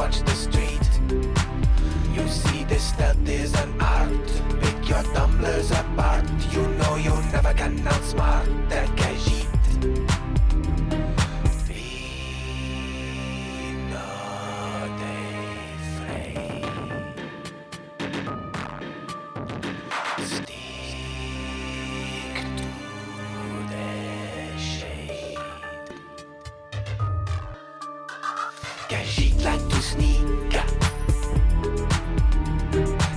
watch the street. You see this stealth is an art. Pick your tumblers apart. You know you never can outsmart their Khajiit. Be not afraid. Stick to the shade. Khajiit like to sneak.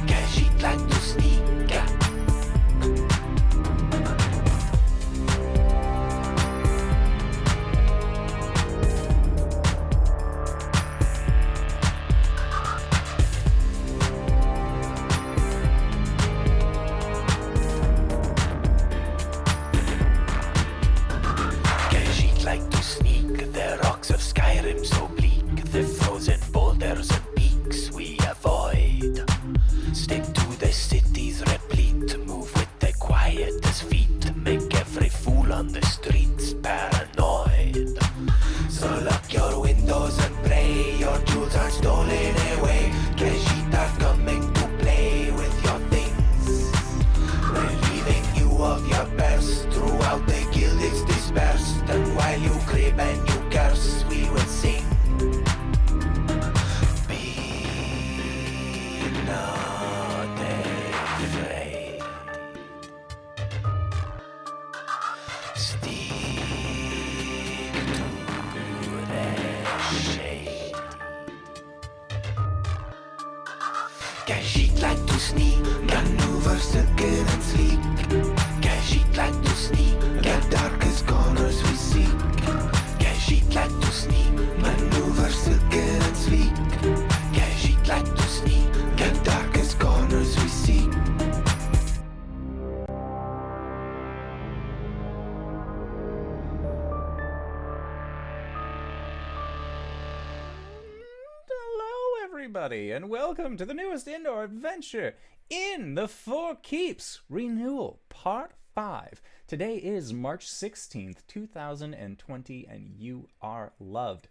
Khajiit like to sneak. Khajiit like to sneak. The rocks of Skyrim so bleak. The frozen boulders and peaks we avoid. Stick to the cities replete. Move with the quietest feet. Make every fool on the streets paranoid. So lock your windows and pray your jewels are stolen away. Khajiit are coming to play with your things. Relieving you of your purse. Throughout the guild it's dispersed. And while you creep and you curse, we will sing. Be not afraid. Stick to the shade. Khajiit like to sneak. Maneuver silken and sleek. Khajiit like to sneak. The darkest corners we seek. Khajiit like to sneak. Maneuver silken and sleek. Khajiit like to sneak. The darkest corners we seek. Hello, everybody, and welcome to the newest indoor adventure in the Four Keeps Renewal Part 5. Today is March 16th, 2020, and you are loved.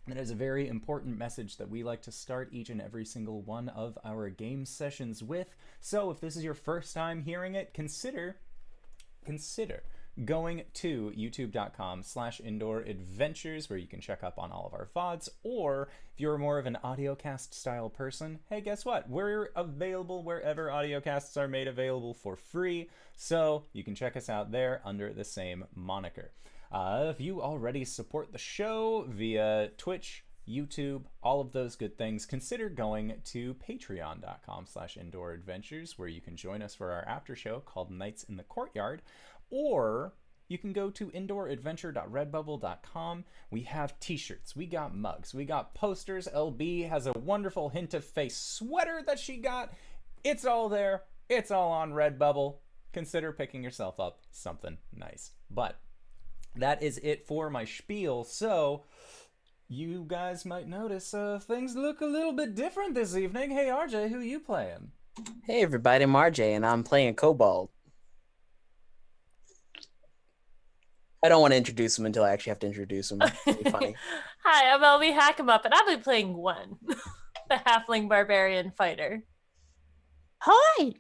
That is a very important message that we like to start each and every single one of our game sessions with. So if this is your first time hearing it, consider going to youtube.com/indooradventures where you can check up on all of our VODs, or if you're more of an audiocast style person, hey, guess what? We're available wherever audiocasts are made available for free, so you can check us out there under the same moniker. If you already support the show via Twitch, YouTube, all of those good things, consider going to patreon.com/indooradventures where you can join us for our after show called Nights in the Courtyard, or you can go to indooradventure.redbubble.com. We have t-shirts, we got mugs, we got posters. LB has a wonderful Hint of Face sweater that she got. It's all there. It's all on Redbubble. Consider picking yourself up something nice. But that is it for my spiel. So you guys might notice things look a little bit different this evening. Hey, RJ, who you playing? Hey everybody, I'm RJ and I'm playing Kobold. I don't want to introduce him until I actually have to introduce him. It'll be funny. Hi, I'm LBHackEmUp, and I'll be playing Gwen, the halfling barbarian fighter. Hi!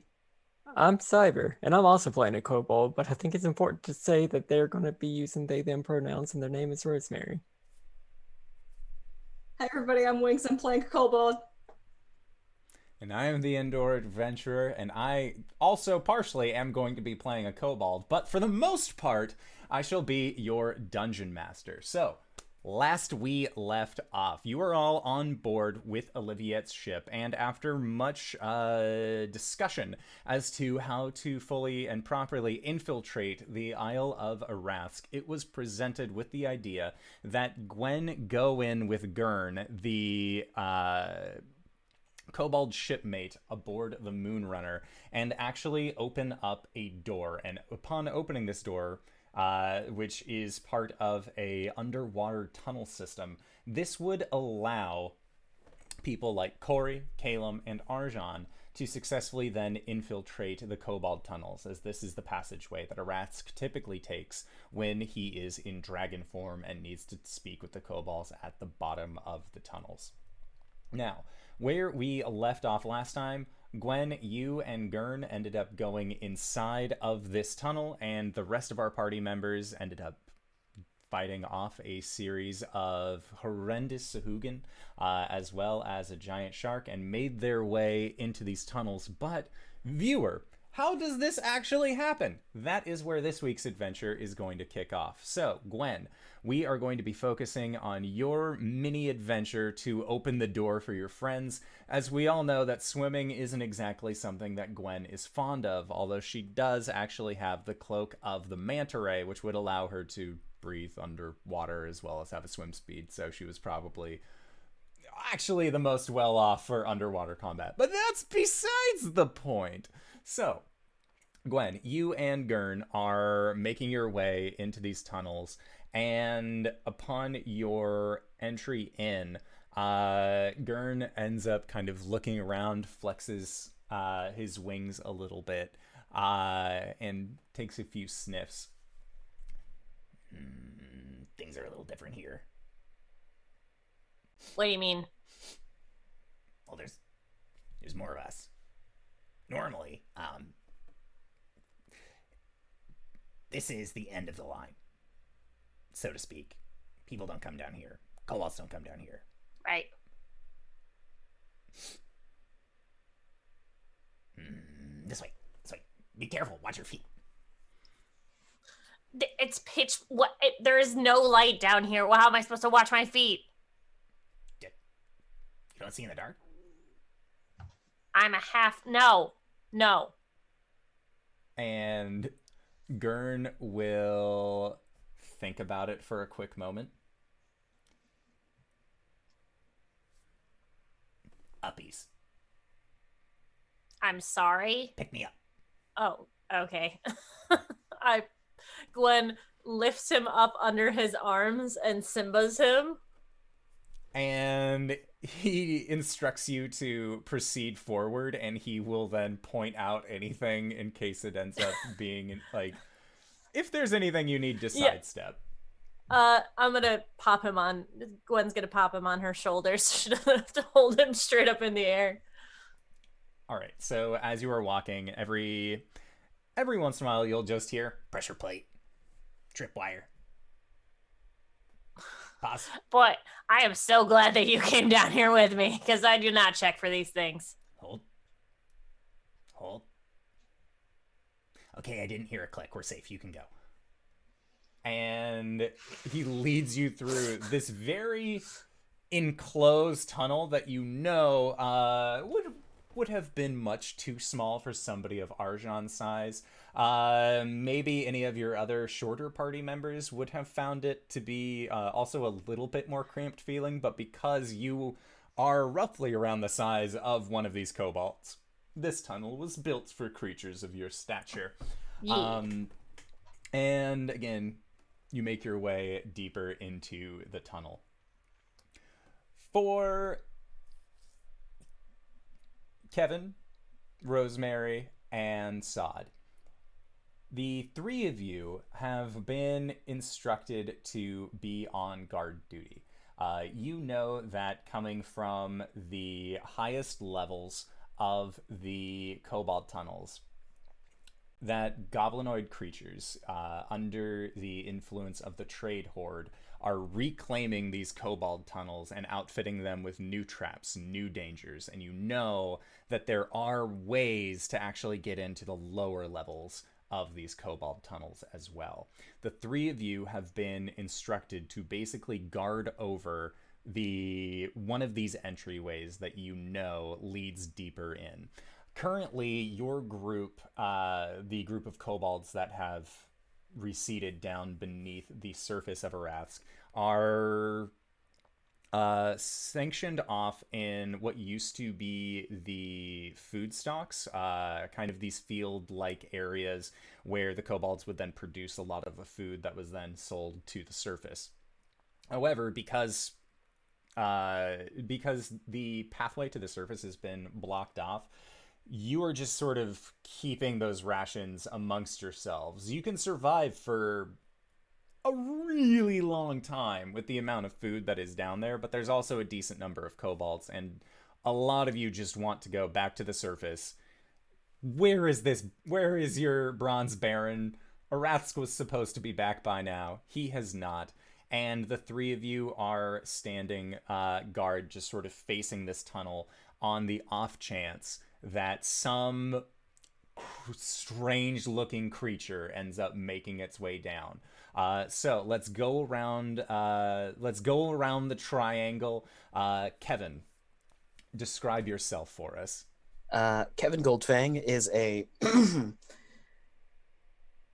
I'm Cyber, and I'm also playing a Kobold, but I think it's important to say that they're going to be using they, them pronouns, and their name is Rosemary. Hi everybody, I'm Winx, I'm playing Kobold. And I am the Indoor Adventurer, and I also partially am going to be playing a Kobold, but for the most part, I shall be your Dungeon Master. So, last we left off, you are all on board with Oliviette's ship, and after much discussion as to how to fully and properly infiltrate the Isle of Arask, it was presented with the idea that Gwen go in with Gurn, the Kobold shipmate aboard the Moonrunner, and actually open up a door. And upon opening this door, which is part of a underwater tunnel system, this would allow people like Cori, Caelum, and RJustice to successfully then infiltrate the Kobold tunnels, as this is the passageway that Arask typically takes when he is in dragon form and needs to speak with the Kobolds at the bottom of the tunnels. Now, where we left off last time, Gwen, you and Gurn ended up going inside of this tunnel, and the rest of our party members ended up fighting off a series of horrendous Sahugan, as well as a giant shark, and made their way into these tunnels. But, viewer, how does this actually happen? That is where this week's adventure is going to kick off. So, Gwen, we are going to be focusing on your mini adventure to open the door for your friends, as we all know that swimming isn't exactly something that Gwen is fond of, although she does actually have the cloak of the manta ray, which would allow her to breathe underwater as well as have a swim speed, so she was probably actually the most well off for underwater combat. But that's besides the point. So, Gwen, you and Gurn are making your way into these tunnels, and upon your entry in, Gurn ends up kind of looking around, flexes his wings a little bit, and takes a few sniffs. Things are a little different here. What do you mean? Well, there's more of us. Normally, this is the end of the line, so to speak. People don't come down here. Kobolds don't come down here. Right. This way. Be careful. Watch your feet. It's pitch. There is no light down here. Well, how am I supposed to watch my feet? You don't see in the dark? I'm a half. No. And Gurn will think about it for a quick moment. Uppies. I'm sorry. Pick me up. Oh, okay. Gwen lifts him up under his arms and Simbas him. And he instructs you to proceed forward, and he will then point out anything in case it ends up being, like, if there's anything you need to sidestep. I'm gonna pop him on. Gwen's gonna pop him on her shoulders. She doesn't have to hold him straight up in the air. All right, so as you are walking, every once in a while, you'll just hear pressure plate, tripwire. Pause. Boy, I am so glad that you came down here with me, because I do not check for these things. Hold. Okay, I didn't hear a click. We're safe. You can go. And he leads you through this very enclosed tunnel that you know would have been much too small for somebody of Arjan's size. Maybe any of your other shorter party members would have found it to be also a little bit more cramped feeling, but because you are roughly around the size of one of these kobolds, this tunnel was built for creatures of your stature. Yeah. And again, you make your way deeper into the tunnel. For Kevin, Rosemary, and Sod, the three of you have been instructed to be on guard duty. You know that coming from the highest levels of the Kobold tunnels, that goblinoid creatures, under the influence of the trade horde, are reclaiming these Kobold tunnels and outfitting them with new traps, new dangers, and you know that there are ways to actually get into the lower levels of these Kobold tunnels as well. The three of you have been instructed to basically guard over one of these entryways that you know leads deeper in. Currently, your group, the group of kobolds that have receded down beneath the surface of Arathsk, are sanctioned off in what used to be the food stocks, kind of these field-like areas where the kobolds would then produce a lot of the food that was then sold to the surface. However, because the pathway to the surface has been blocked off, you are just sort of keeping those rations amongst yourselves. You can survive for a really long time with the amount of food that is down there, but there's also a decent number of kobolds, and a lot of you just want to go back to the surface. Where is your Bronze Baron? Arathsk was supposed to be back by now. He has not. And the three of you are standing guard, just sort of facing this tunnel on the off chance that some strange looking creature ends up making its way down. So let's go around the triangle. Kevin, describe yourself for us. Kevin Goldfang is a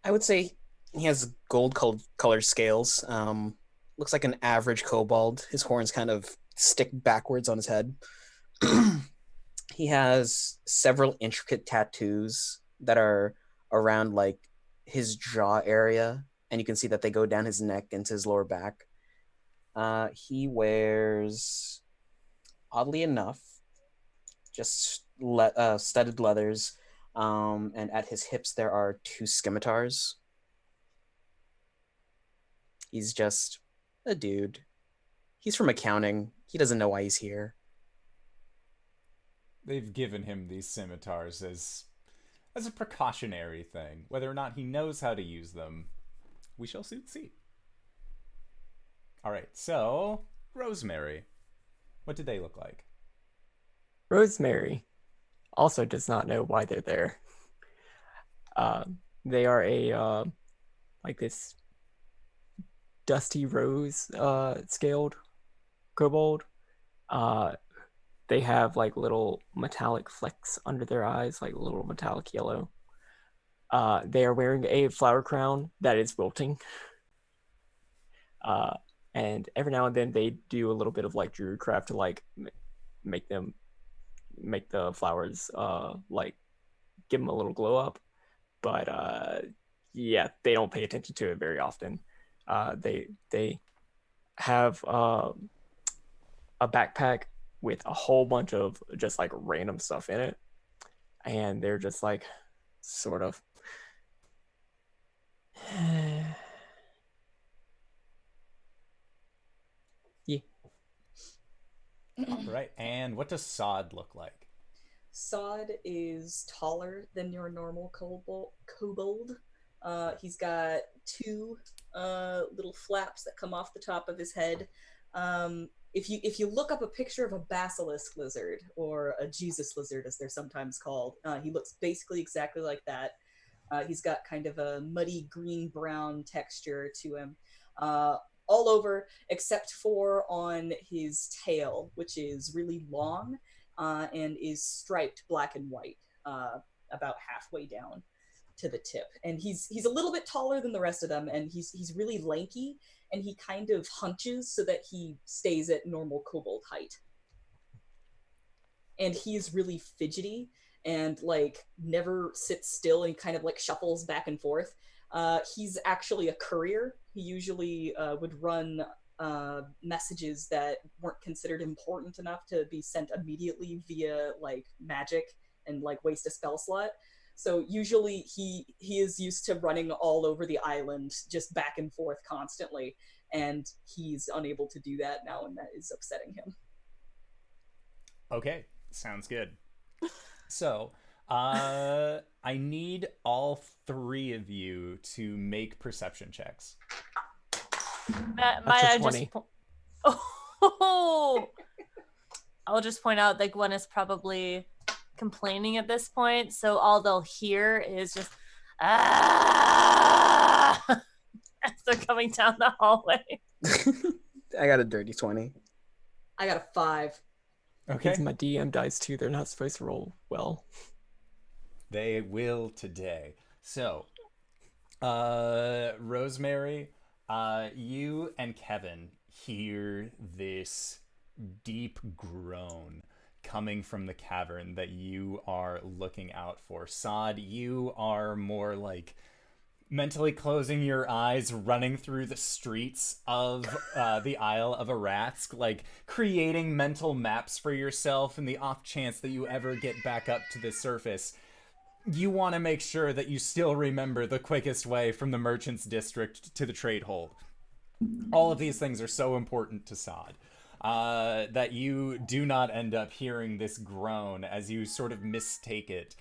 I would say he has gold color scales. Looks like an average kobold. His horns kind of stick backwards on his head. He has several intricate tattoos that are around like his jaw area, and you can see that they go down his neck into his lower back. He wears, oddly enough, just studded leathers, and at his hips there are 2 scimitars. He's just a dude. He's from accounting. He doesn't know why he's here. They've given him these scimitars as a precautionary thing. Whether or not he knows how to use them, we shall soon see. All right, so Rosemary, what did they look like? Rosemary also does not know why they're there. They are a like this dusty rose scaled kobold. They have like little metallic flecks under their eyes, like little metallic yellow. They are wearing a flower crown that is wilting. And every now and then they do a little bit of like druidcraft to like make the flowers like give them a little glow up. But yeah, they don't pay attention to it very often. They have a backpack with a whole bunch of just like random stuff in it, and they're just like sort of yeah. All right, and what does Sod look like? Sod is taller than your normal kobold. He's got 2 little flaps that come off the top of his head. If you look up a picture of a basilisk lizard, or a Jesus lizard as they're sometimes called, he looks basically exactly like that. He's got kind of a muddy green-brown texture to him. All over, except for on his tail, which is really long and is striped black and white, about halfway down to the tip. And he's a little bit taller than the rest of them, and he's really lanky, and he kind of hunches so that he stays at normal kobold height. And he's really fidgety and like never sits still, and kind of like shuffles back and forth. He's actually a courier. He usually would run messages that weren't considered important enough to be sent immediately via like magic and like waste a spell slot. So usually he is used to running all over the island, just back and forth constantly, and he's unable to do that now, and that is upsetting him. Okay, sounds good. So, I need all 3 of you to make perception checks. Might That's a I 20. just oh, I'll just point out that Gwen is probably complaining at this point, so all they'll hear is just as they're coming down the hallway. I got a dirty 20. I got a 5. Okay. It's my DM dice too. They're not supposed to roll well. They will today. So, Rosemary, you and Kevin hear this deep groan coming from the cavern that you are looking out for. Sod, you are more like mentally closing your eyes, running through the streets of the Isle of Arathsk, like creating mental maps for yourself in the off chance that you ever get back up to the surface. you want to make sure that you still remember the quickest way from the merchant's district to the trade hold. All of these things are so important to Sod that you do not end up hearing this groan as you sort of mistake it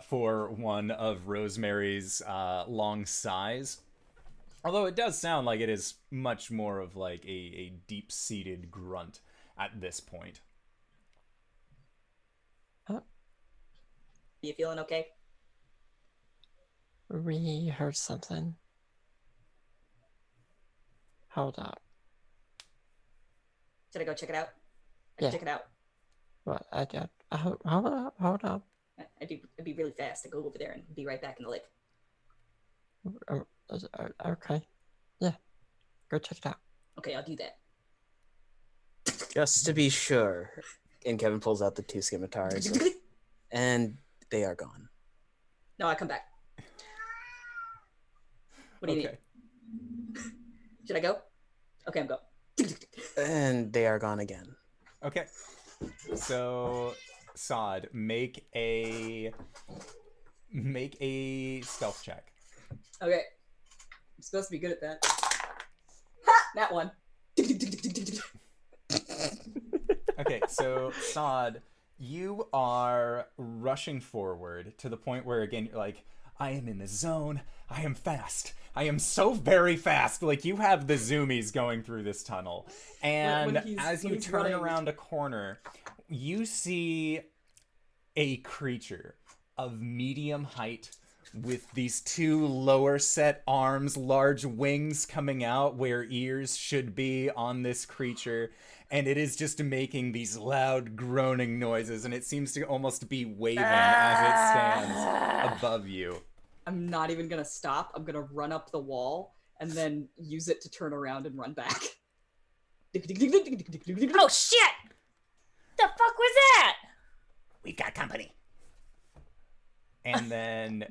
for one of Rosemary's long sighs. Although it does sound like it is much more of like a deep-seated grunt at this point. You feeling okay? We heard something. Hold up. Should I go check it out? Yeah. Check it out. What? Hold up. I'd be really fast. I'd go over there and be right back in the lake. Okay. Yeah. Go check it out. Okay, I'll do that. Just to be sure. And Kevin pulls out the 2 scimitars. And they are gone. No, I come back. What do you need? Should I go? Okay, I'm go. And they are gone again. Okay. So, Sod, make a stealth check. Okay. I'm supposed to be good at that. Ha! That one. Okay, so Sod, you are rushing forward to the point where, again, you're like, I am in the zone. I am fast. I am so very fast. Like, you have the zoomies going through this tunnel. And as you turn around a corner, you see a creature of medium height with these 2 lower set arms, large wings coming out where ears should be on this creature. And it is just making these loud groaning noises, and it seems to almost be waving as it stands above you. I'm not even gonna stop. I'm gonna run up the wall and then use it to turn around and run back. Oh shit! The fuck was that? We've got company. And then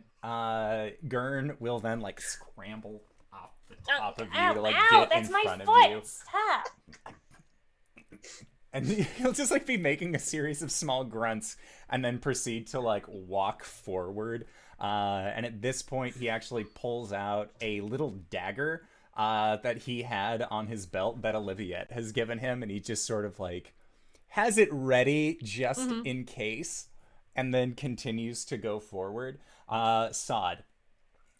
Gurn will then like scramble off the top of you to like get in front of you. Stop. And he'll just like be making a series of small grunts and then proceed to like walk forward. And at this point, he actually pulls out a little dagger that he had on his belt that Oliviette has given him. And he just sort of like has it ready just in case, and then continues to go forward. Sod,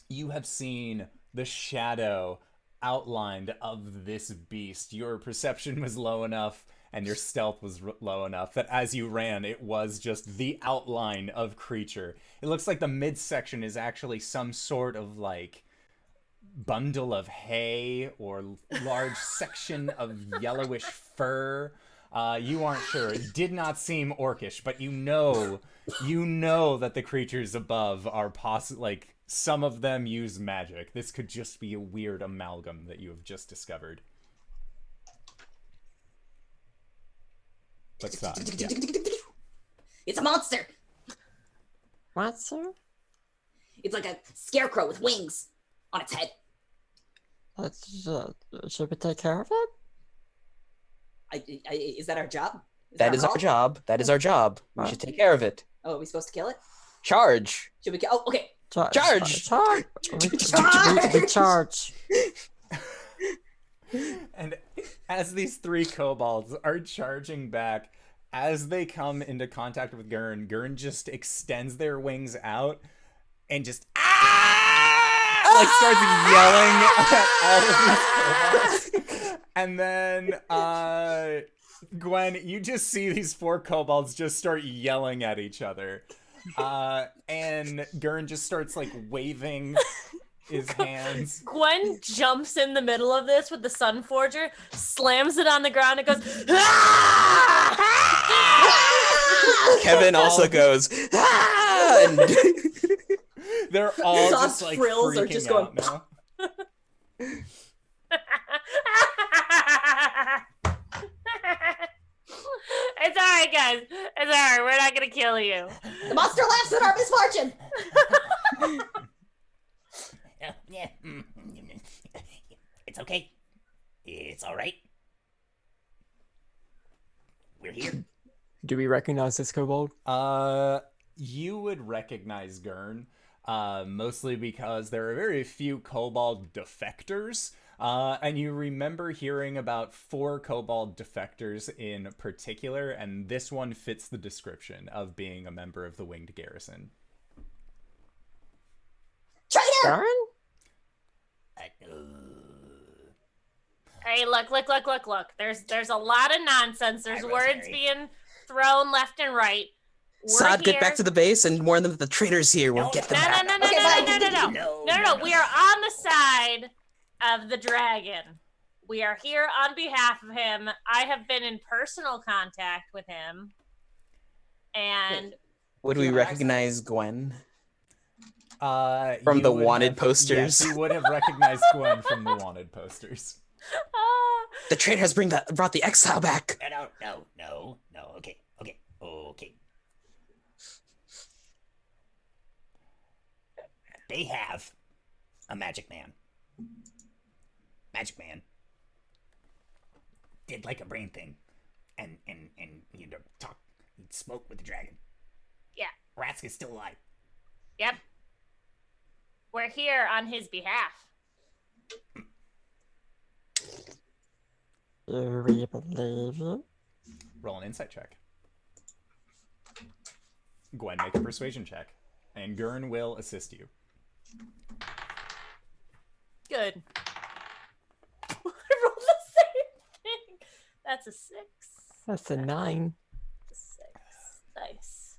you have seen the shadow outlined of this beast. Your perception was low enough and your stealth was low enough that as you ran, it was just the outline of creature. It looks like the midsection is actually some sort of like bundle of hay or large section of yellowish fur. You aren't sure. It did not seem orcish, but you know that the creatures above are like some of them use magic. This could just be a weird amalgam that you have just discovered. What's that? Yeah. It's a monster. Monster? It's like a scarecrow with wings on its head. Should we take care of it? Is that our job? That is our job. That is our job. We should take care of it. Oh, are we supposed to kill it? Charge. Should we kill? Oh, okay. Charge. We charge. And as these 3 kobolds are charging back, as they come into contact with Gurn just extends their wings out and just like starts yelling at all of these kobolds. And then Gwen, you just see these 4 kobolds just start yelling at each other. And Gurn just starts like waving his hands. Gwen jumps in the middle of this with the Sun Forger, slams it on the ground, and goes, Kevin also goes, and they're all Sod's just like frills freaking are just out going, now. It's alright, guys. It's alright. We're not gonna kill you. The monster laughs at our misfortune. Yeah. It's okay. It's all right. We're here. Do we recognize this kobold? you would recognize Gurn, mostly because there are very few kobold defectors. And you remember hearing about 4 kobold defectors in particular, and this one fits the description of being a member of the Winged Garrison. Traitor! Hey, look. There's a lot of nonsense. There's words Rosemary. being thrown left and right. We're Sod, get here. back to the base and warn them that the traitor's here. We'll No, get them No, back. no, no, no, Okay, no, bye. no, no, no, no. No. We are on the side of the dragon. We are here on behalf of him. I have been in personal contact with him. And Would Do you we have recognize Gwen? From From the wanted posters. Yes, you would have recognized Gwen from the wanted posters. The traitor has brought the exile back. No. Okay. They have a magic man. Magic man did like a brain thing, and he'd smoke with the dragon. Yeah. Ratsk is still alive. Yep. We're here on his behalf. Do we believe you? Roll an insight check. Gwen, make a persuasion check, and Gurn will assist you. Good. I rolled the same thing. That's a 6. That's a 9. 6. Nice.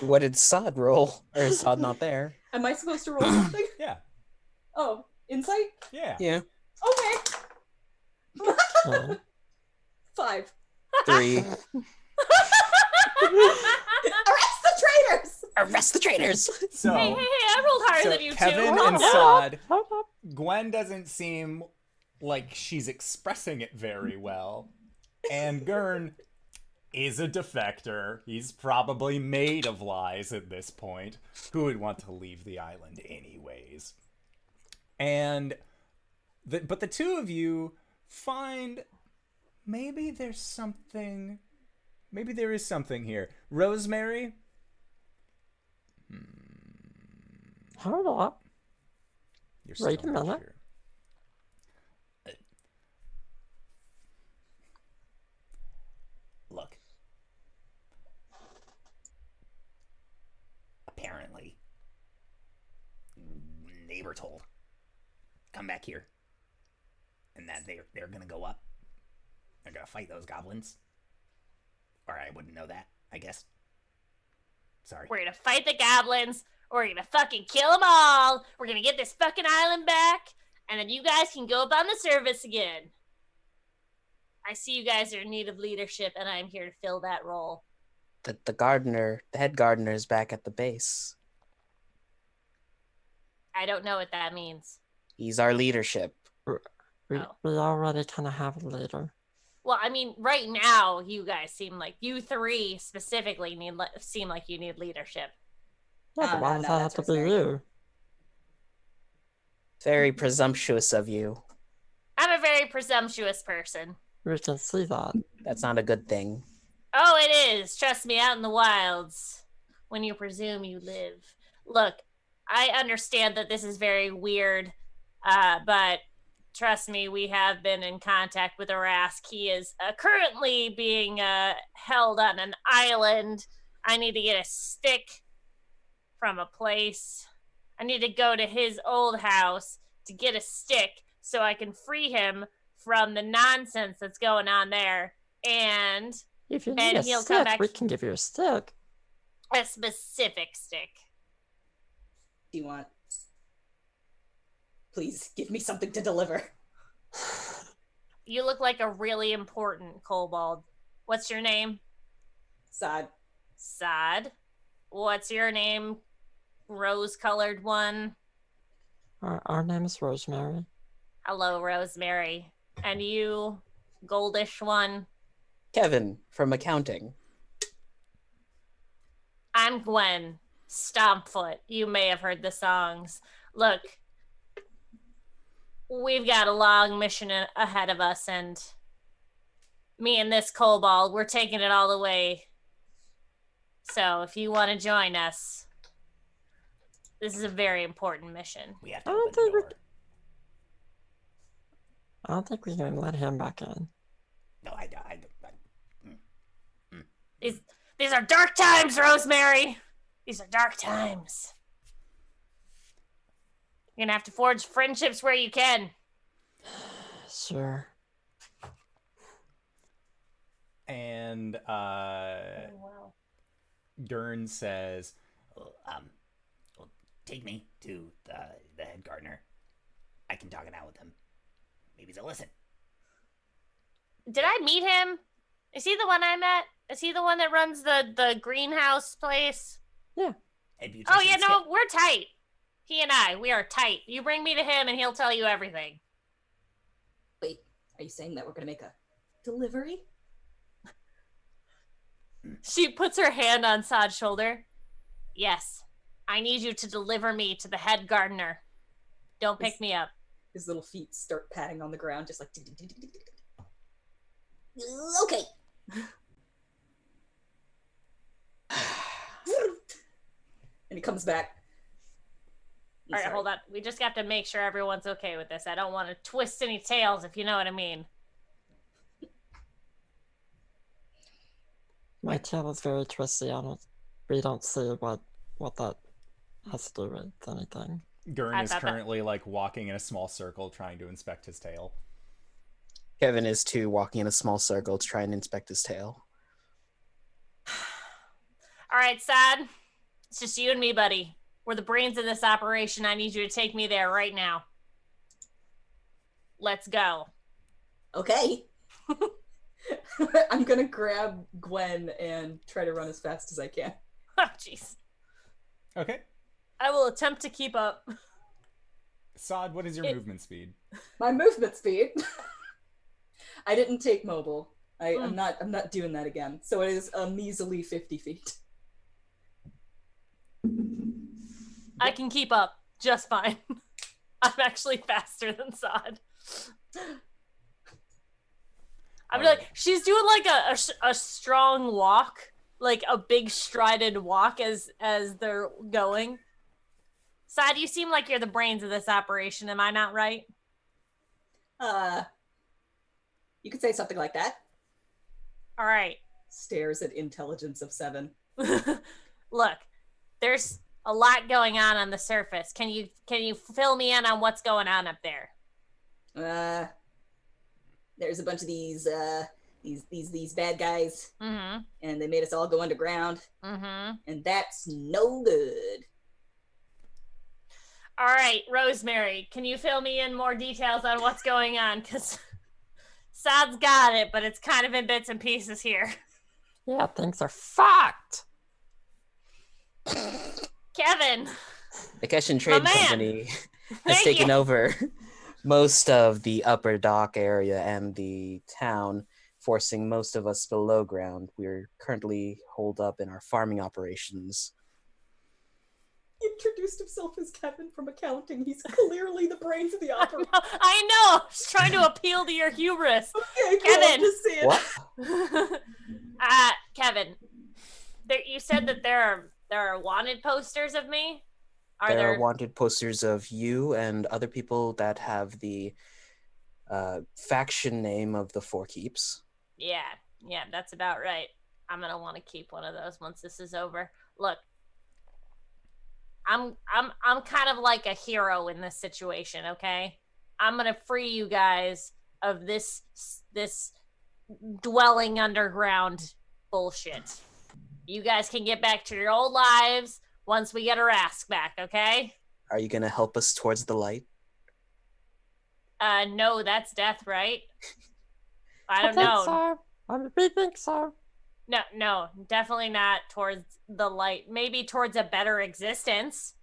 What did Sod roll? Or is Sod not there? Am I supposed to roll something? Yeah. Oh, insight? Yeah. Yeah. Okay. Okay. 5. 3. Arrest the traitors! Arrest the traitors! So, Hey, I rolled higher so than you Kevin two. and Oh, Sod, Hold up. Gwen doesn't seem like she's expressing it very well. And Gurn is a defector. He's probably made of lies at this point. Who would want to leave the island anyways? And but the two of you find maybe there is something here. Rosemary? Hold up. You're Wait still a not minute. sure. Look. Apparently, they were told, come back here. And that they're gonna go up. They're gonna fight those goblins. Or I wouldn't know that, I guess. Sorry. We're gonna fight the goblins. We're gonna fucking kill them all. We're gonna get this fucking island back. And then you guys can go up on the service again. I see you guys are in need of leadership, and I'm here to fill that role. The head gardener is back at the base. I don't know what that means. He's our leadership. We already kind of have a leader. Well, I mean, right now, you guys seem like, you 3 specifically seem like you need leadership. Yeah, but why no, does that have that's to be Rosemary. you? Very presumptuous of you. I'm a very presumptuous person. We can see that. That's not a good thing. Oh, it is. Trust me, out in the wilds, when you presume you live. Look, I understand that this is very weird, but trust me, we have been in contact with Rask. He is currently being held on an island. I need to get a stick from a place. I need to go to his old house to get a stick so I can free him from the nonsense that's going on there. And If you And need a he'll come stick, back- we can give you a stick. a specific stick. Do you want? Please give me something to deliver. You look like a really important kobold. What's your name? Sad. Sod. What's your name? Rose-colored one. Our name is Rosemary. Hello, Rosemary. And you, goldish one. Kevin from accounting. I'm Gwen. Stompfoot. You may have heard the songs. Look, we've got a long mission ahead of us, and me and this kobold, we're taking it all the way So if you want to join us, this is a very important mission. We have to I don't open the think door. I don't think we can let him back in. No, I These are dark times, Rosemary. These are dark times. You're gonna have to forge friendships where you can. Sure. And Wow. Dern says, well, take me to the head gardener. I can talk it out with him. Maybe they'll listen. Did I meet him? Is he the one I met? Is he the one that runs the greenhouse place? Hey, Oh yeah, no, we're tight. He and I, we are tight. You bring me to him and he'll tell you everything. Wait, are you saying that we're gonna make a delivery? She puts her hand on Sad's shoulder. Yes, I need you to deliver me to the head gardener. Don't pick me up. His little feet start patting on the ground, just like. Okay. And he comes back. All right, hold on. We just have to make sure everyone's okay with this. I don't want to twist any tails, if you know what I mean. My tail is very twisty. We don't see what that has to do with anything. Gurn I is thought that- currently like walking in a small circle trying to inspect his tail. Kevin is too, walking in a small circle to try and inspect his tail. All right, Sad. It's just you and me, buddy. We're the brains of this operation. I need you to take me there right now. Let's go. Okay. I'm gonna grab Gwen and try to run as fast as I can. Oh, jeez. Okay. I will attempt to keep up. Sod, what is your movement speed? My movement speed. I didn't take mobile. I'm not doing that again. So it is a measly 50 feet. I can keep up just fine. I'm actually faster than Sod. I'm like, she's doing like a strong walk, like a big strided walk as they're going. Sod, you seem like you're the brains of this operation. Am I not right? You could say something like that. All right. Stares at intelligence of 7. Look, there's a lot going on the surface. Can you fill me in on what's going on up there? There's a bunch of these bad guys, Mm-hmm. and they made us all go underground, Mm-hmm. and that's no good. All right, Rosemary, can you fill me in more details on what's going on? Because Sad's got it, but it's kind of in bits and pieces here. Yeah, things are fucked. Kevin. The Cash and Trade My man. Company has Thank taken you. over most of the upper dock area and the town, forcing most of us below ground. We're currently holed up in our farming operations. He introduced himself as Kevin from accounting. He's clearly the brains of the operation. I know. I was trying to appeal to your hubris. Okay, Kevin. Kevin. Just say it. What? Kevin, you said that there are wanted posters of me. There are wanted posters of you and other people that have the faction name of the Four Keeps. Yeah, that's about right. I'm gonna want to keep one of those once this is over. Look, I'm kind of like a hero in this situation, okay? I'm gonna free you guys of this dwelling underground bullshit. You guys can get back to your old lives once we get our ass back, okay? Are you going to help us towards the light? No, that's death, right? I don't know. So. We think so. No, definitely not towards the light. Maybe towards a better existence.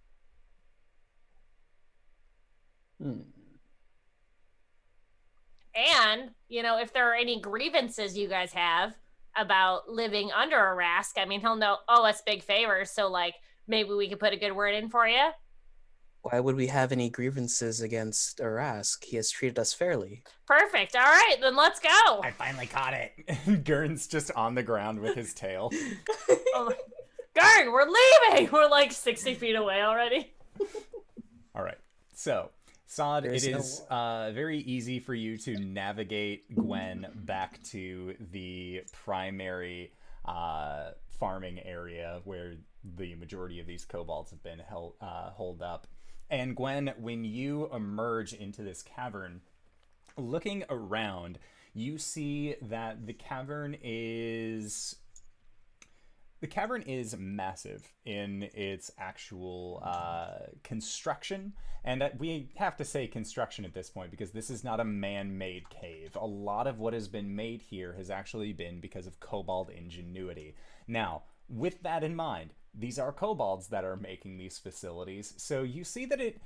And, if there are any grievances you guys have about living under a Rask, I mean, he'll owe us big favors, so, maybe we could put a good word in for you. Why would we have any grievances against Arask? He has treated us fairly. Perfect. All right, then let's go. I finally caught it. Gurn's just on the ground with his tail. Oh, Garn, we're leaving. We're like 60 feet away already. All right. So, Sod, There's it no is very easy for you to navigate Gwen back to the primary farming area where the majority of these kobolds have been holed up. And Gwen, when you emerge into this cavern, looking around, you see that the cavern is massive in its actual construction. And we have to say construction at this point because this is not a man-made cave. A lot of what has been made here has actually been because of kobold ingenuity. Now, with that in mind, these are kobolds that are making these facilities. So you see that it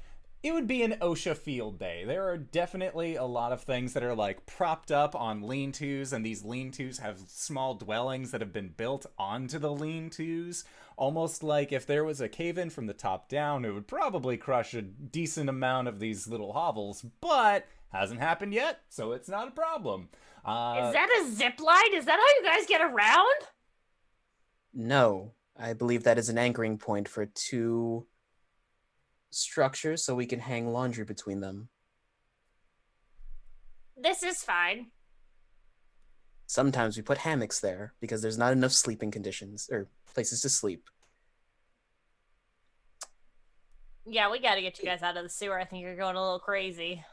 would be an OSHA field day. There are definitely a lot of things that are like propped up on lean-tos, and these lean-tos have small dwellings that have been built onto the lean-tos. Almost like if there was a cave-in from the top down, it would probably crush a decent amount of these little hovels, but hasn't happened yet, so it's not a problem. Is that a zip line? Is that how you guys get around? No, I believe that is an anchoring point for 2 structures so we can hang laundry between them. This is fine. Sometimes we put hammocks there because there's not enough sleeping conditions or places to sleep. Yeah, we gotta get you guys out of the sewer. I think you're going a little crazy.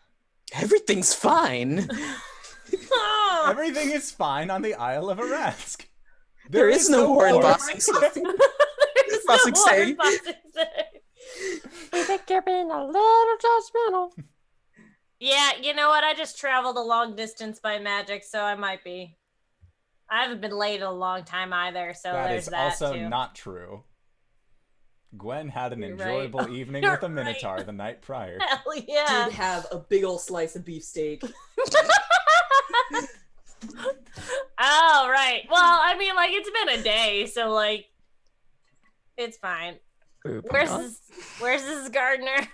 Everything's fine. Everything is fine on the Isle of Arask. There is no war in war. Bossing City. There's Bossing no more State. Bossing State. I think you're being a little judgmental. Yeah, you know what? I just traveled a long distance by magic, so I might be. I haven't been late in a long time either, so That there's is that also too. not true. Gwen had an You're enjoyable right. evening You're with a right. Minotaur the night prior. Hell yeah! Did have a big old slice of beefsteak. Oh right. Well, I mean, like it's been a day, so like it's fine. Where's this gardener?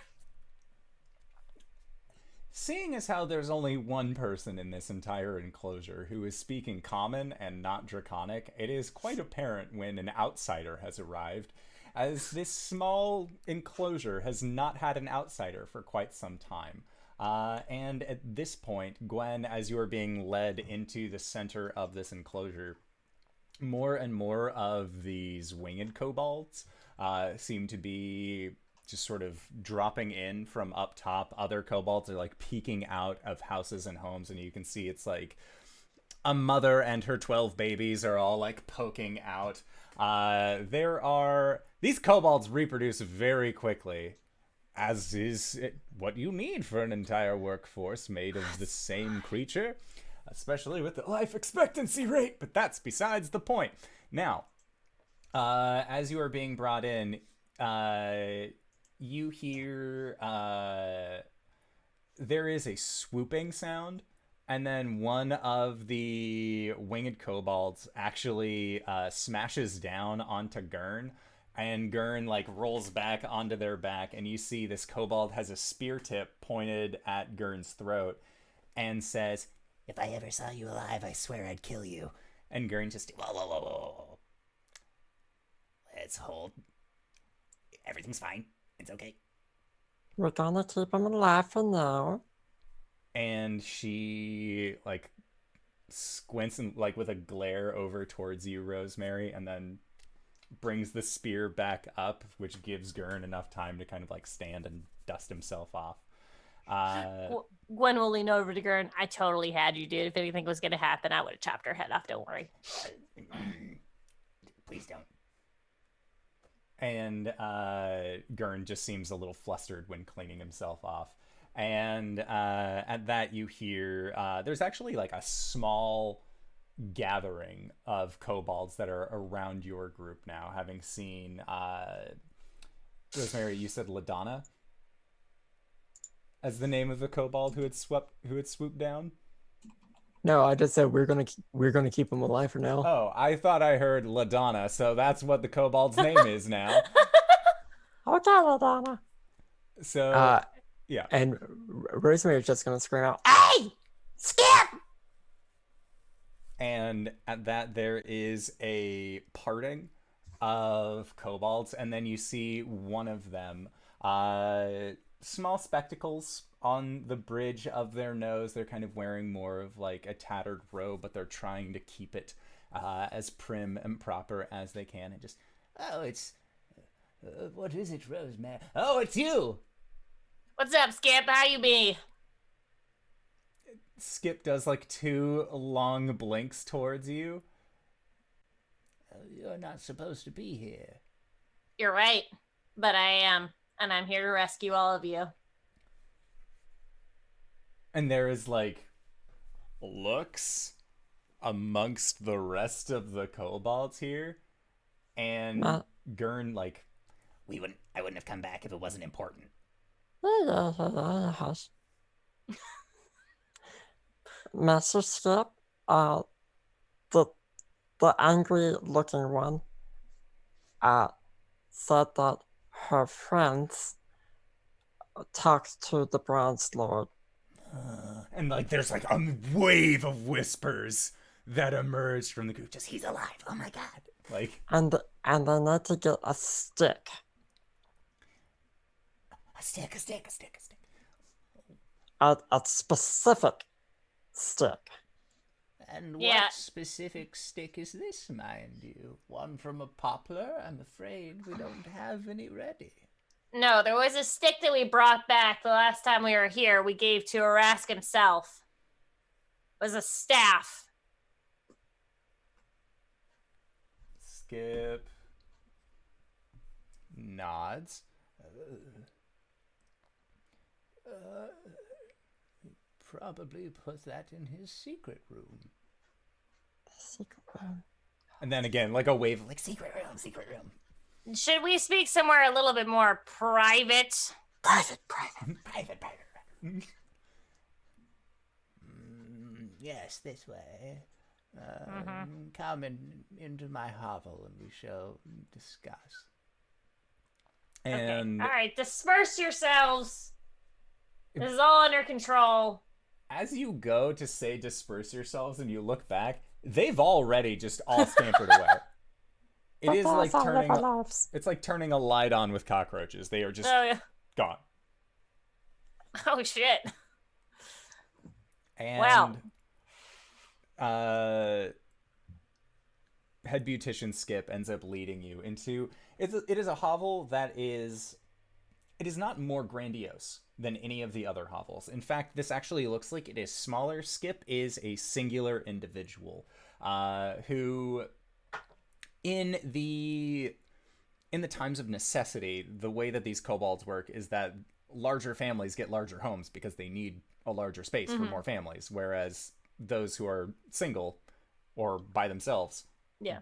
Seeing as how there's only one person in this entire enclosure who is speaking common and not draconic, it is quite apparent when an outsider has arrived, as this small enclosure has not had an outsider for quite some time. And at this point, Gwen, as you are being led into the center of this enclosure, more and more of these winged kobolds seem to be just sort of dropping in from up top. Other kobolds are like peeking out of houses and homes, and you can see it's like a mother and her 12 babies are all like poking out. These kobolds reproduce very quickly, as is what you need for an entire workforce made of the same creature, especially with the life expectancy rate, but that's besides the point. Now, as you are being brought in, you hear there is a swooping sound, and then one of the winged kobolds actually smashes down onto Gurn, and Gurn like rolls back onto their back, and you see this kobold has a spear tip pointed at Gurn's throat and says, If I ever saw you alive, I swear I'd kill you. and Gurn just, Whoa. Let's hold. Everything's fine. It's okay. We're gonna keep him alive for now. and she like squints and like with a glare over towards you, Rosemary, and then brings the spear back up, which gives Gurn enough time to kind of like stand and dust himself off. Gwen will lean over to Gurn. I totally had you, dude. If anything was gonna happen, I would have chopped her head off. Don't worry. Please don't. And Gurn just seems a little flustered when cleaning himself off. And at that, you hear there's actually like a small gathering of kobolds that are around your group now, having seen Rosemary, you said LaDonna as the name of the kobold who had swooped down. No, I just said we're gonna keep him alive for now. Oh, I thought I heard LaDonna, so that's what the kobold's name is now. Okay, Ladonna. So yeah. And Rosemary's just gonna scream out, Hey! Skip! And at that, there is a parting of kobolds, and then you see one of them, small spectacles on the bridge of their nose. They're kind of wearing more of like a tattered robe, but they're trying to keep it as prim and proper as they can. And just, oh, it's what is it, Rosemary? Oh, it's you. What's up, Skip? How you be? Skip does like 2 long blinks towards you. You're not supposed to be here. You're right, but I am, and I'm here to rescue all of you. And there is like looks amongst the rest of the kobolds here, and Gurn like, I wouldn't have come back if it wasn't important. Master Skip, the angry looking one, said that her friends talked to the Bronze Lord. And like there's like a wave of whispers that emerged from the group. Just, he's alive. Oh my god. Like, and they need to get a stick. A stick. A specific stick. And Yeah. what specific stick is this, mind you? One from a poplar? I'm afraid we don't have any ready. No, there was a stick that we brought back the last time we were here. We gave to Arask himself. It was a staff. Skip nods. Probably put that in his secret room. Secret room. And then again, like a wave of like, secret room. Should we speak somewhere a little bit more private? Private. Yes, this way. Come into my hovel and we shall discuss. And okay. All right, disperse yourselves. This is all under control. As you go to say disperse yourselves and you look back, they've already just all scampered away. It is like turning a light on with cockroaches. They are just gone. Oh shit. And head beautician Skip ends up leading you into it is a hovel that is not more grandiose than any of the other hovels. In fact, this actually looks like it is smaller. Skip is a singular individual who in the times of necessity, the way that these kobolds work is that larger families get larger homes because they need a larger space for more families, whereas those who are single or by themselves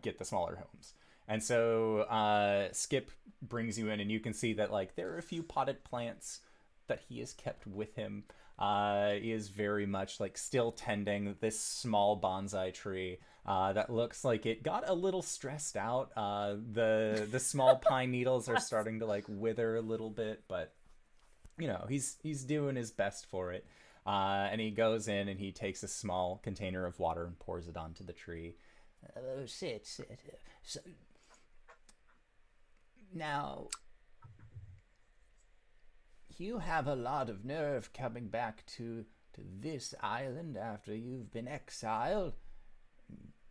get the smaller homes. And so Skip brings you in, and you can see that like there are a few potted plants that he has kept with him. He is very much like still tending this small bonsai tree that looks like it got a little stressed out. The small pine needles are starting to like wither a little bit, but you know, he's doing his best for it. And he goes in and he takes a small container of water and pours it onto the tree. Sit. So, now, you have a lot of nerve coming back to this island after you've been exiled.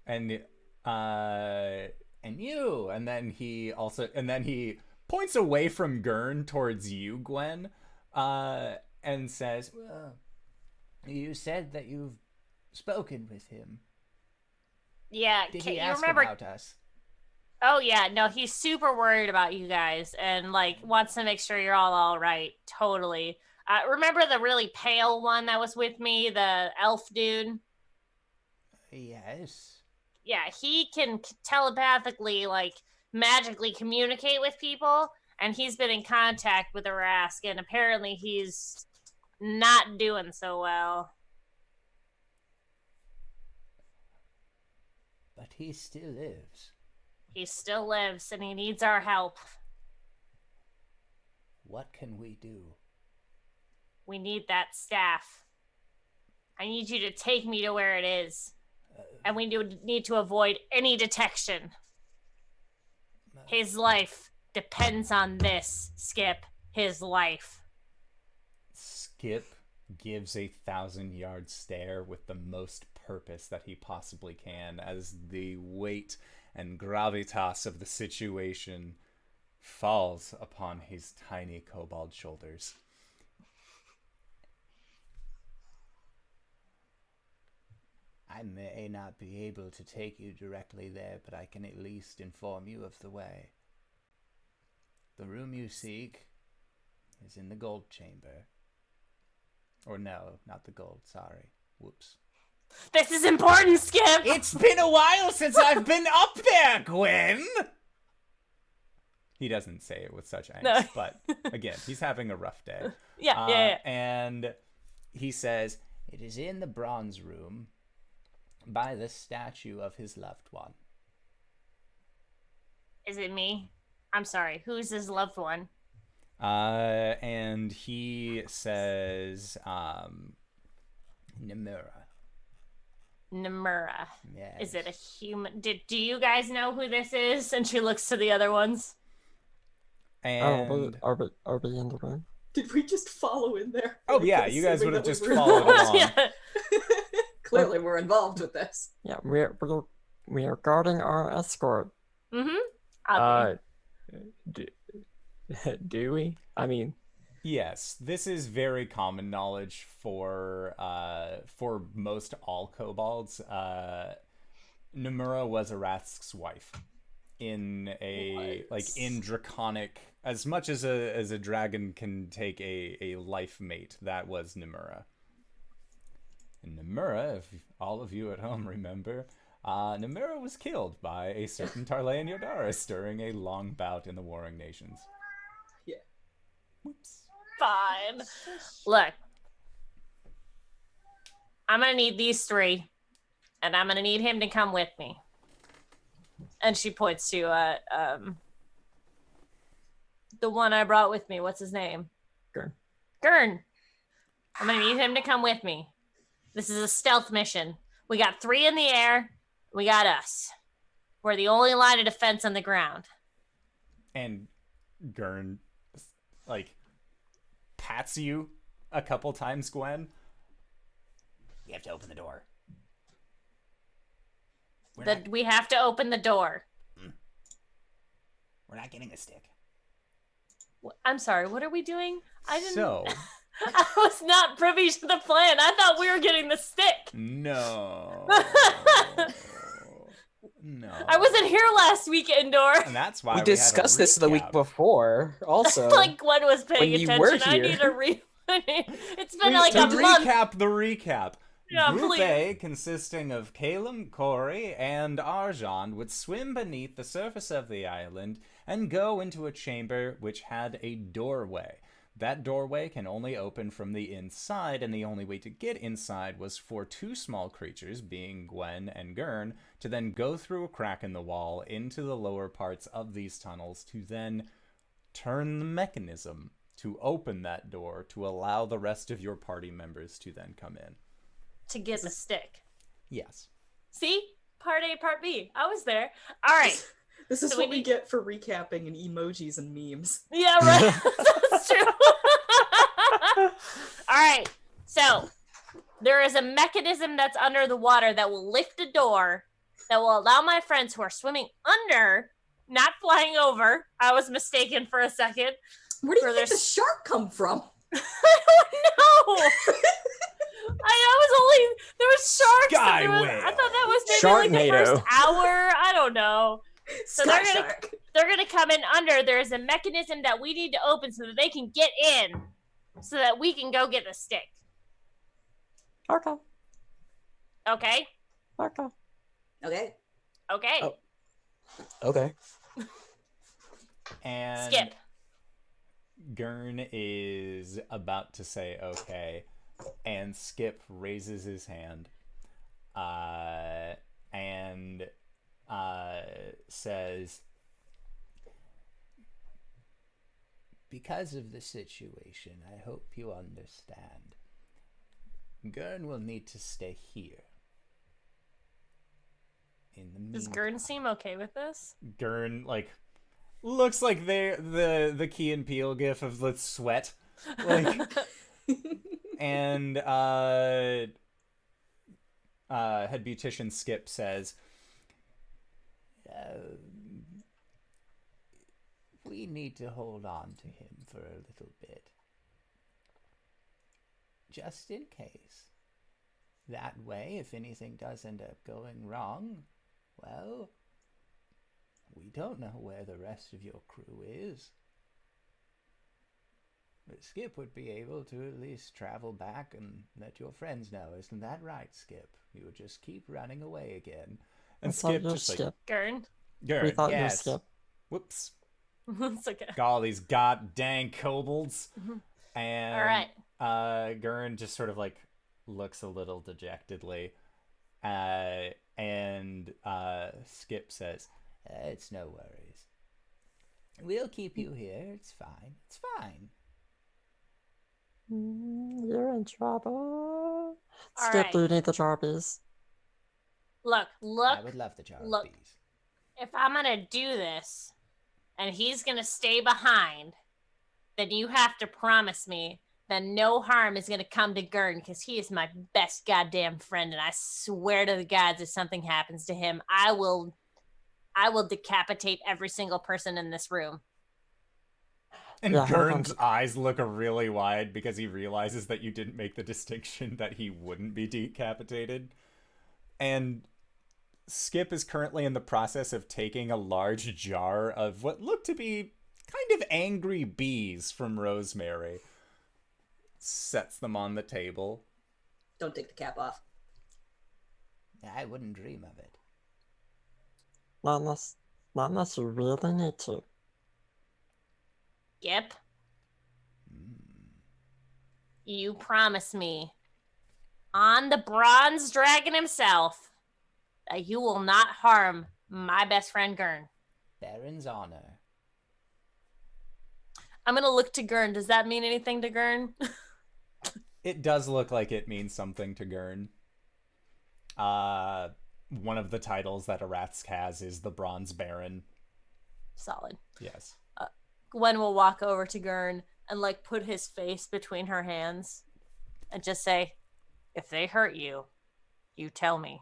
And you, and then he points away from Gurn towards you, Gwen, and says, well, you said that you've spoken with him. Yeah, Did he you ask remember about us? Oh yeah, no, he's super worried about you guys and like wants to make sure you're all right. Totally. Remember the really pale one that was with me, the elf dude? Yes. Yeah, he can telepathically, like magically communicate with people, and he's been in contact with Arask, and apparently he's not doing so well. But he still lives. He still lives, and he needs our help. What can we do? We need that staff. I need you to take me to where it is. And we need to avoid any detection. His life depends on this, Skip. His life. Skip gives a 1,000-yard stare with the most purpose that he possibly can as the weight and gravitas of the situation falls upon his tiny kobold shoulders. I may not be able to take you directly there, but I can at least inform you of the way. The room you seek is in the gold chamber. Or no, not the gold, sorry. Whoops. This is important, Skip! It's been a while since I've been up there, Gwen! He doesn't say it with such angst, No. but again, he's having a rough day. Yeah. And he says, it is in the bronze room by the statue of his loved one. Is it me? I'm sorry. Who's his loved one? And he says, Nomura. Nomura. Yes. Is it a human? Do you guys know who this is? And she looks to the other ones. And Are we in the room? Did we just follow in there? oh yeah, you guys would have just followed along. Yeah. Clearly, we're involved with this. Yeah, we are guarding our escort. Mm-hmm. Do we? I mean, Yes, this is very common knowledge for most all kobolds. Nomura was Arath's wife in a in draconic, as much as a dragon can take a life mate. That was Nomura. And Nomura, if all of you at home remember, Nomura was killed by a certain Tarlean Yodaris during a long bout in the Warring Nations. Yeah. Whoops. Fine. Look. I'm gonna need these three. And I'm gonna need him to come with me. And she points to the one I brought with me. What's his name? Gurn. I'm gonna need him to come with me. This is a stealth mission. We got 3 in the air. We got us. We're the only line of defense on the ground. And Gurn, pats you a couple times, Gwen. You have to open the door. We have to open the door. We're not getting a stick. I'm sorry, what are we doing? I didn't. So, I was not privy to the plan. I thought we were getting the stick. no. No. I wasn't here last week, Indoor. And that's why We had a discussed this the week recap. before, also. Like Gwen was paying when you attention. were I need here. It's been like to a month. recap the recap. Yeah, Group please. A, consisting of Caelum, Cori, and Arjan, would swim beneath the surface of the island and go into a chamber which had a doorway. That doorway can only open from the inside, and the only way to get inside was for 2 small creatures, being Gwen and Gurn, to then go through a crack in the wall into the lower parts of these tunnels to then turn the mechanism to open that door to allow the rest of your party members to then come in. To get the stick. Yes. See? Part A, part B. I was there. All right. This is So what we we need- get for recapping and emojis and memes. Yeah, right. That's true. All right. So there is a mechanism that's under the water that will lift a door that will allow my friends who are swimming under, not flying over. I was mistaken for a second. Where do you Or think the there's- shark come from? I don't know. There was sharks. Sky and there was, whale. I thought that was maybe like the first Sharknado. hour. I don't know. So Sky they're gonna- shark. They're going to come in under. There's a mechanism that we need to open so that they can get in so that we can go get the stick. Okay. Okay? Okay. Okay. Okay. Oh. Okay. And Skip. Gurn is about to say okay, and Skip raises his hand and says, because of the situation, I hope you understand. Gurn will need to stay here. In the Does meantime, Gurn seem okay with this? Gurn, looks like the Key and Peele gif of the sweat. Like, and head beautician Skip says, we need to hold on to him for a little bit. Just in case. That way, if anything does end up going wrong, well, we don't know where the rest of your crew is. But Skip would be able to at least travel back and let your friends know. Isn't that right, Skip? You would just keep running away again. And Skip just like... Gurn. We thought you were yes. Skip. Whoops. It's okay. Got all these god dang kobolds. And All right. Gurn just sort of like looks a little dejectedly. And Skip says, it's no worries. We'll keep you here. It's fine. It's fine. You're in trouble. All Skip, right. do you need the Jarbies? Look. I would love the jar of look. bees. If I'm gonna do this, and he's gonna stay behind, then you have to promise me that no harm is gonna come to Gurn, because he is my best goddamn friend, and I swear to the gods, if something happens to him, I will decapitate every single person in this room. And Yeah, hold on. Gurn's eyes look really wide because he realizes that you didn't make the distinction that he wouldn't be decapitated. And Skip is currently in the process of taking a large jar of what look to be kind of angry bees from Rosemary. Sets them on the table. Don't take the cap off. I wouldn't dream of it. Not unless you really need to. Yep. You promise me on the bronze dragon himself that you will not harm my best friend Gurn. Baron's honor. I'm gonna look to Gurn. Does that mean anything to Gurn? It does look like it means something to Gurn. One of the titles that Aratsk has is the Bronze Baron. Solid. Yes. Gwen will walk over to Gurn and like put his face between her hands and just say, if they hurt you, you tell me.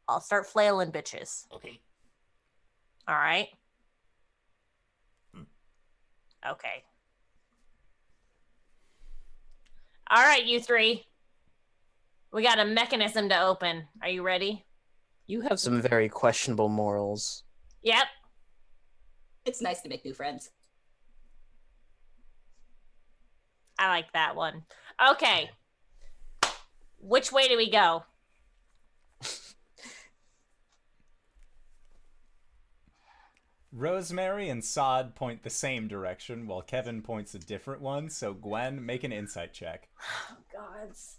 I'll start flailing bitches. Okay. All right? Okay. All right, you three. We got a mechanism to open. Are you ready? You have some very questionable morals. Yep. It's nice to make new friends. I like that one. Okay. Which way do we go? Rosemary and Sod point the same direction while Kevin points a different one, so Gwen, make an insight check. Oh, gods.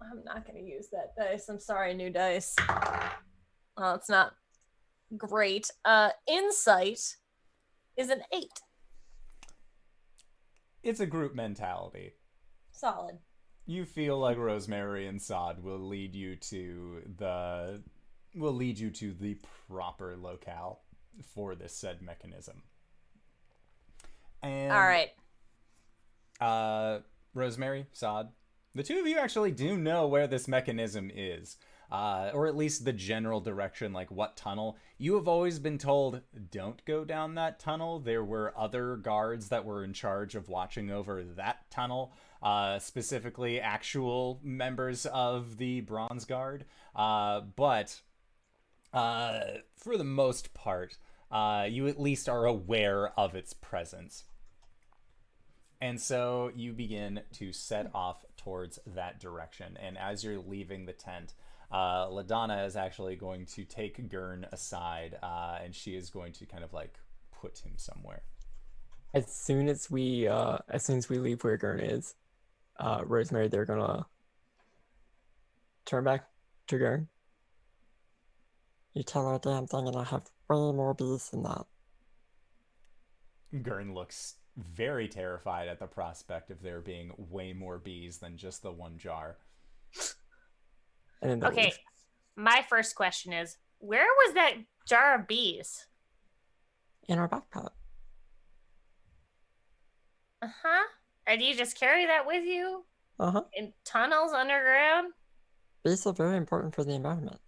I'm not going to use that dice. I'm sorry, new dice. Well, it's not great. Insight is an 8. It's a group mentality. Solid. You feel like Rosemary and Sod will lead you to the proper locale for this said mechanism. And All right. Rosemary, Sod, the two of you actually do know where this mechanism is. Or at least the general direction, like what tunnel. You have always been told, don't go down that tunnel. There were other guards that were in charge of watching over that tunnel, specifically actual members of the Bronze Guard. But for the most part, you at least are aware of its presence. And so you begin to set off towards that direction. And as you're leaving the tent, LaDonna is actually going to take Gurn aside, and she is going to kind of like put him somewhere. As soon as we leave where Gurn is, Rosemary, they're gonna turn back to Gurn. You tell her a damn thing and I have way more bees than that. Gurn looks very terrified at the prospect of there being way more bees than just the one jar. And then they'll Okay. leave. My first question is, where was that jar of bees? in our backpack. Uh-huh. And you just carry that with you Uh-huh. in tunnels underground? Bees are very important for the environment.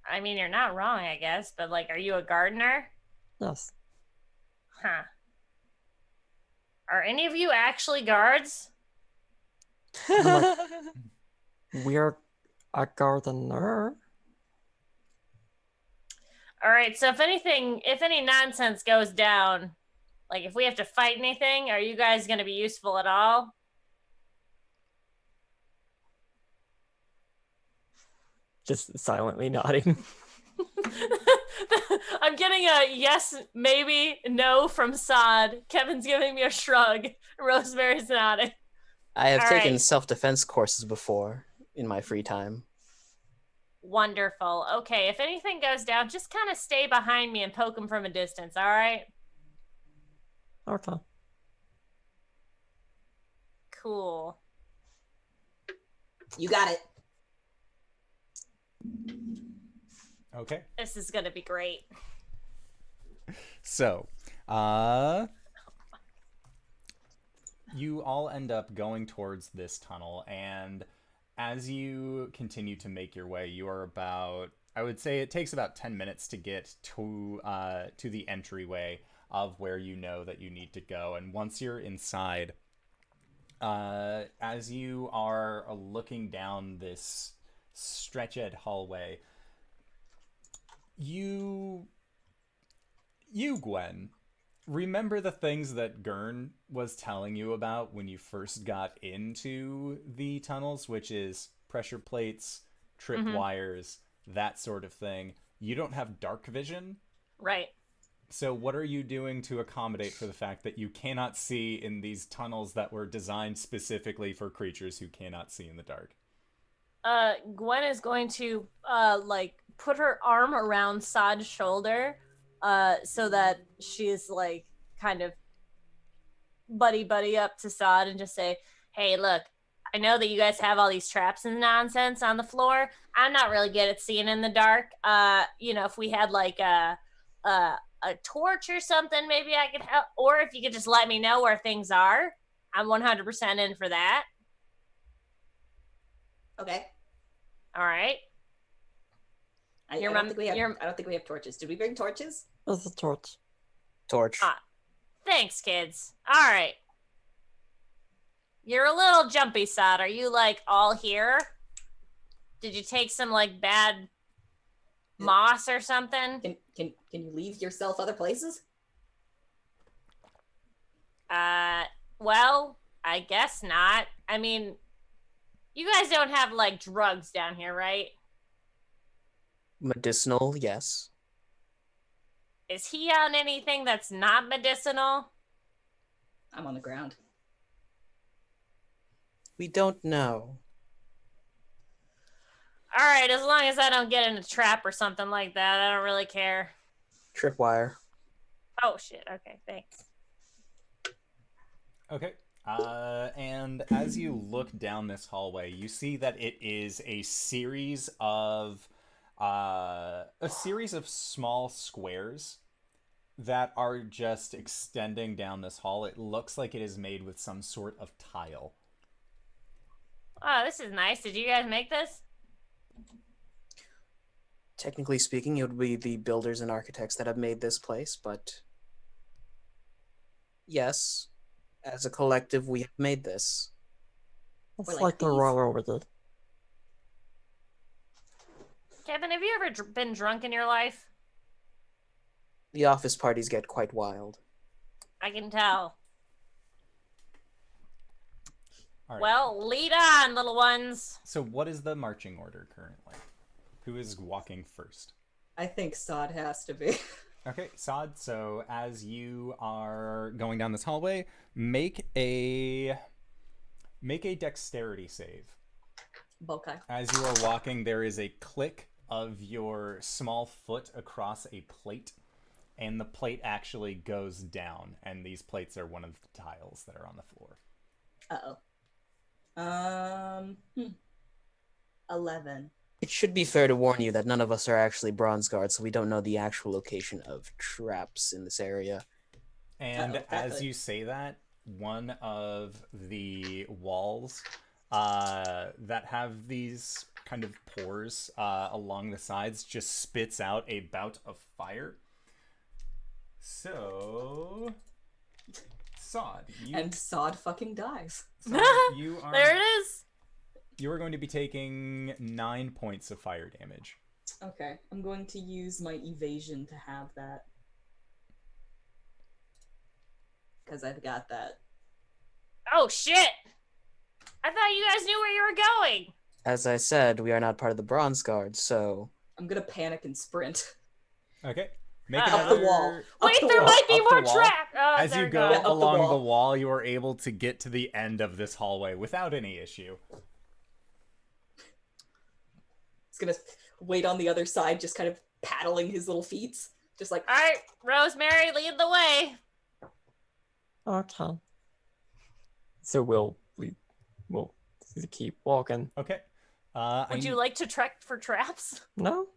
I mean, you're not wrong, I guess, but like, are you a gardener? Yes. Huh. Are any of you actually guards? We're a gardener. All right, so if any nonsense goes down, like if we have to fight anything, are you guys going to be useful at all? Just silently nodding. I'm getting a yes, maybe, no from Sod. Kevin's giving me a shrug. Rosemary's nodding. I have All taken right. self-defense courses before in my free time. Wonderful. Okay, if anything goes down, just kind of stay behind me and poke him from a distance, all right? Okay. Cool. You got it. Okay. This is going to be great. So, you all end up going towards this tunnel, and as you continue to make your way, you are about, I would say it takes about 10 minutes to get to the entryway of where you know that you need to go. And once you're inside, as you are looking down this stretched hallway, you, Gwen, remember the things that Gurn was telling you about when you first got into the tunnels, which is pressure plates, trip wires, that sort of thing. You don't have dark vision. Right. So what are you doing to accommodate for the fact that you cannot see in these tunnels that were designed specifically for creatures who cannot see in the dark? Gwen is going to like put her arm around Sod's shoulder so that she's like kind of buddy up to Sod and just say, hey, look, I know that you guys have all these traps and nonsense on the floor. I'm not really good at seeing in the dark. If we had like a torch or something, maybe I could help. Or if you could just let me know where things are, I'm 100% in for that. Okay. All right. I don't think we have torches. Did we bring torches? There's a torch. Torch. Thanks, kids. All right. You're a little jumpy, Sod. Are you like all here? Did you take some like bad moss or something? Can you leave yourself other places? Well, I guess not. I mean, you guys don't have like drugs down here, right? Medicinal, yes. Is he on anything that's not medicinal? I'm on the ground. We don't know. All right, as long as I don't get in a trap or something like that, I don't really care. Tripwire. Oh, shit. Okay, thanks. Okay. And as you look down this hallway, you see that it is a series of small squares that are just extending down this hall. It looks like it is made with some sort of tile. Oh, this is nice. Did you guys make this? Technically speaking, it would be the builders and architects that have made this place, but yes, as a collective, we have made this. It's like like the these. railroad did. Kevin, have you ever been drunk in your life? The office parties get quite wild. I can tell. All right. Well, lead on, little ones. So what is the marching order currently? Who is walking first? I think Sod has to be. Okay, Sod, so as you are going down this hallway, make a dexterity save. Okay. As you are walking, there is a click of your small foot across a plate, and the plate actually goes down, and these plates are one of the tiles that are on the floor. Uh-oh. 11. It should be fair to warn you that none of us are actually bronze guards, so we don't know the actual location of traps in this area. And Uh-oh, as you say that, one of the walls that have these kind of pores along the sides just spits out a bout of fire. So, Sod, And Sod fucking dies. Sod, There it is. You are going to be taking 9 points of fire damage. Okay, I'm going to use my evasion to have that. Because I've got that. Oh shit! I thought you guys knew where you were going. As I said, we are not part of the bronze guards, so I'm gonna panic and sprint. Okay. Make Up another... the wall. Wait, the there wall. might be Up the more wall. traps. Oh, As there you we go up the along wall. the wall, you are able to get to the end of this hallway without any issue. He's gonna wait on the other side, just kind of paddling his little feet. Just like, All right, Rosemary, lead the way. Okay. So we'll keep walking. Okay. Would you like to trek for traps? No?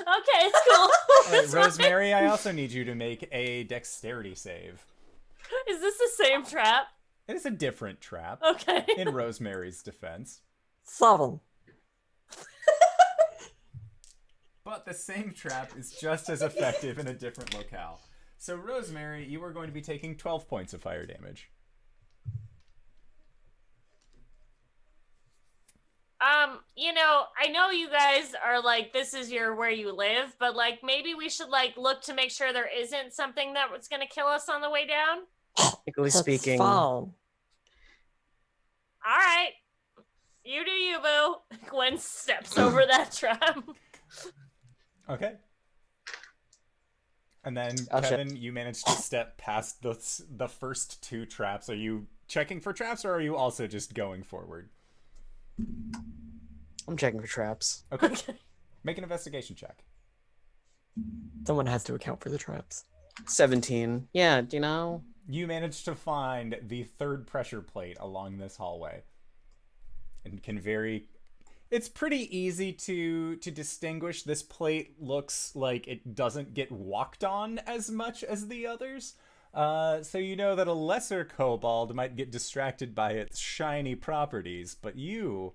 Okay, it's cool. All right, It's fine. Rosemary, I also need you to make a dexterity save. Is this the same trap? It is a different trap, Okay. in Rosemary's defense. 7. But the same trap is just as effective in a different locale. So, Rosemary, you are going to be taking 12 points of fire damage. I know you guys are like, this is where you live, but like maybe we should like look to make sure there isn't something that was gonna kill us on the way down. technically That's speaking, fine. All right. You do you, boo. Gwen steps over that trap. Okay. And then, I'll check. Kevin, you managed to step past the first 2 traps. Are you checking for traps, or are you also just going forward? I'm checking for traps. Okay. Okay. Make an investigation check. Someone has to account for the traps. 17. Yeah, you know, You managed to find the 3rd pressure plate along this hallway. And can it's pretty easy to distinguish. This plate looks like it doesn't get walked on as much as the others. So you know that a lesser kobold might get distracted by its shiny properties, but you,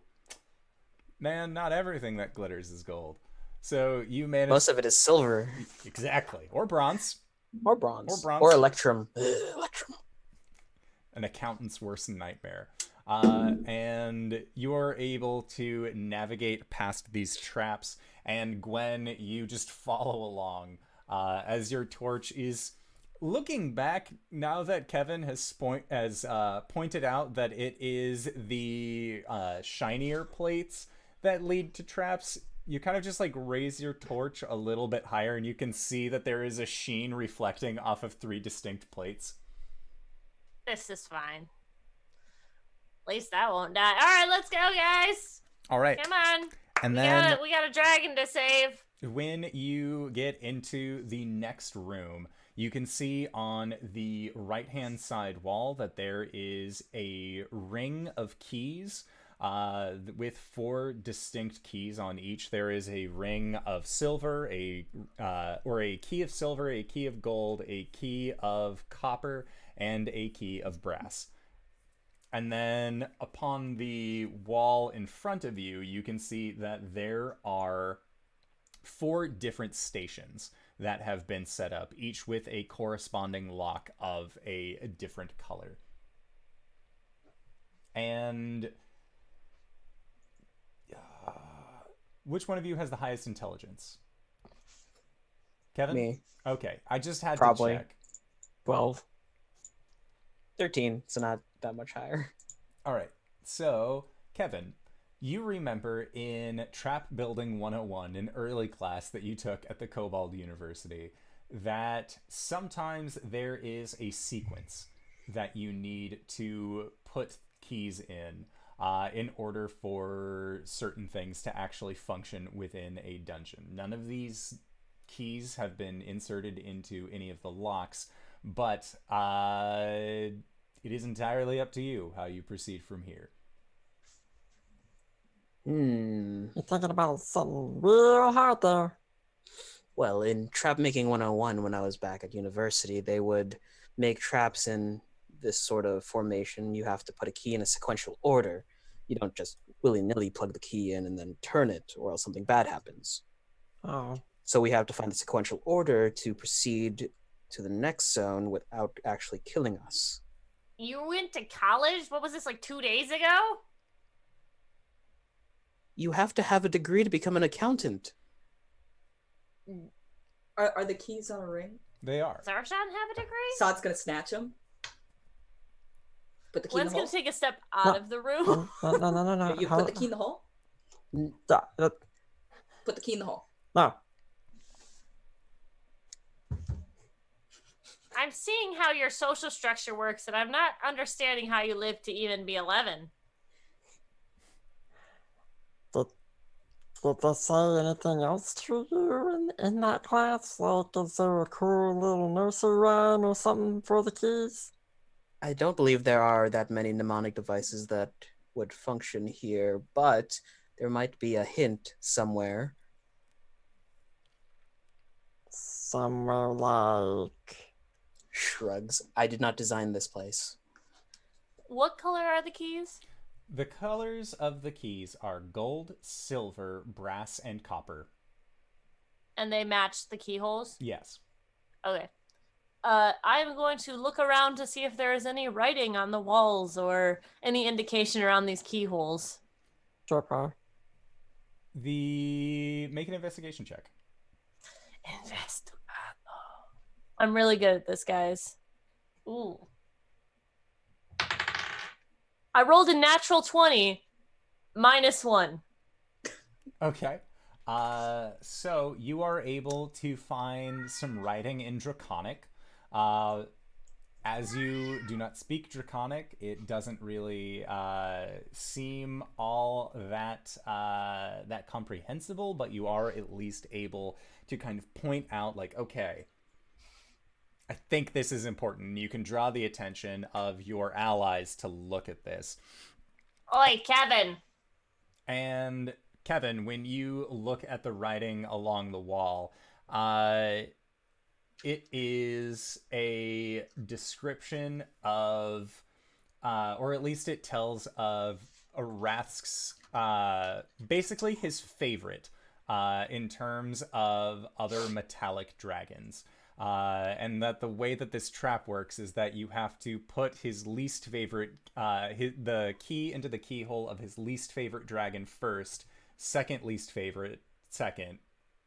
man, not everything that glitters is gold. So you managed... most of it is silver. Exactly. Or bronze. Or bronze. Or bronze. Or electrum. Electrum. An accountant's worst nightmare. And you're able to navigate past these traps, and Gwen, you just follow along as your torch is looking back. Now that Kevin has pointed out that it is the shinier plates that lead to traps, you kind of just like raise your torch a little bit higher, and you can see that there is a sheen reflecting off of 3 distinct plates. This is fine. At least I won't die. All right, let's go, guys. All right. Come on. And We then got a dragon to save. when you get into the next room, you can see on the right-hand side wall that there is a ring of keys with 4 distinct keys on each. There is a ring of silver, a key of silver, a key of gold, a key of copper, and a key of brass. And then upon the wall in front of you, you can see that there are 4 different stations that have been set up, each with a corresponding lock of a different color. And which one of you has the highest intelligence? Kevin? Me. Okay, I just had Probably. to check. 12. 13, so not that much higher. All right, so Kevin, you remember in Trap Building 101, an early class that you took at the Kobold University, that sometimes there is a sequence that you need to put keys in order for certain things to actually function within a dungeon. None of these keys have been inserted into any of the locks, but it is entirely up to you how you proceed from here. Hmm. You're thinking about something real hard there. Well, in Trap Making 101, when I was back at university, they would make traps in this sort of formation. You have to put a key in a sequential order. You don't just willy-nilly plug the key in and then turn it, or else something bad happens. Oh, So we have to find the sequential order to proceed to the next zone without actually killing us. You went to college? What was this, like 2 days ago? You have to have a degree to become an accountant. Are the keys on a ring? They are. Does Arshan have a degree? Sod's gonna snatch them. Put the key in Gwen's the hole. gonna take a step out of the room. no. You put the key in the hole. No. Put the key in the hole. No. I'm seeing how your social structure works, and I'm not understanding how you live to even be 11. Did they say anything else to you in that class? Like, is there a cool little nursery rhyme or something for the keys? I don't believe there are that many mnemonic devices that would function here, but there might be a hint somewhere. Somewhere like... Shrugs. I did not design this place. What color are the keys? The colors of the keys are gold, silver, brass, and copper. And they match the keyholes? Yes. Okay. I'm going to look around to see if there is any writing on the walls or any indication around these keyholes. Sure, bro. Make an investigation check. I'm really good at this, guys. Ooh. I rolled a natural 20, -1. Okay. So you are able to find some writing in Draconic. As you do not speak Draconic, it doesn't really seem all that that comprehensible, but you are at least able to kind of point out, like, okay, I think this is important. You can draw the attention of your allies to look at this. Oi, Kevin. And Kevin, when you look at the writing along the wall, it is a description of, or at least it tells of Arath's, basically his favorite in terms of other metallic dragons. And that the way that this trap works is that you have to put his least favorite, the key into the keyhole of his least favorite dragon first, second least favorite second,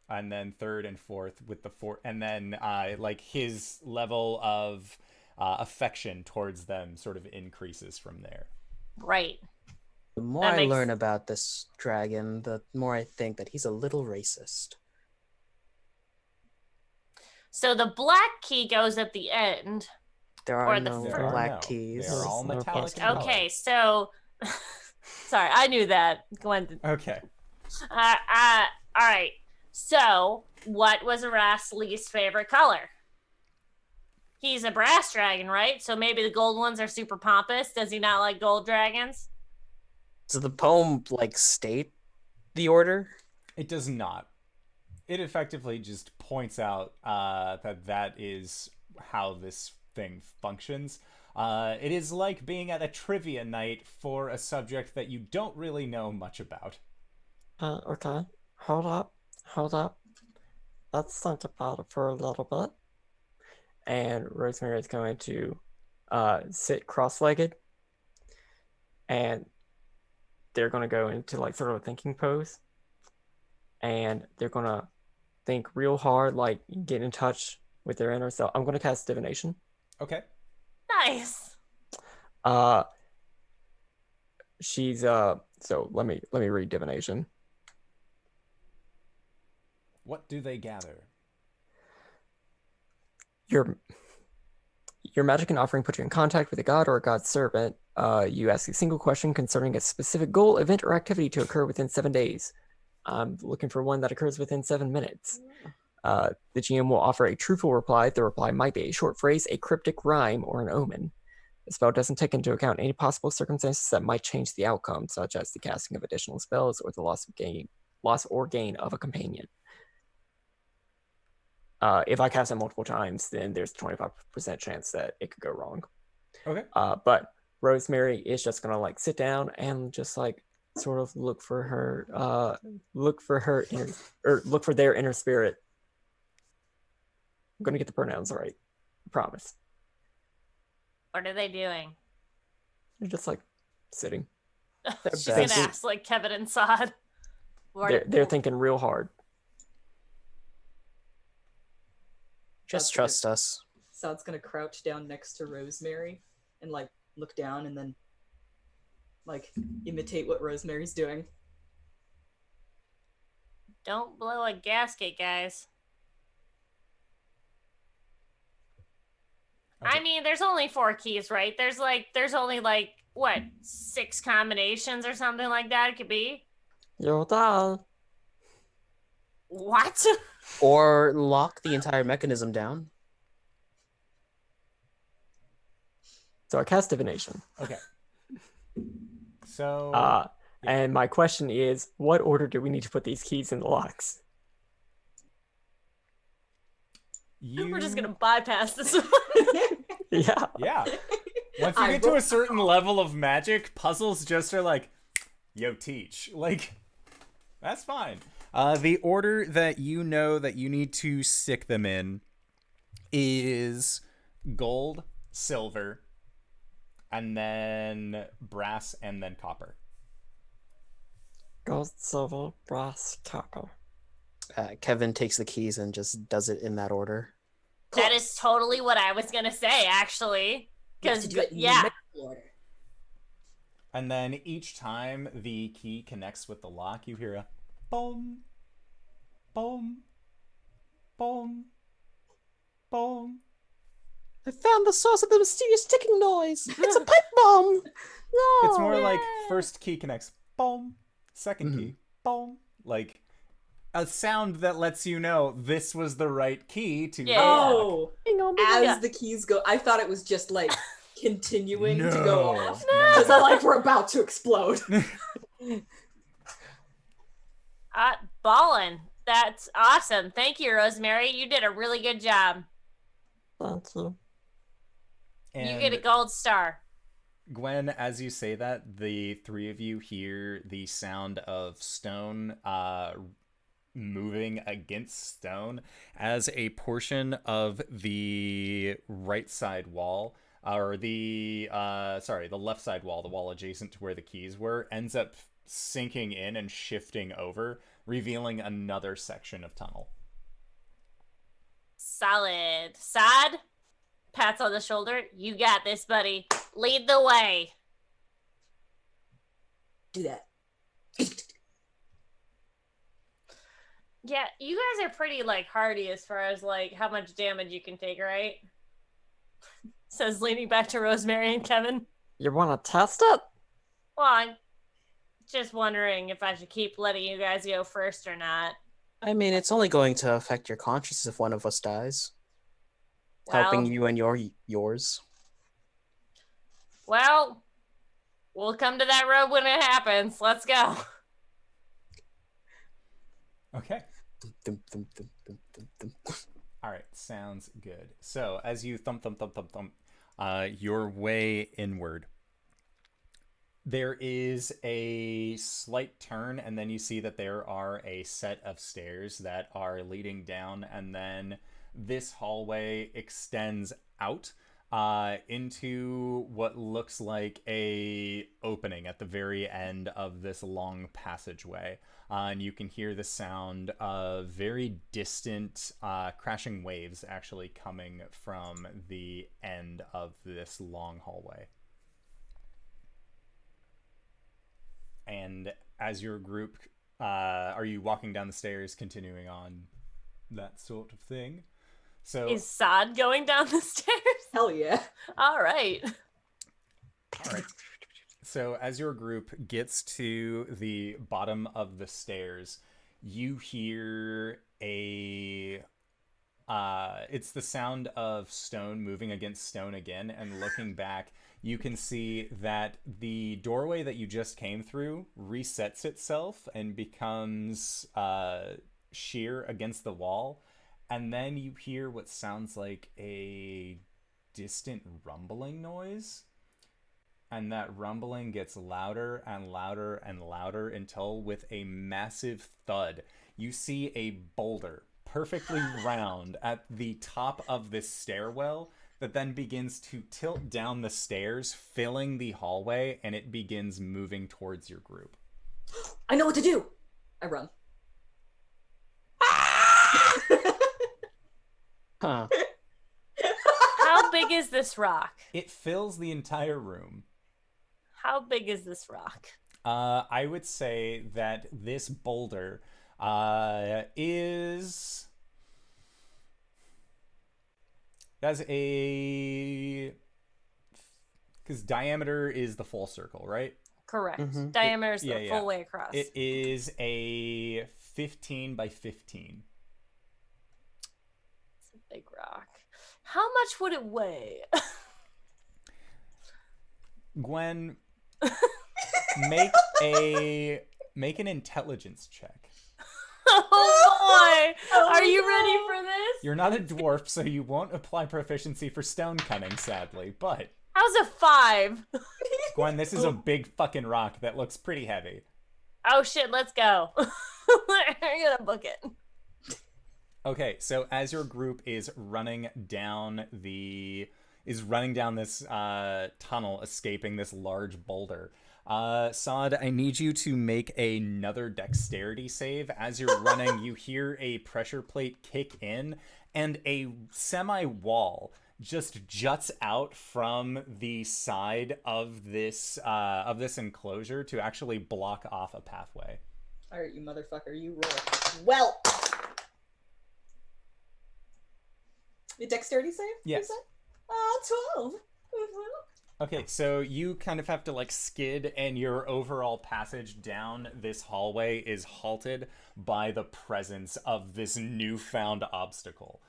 and then third and fourth with the fourth, and then like his level of affection towards them sort of increases from there. Right. The more I learn about this dragon, the more I think that he's a little racist. So the black key goes at the end. There are no black keys. They're all metallic. Okay, so sorry, I knew that. Gwen. Okay. All right. So, what was Arath's least favorite color? He's a brass dragon, right? So maybe the gold ones are super pompous. Does he not like gold dragons? Does the poem like state the order? It does not. It effectively just points out that is how this thing functions. It is like being at a trivia night for a subject that you don't really know much about. Okay. Hold up. Let's think about it for a little bit. And Rosemary is going to sit cross-legged, and they're going to go into like sort of a thinking pose, and they're going to think real hard, like get in touch with their inner self. I'm going to cast divination. Okay. Nice. She's so let me read divination. What do they gather? Your magic and offering put you in contact with a god or a god's servant. You ask a single question concerning a specific goal, event, or activity to occur within 7 days. I'm looking for one that occurs within 7 minutes. The GM will offer a truthful reply. The reply might be a short phrase, a cryptic rhyme, or an omen. The spell doesn't take into account any possible circumstances that might change the outcome, such as the casting of additional spells or the loss or gain of a companion. If I cast it multiple times, then there's a 25% chance that it could go wrong. Okay. But Rosemary is just gonna like sit down and just like sort of look for their inner spirit. I'm gonna get the pronouns right. I promise. What are they doing? They're just like sitting. She's gonna ask like Kevin and Sod. They're thinking real hard. Just trust us. Sod's gonna crouch down next to Rosemary and like look down and then like imitate what Rosemary's doing. Don't blow a gasket, guys. Okay. I mean, there's only 4 keys, right? There's only like what, 6 combinations or something like that it could be? You'll die. What? Or lock the entire mechanism down. So I cast divination. Okay. So. And my question is, what order do we need to put these keys in the locks? We're just gonna bypass this one. Yeah. Yeah. Once you get to a certain level of magic, puzzles just are like, yo, teach. Like, that's fine. The order that you know that you need to stick them in is gold, silver, and then brass, and then copper. Gold, silver, brass, copper. Kevin takes the keys and just does it in that order. That is totally what I was gonna say, actually. Because yeah. And then each time the key connects with the lock, you hear a boom, boom, boom, boom. I found the source of the mysterious ticking noise. It's a pipe bomb. No. It's more like first key connects, boom, second key, boom, like a sound that lets you know this was the right key to the lock. As the keys go, I thought it was just like continuing to No. go off No. because I like we're about to explode. Ballin'. That's awesome. Thank you, Rosemary. You did a really good job. Thank you. And You get a gold star. Gwen, as you say that, the 3 of you hear the sound of stone moving against stone as a portion of the right side wall, or the left side wall, the wall adjacent to where the keys were, ends up sinking in and shifting over, revealing another section of tunnel. Solid. Sod, pats on the shoulder. You got this, buddy. Lead the way. Do that. Yeah, you guys are pretty, like, hardy as far as, like, how much damage you can take, right? Says leaning back to Rosemary and Kevin. You want to test it? Well, I'm just wondering if I should keep letting you guys go first or not. I mean, it's only going to affect your conscience if one of us dies. Well- Helping you and yours. Well, we'll come to that road when it happens. Let's go. Okay. Dum, dum, dum, dum, dum, dum. All right, sounds good. So as you thump your way inward, there is a slight turn, and then you see that there are a set of stairs that are leading down, and then this hallway extends out into what looks like a opening at the very end of this long passageway. And you can hear the sound of very distant crashing waves actually coming from the end of this long hallway. And as your group, are you walking down the stairs, continuing on that sort of thing? So Is Sod going down the stairs? Hell yeah. All right. all right. So as your group gets to the bottom of the stairs, you hear a it's the sound of stone moving against stone again, and looking back, you can see that the doorway that you just came through resets itself and becomes sheer against the wall, and then you hear what sounds like a distant rumbling noise, and that rumbling gets louder and louder and louder until, with a massive thud, you see a boulder perfectly round at the top of this stairwell that then begins to tilt down the stairs, filling the hallway, and it begins moving towards your group. I know what to do. I run. Huh. How big is this rock? It fills the entire room. How big is this rock? I would say that this boulder is... That's a... Because diameter is the full circle, right? Correct. Mhm. Diameter is the yeah. full way across. It is a 15 by 15. It's a big rock. How much would it weigh? Gwen, make an intelligence check. Oh boy! Are you ready for this? You're not a dwarf, so you won't apply proficiency for stone cutting, sadly, but... How's a 5? Gwen, this is a big fucking rock that looks pretty heavy. Oh shit, let's go. I'm gonna book it. Okay, so as your group is running down this tunnel, escaping this large boulder, Sod, I need you to make another dexterity save. As you're running, you hear a pressure plate kick in, and a semi-wall just juts out from the side of this enclosure to actually block off a pathway. All right, you motherfucker, you roll. Well. A dexterity save? Yes. 12. Okay, so you kind of have to like skid, and your overall passage down this hallway is halted by the presence of this newfound obstacle.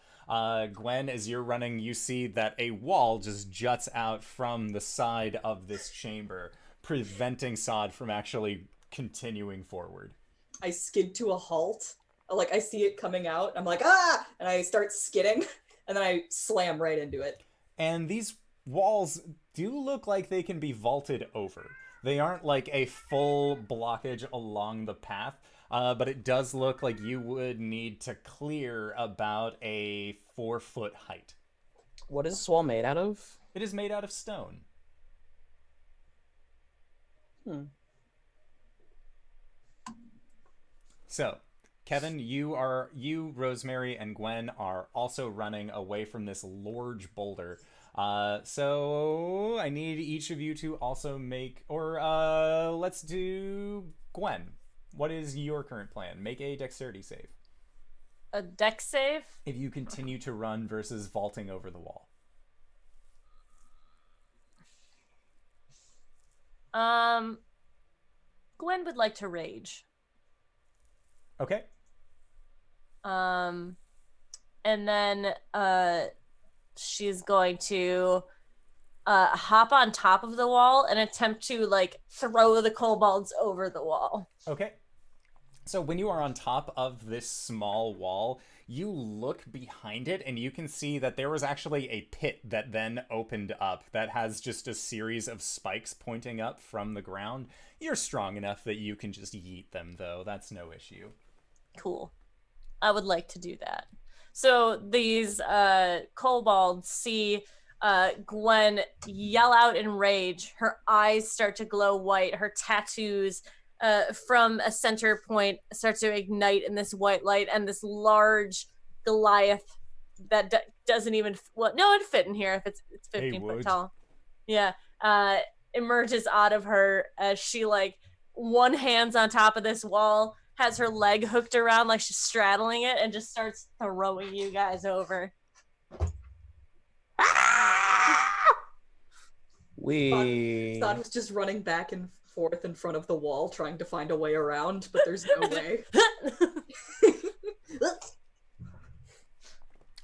Gwen, as you're running, you see that a wall just juts out from the side of this chamber, preventing Sod from actually continuing forward. I skid to a halt. Like, I see it coming out. I'm like, ah! And I start skidding, and then I slam right into it. And these walls do look like they can be vaulted over. They aren't like a full blockage along the path, but it does look like you would need to clear about a 4-foot height. What is this wall made out of? It is made out of stone. So, Kevin, you, Rosemary, and Gwen are also running away from this large boulder. So I need each of you to also make, or let's do Gwen. What is your current plan? Make a dexterity save. A dex save? If you continue to run versus vaulting over the wall. Gwen would like to rage. Okay. And then she's going to hop on top of the wall and attempt to like throw the kobolds over the wall. Okay. So when you are on top of this small wall, you look behind it and you can see that there was actually a pit that then opened up that has just a series of spikes pointing up from the ground. You're strong enough that you can just yeet them, though. That's no issue. Cool. I would like to do that. So these kobolds see Gwen yell out in rage. Her eyes start to glow white. Her tattoos from a center point start to ignite in this white light, and this large Goliath that doesn't even it'd fit in here if it's 15 foot tall. Yeah, emerges out of her as she like one hand's on top of this wall, has her leg hooked around like she's straddling it, and just starts throwing you guys over. Sod was just running back and forth in front of the wall trying to find a way around, but there's no way.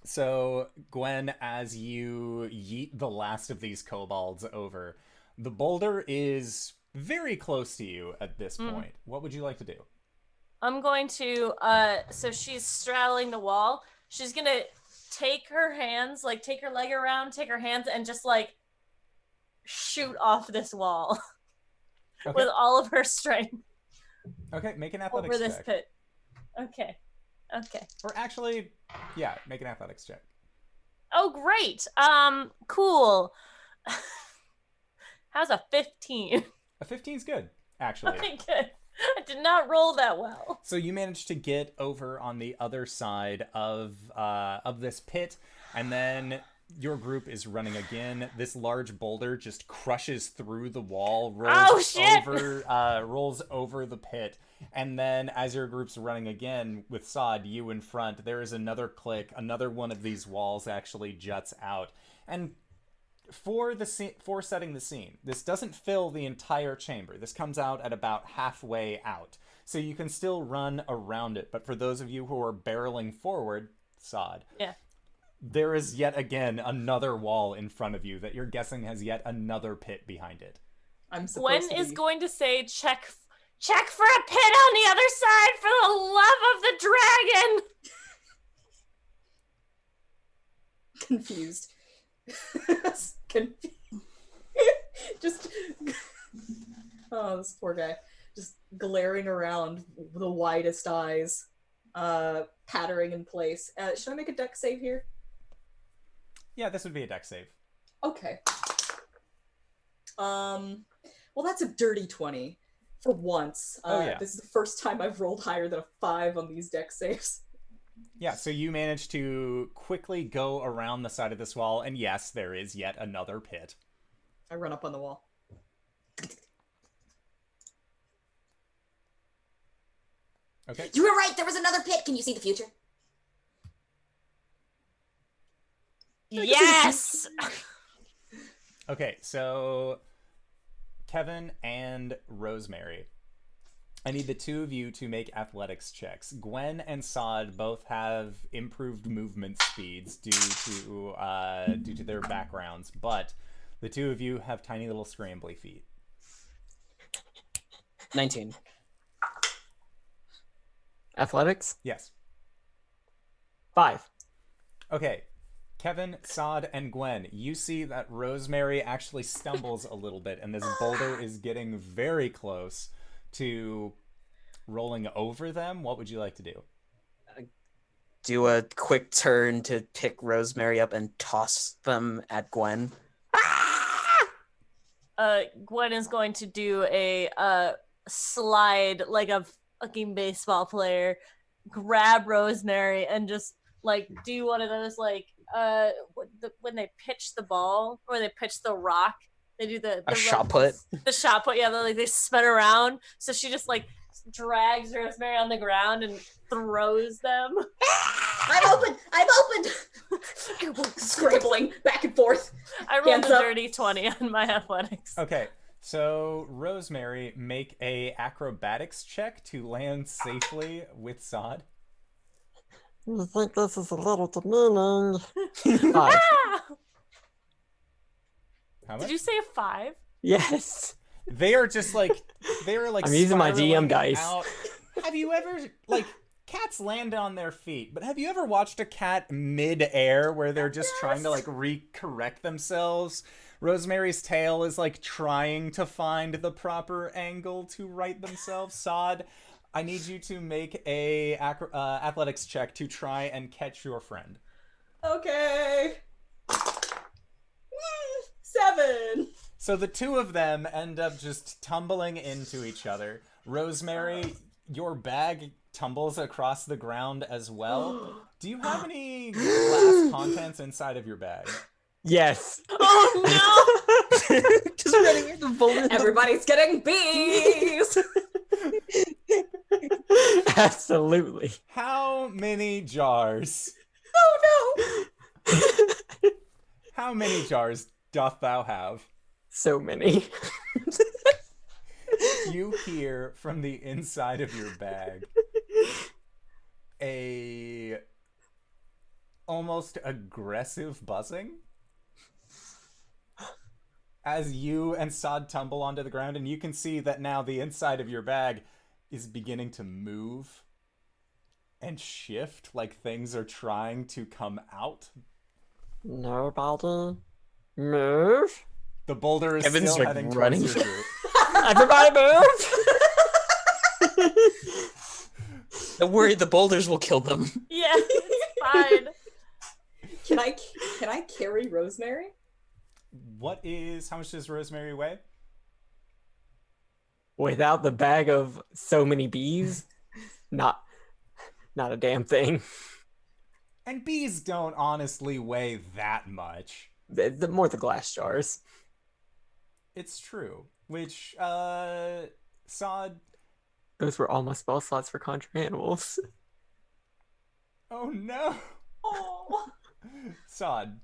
So, Gwen, as you yeet the last of these kobolds over, the boulder is very close to you at this point. What would you like to do? I'm going to, so she's straddling the wall. She's gonna take her hands, like take her leg around, take her hands, and just like shoot off this wall with all of her strength. Okay, make an athletics over this check. pit. Okay. Or actually, yeah, make an athletics check. Oh, great. Cool. How's a 15? A 15's good, actually. Okay, good. I did not roll that well. So you managed to get over on the other side of this pit, and then your group is running again. This large boulder just crushes through the wall, rolls over the pit, and then as your group's running again with Sod, you in front, there is another click. Another one of these walls actually juts out, and for setting the scene, this doesn't fill the entire chamber. This comes out at about halfway out, so you can still run around it. But for those of you who are barreling forward, Sod, there is yet again another wall in front of you that you're guessing has yet another pit behind it. Gwen is going to say, check for a pit on the other side for the love of the dragon. Confused. Just oh, this poor guy, just glaring around the widest eyes, pattering in place. Should I make a dex save here? Yeah, this would be a dex save. Okay. Well, that's a dirty 20 for once. This is the first time I've rolled higher than a 5 on these dex saves. Yeah, so you manage to quickly go around the side of this wall, and yes, there is yet another pit. I run up on the wall. Okay. You were right, there was another pit. Can you see the future? Yes! Okay, so Kevin and Rosemary, I need the two of you to make athletics checks. Gwen and Sod both have improved movement speeds due to their backgrounds, but the two of you have tiny little scrambly feet. 19. Athletics? Yes. 5. Okay. Kevin, Sod, and Gwen, you see that Rosemary actually stumbles a little bit, and this boulder is getting very close to rolling over them. What would you like to do? Do a quick turn to pick Rosemary up and toss them at Gwen. Gwen is going to do a slide like a fucking baseball player, grab Rosemary, and just like do one of those like when they pitch the ball or they pitch the rock, they do the shot put. The shot put, yeah. They spin around. So she just like drags Rosemary on the ground and throws them. I'm open. Scrambling back and forth. I rolled a dirty 20 on my athletics. Okay, so Rosemary, make a acrobatics check to land safely with Sod. I think this is a little demeaning. 5. How much? Did you say a 5? Yes. They are I'm using my DM spiraling dice. out. Have you ever, cats land on their feet, but have you ever watched a cat mid-air where they're just trying to recorrect themselves? Rosemary's tail is trying to find the proper angle to right themselves. Sod, I need you to make a athletics check to try and catch your friend. Okay. 7. So the two of them end up just tumbling into each other. Rosemary, your bag tumbles across the ground as well. Do you have any glass contents inside of your bag? Yes. Oh no! Just running into the boulder. Everybody's getting bees. Absolutely. How many jars? Oh no! How many jars doth thou have? So many. You hear from the inside of your bag a almost aggressive buzzing as you and Sod tumble onto the ground, and you can see that now the inside of your bag is beginning to move and shift like things are trying to come out. Nobody move. The boulder is Kevin's, still like, heading running. towards your group. Everybody move. Don't worry, the boulders will kill them. Yeah, it's fine. Can I carry Rosemary? How much does Rosemary weigh? Without the bag of so many bees, not a damn thing. And bees don't honestly weigh that much. The more the glass jars. It's true. Which, Sod... Those were all my spell slots for conjure animals. Oh no! Oh. Sod,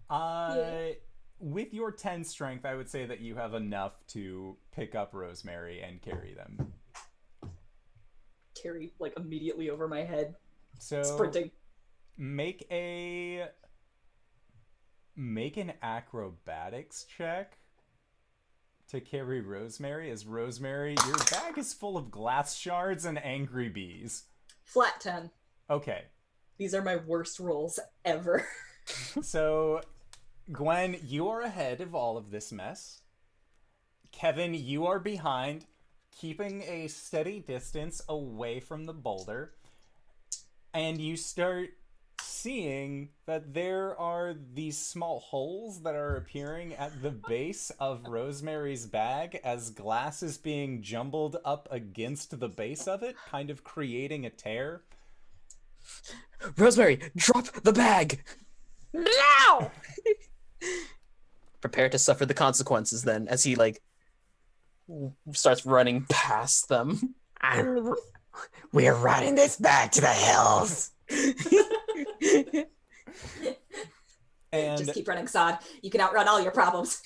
Yeah. with your 10 strength, I would say that you have enough to pick up Rosemary and carry them. Carry like immediately over my head, So sprinting. make an acrobatics check to carry Rosemary. As Rosemary, your bag is full of glass shards and angry bees. Flat 10. Okay, These are my worst rolls ever. so Gwen, you are ahead of all of this mess. Kevin, you are behind, keeping a steady distance away from the boulder. And you start seeing that there are these small holes that are appearing at the base of Rosemary's bag as glass is being jumbled up against the base of it, kind of creating a tear. Rosemary, drop the bag! No! Prepare to suffer the consequences then, as he, like, starts running past them. We're running this back to the hills. And Just keep running, Sod. You can outrun all your problems.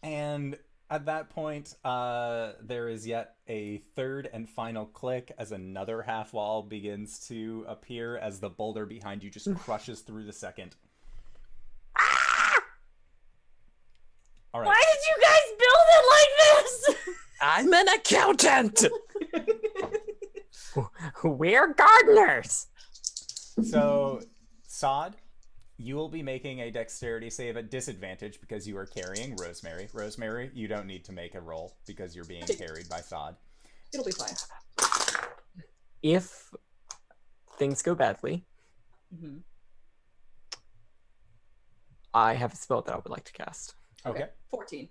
And at that point, there is yet a third and final click as another half wall begins to appear as the boulder behind you just crushes through the second. All right. Why did you guys build it like this? I'm an accountant! We're gardeners. So, Sod, you will be making a dexterity save at disadvantage because you are carrying Rosemary. Rosemary, you don't need to make a roll because you're being carried by Sod. It'll be fine. If things go badly, Mhm. I have a spell that I would like to cast. Okay. 14.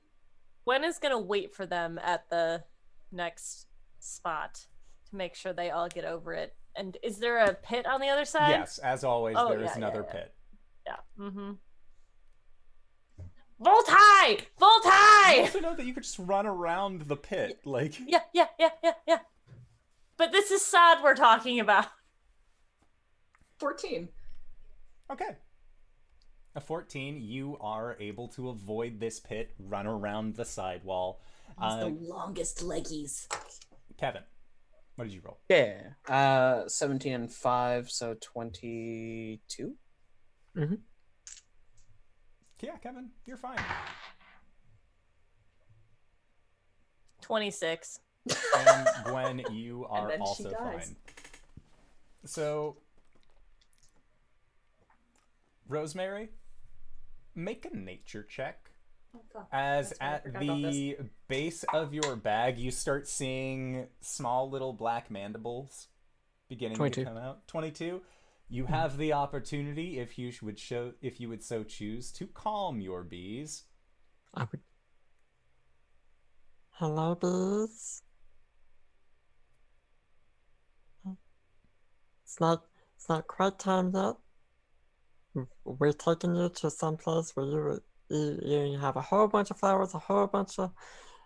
Gwen is gonna wait for them at the next spot to make sure they all get over it. And is there a pit on the other side? Yes, as always, Oh, there is yeah, another yeah. pit. Yeah. Mm-hmm. Volt high! Volt You high! also know that you could just run around the pit, like... Yeah. But this is Sod we're talking about. 14. Okay. A 14, you are able to avoid this pit, run around the sidewall. He's the longest leggies. Kevin, what did you roll? Yeah. 17 and 5, so 22? Yeah, Kevin, you're fine. 26. And Gwen, you are then she also dies. fine. So, Rosemary, make a nature check. Oh, fuck. As That's right, I at forgot about the base of your bag, you start seeing small little black mandibles beginning 22. to come out. 22. You have the opportunity, if you would so choose, to calm your bees. I would. Hello, bees. It's not quite time yet. We're taking you to some place where you have a whole bunch of flowers, a whole bunch of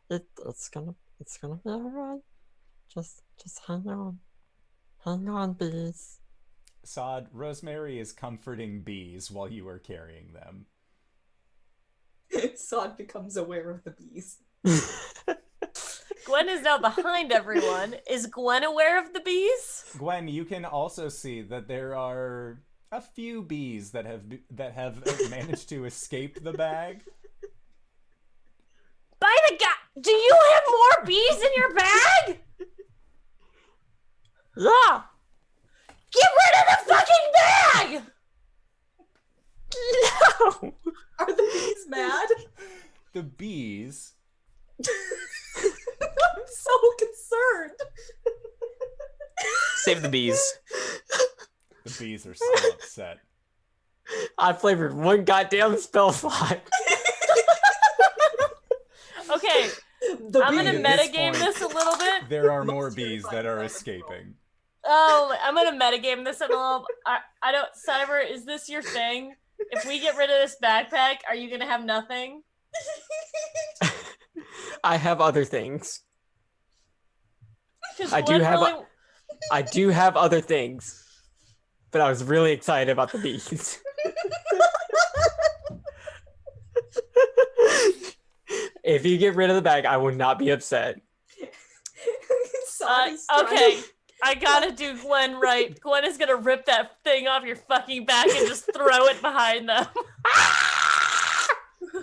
it's gonna be alright. Just hang on, bees. Sod, Rosemary is comforting bees while you are carrying them. Sod becomes aware of the bees. Gwen is now behind everyone. Is Gwen aware of the bees? Gwen, you can also see that there are a few bees that have managed to escape the bag. By the god, do you have more bees in your bag? Yeah. Get rid of the fucking bag! No. Are the bees mad? The bees. I'm so concerned. Save the bees. The bees are so upset. I flavored one goddamn spell slot. Okay, The I'm gonna At this metagame point, this a little bit. There are more Most bees terrifying that are thought in the escaping. Oh, I'm gonna metagame this a little. I don't. Cyber, is this your thing? If we get rid of this backpack, are you gonna have nothing? I have other things. 'Cause I do Gwen have really- I do have other things. But I was really excited about the bees. If you get rid of the bag, I will not be upset. Okay, I gotta do Gwen right. Gwen is gonna rip that thing off your fucking back and just throw it behind them.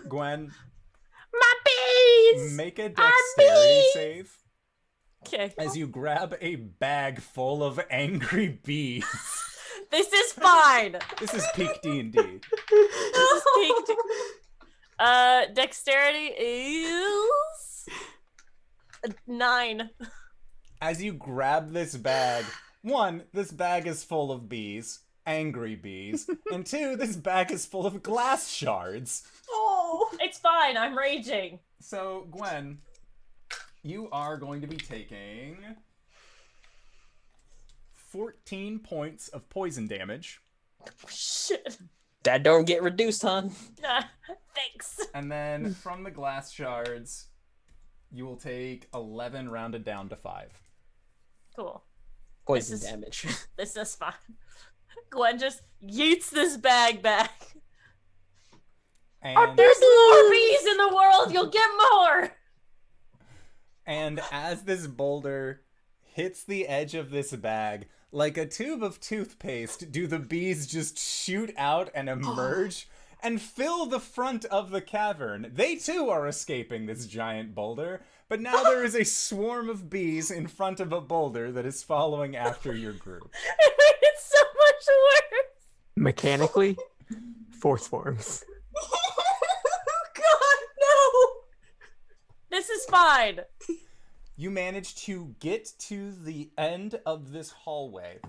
Gwen, My bees! make a dexterity bees! save Okay, as you grab a bag full of angry bees. this is fine. This is peak D&D. This is peaked. Dexterity is 9. As you grab this bag, 1, this bag is full of bees, angry bees, and 2, this bag is full of glass shards. Oh. It's fine. I'm raging. So, Gwen, you are going to be taking 14 points of poison damage, Shit. That don't get reduced, hon. Thanks. and then from the glass shards, you will take 11 rounded down to 5. Cool. Poison This is- damage. This is fine. Gwen just yeets this bag back. And, There's more bees in the world. You'll get more. and as this boulder hits the edge of this bag, like a tube of toothpaste, do the bees just shoot out and emerge and fill the front of the cavern. They too are escaping this giant boulder, but now there is a swarm of bees in front of a boulder that is following after your group. It's so much worse. Mechanically, 4 swarms. God, no! This is fine. You manage to get to the end of this hallway,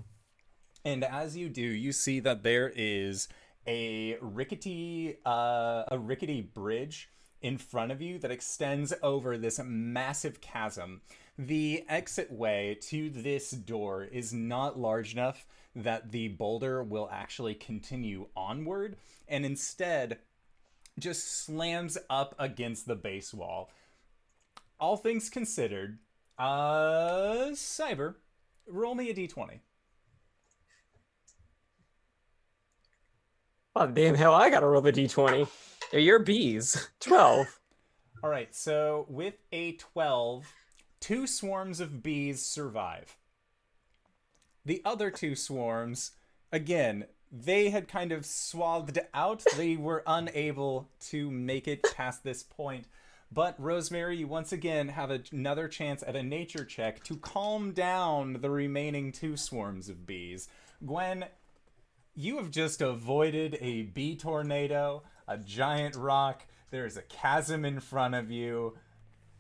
and as you do, you see that there is a rickety bridge in front of you that extends over this massive chasm. The exit way to this door is not large enough that the boulder will actually continue onward, and instead just slams up against the base wall. All things considered, Cyber, roll me a d20. Oh, damn hell, I gotta roll the d20. They're your bees. 12. All right, so with a 12, 2 swarms of bees survive. The other 2 swarms, again, they had kind of swathed out. They were unable to make it past this point. But Rosemary, you once again have another chance at a nature check to calm down the remaining 2 swarms of bees. Gwen, you have just avoided a bee tornado, a giant rock. There's a chasm in front of you.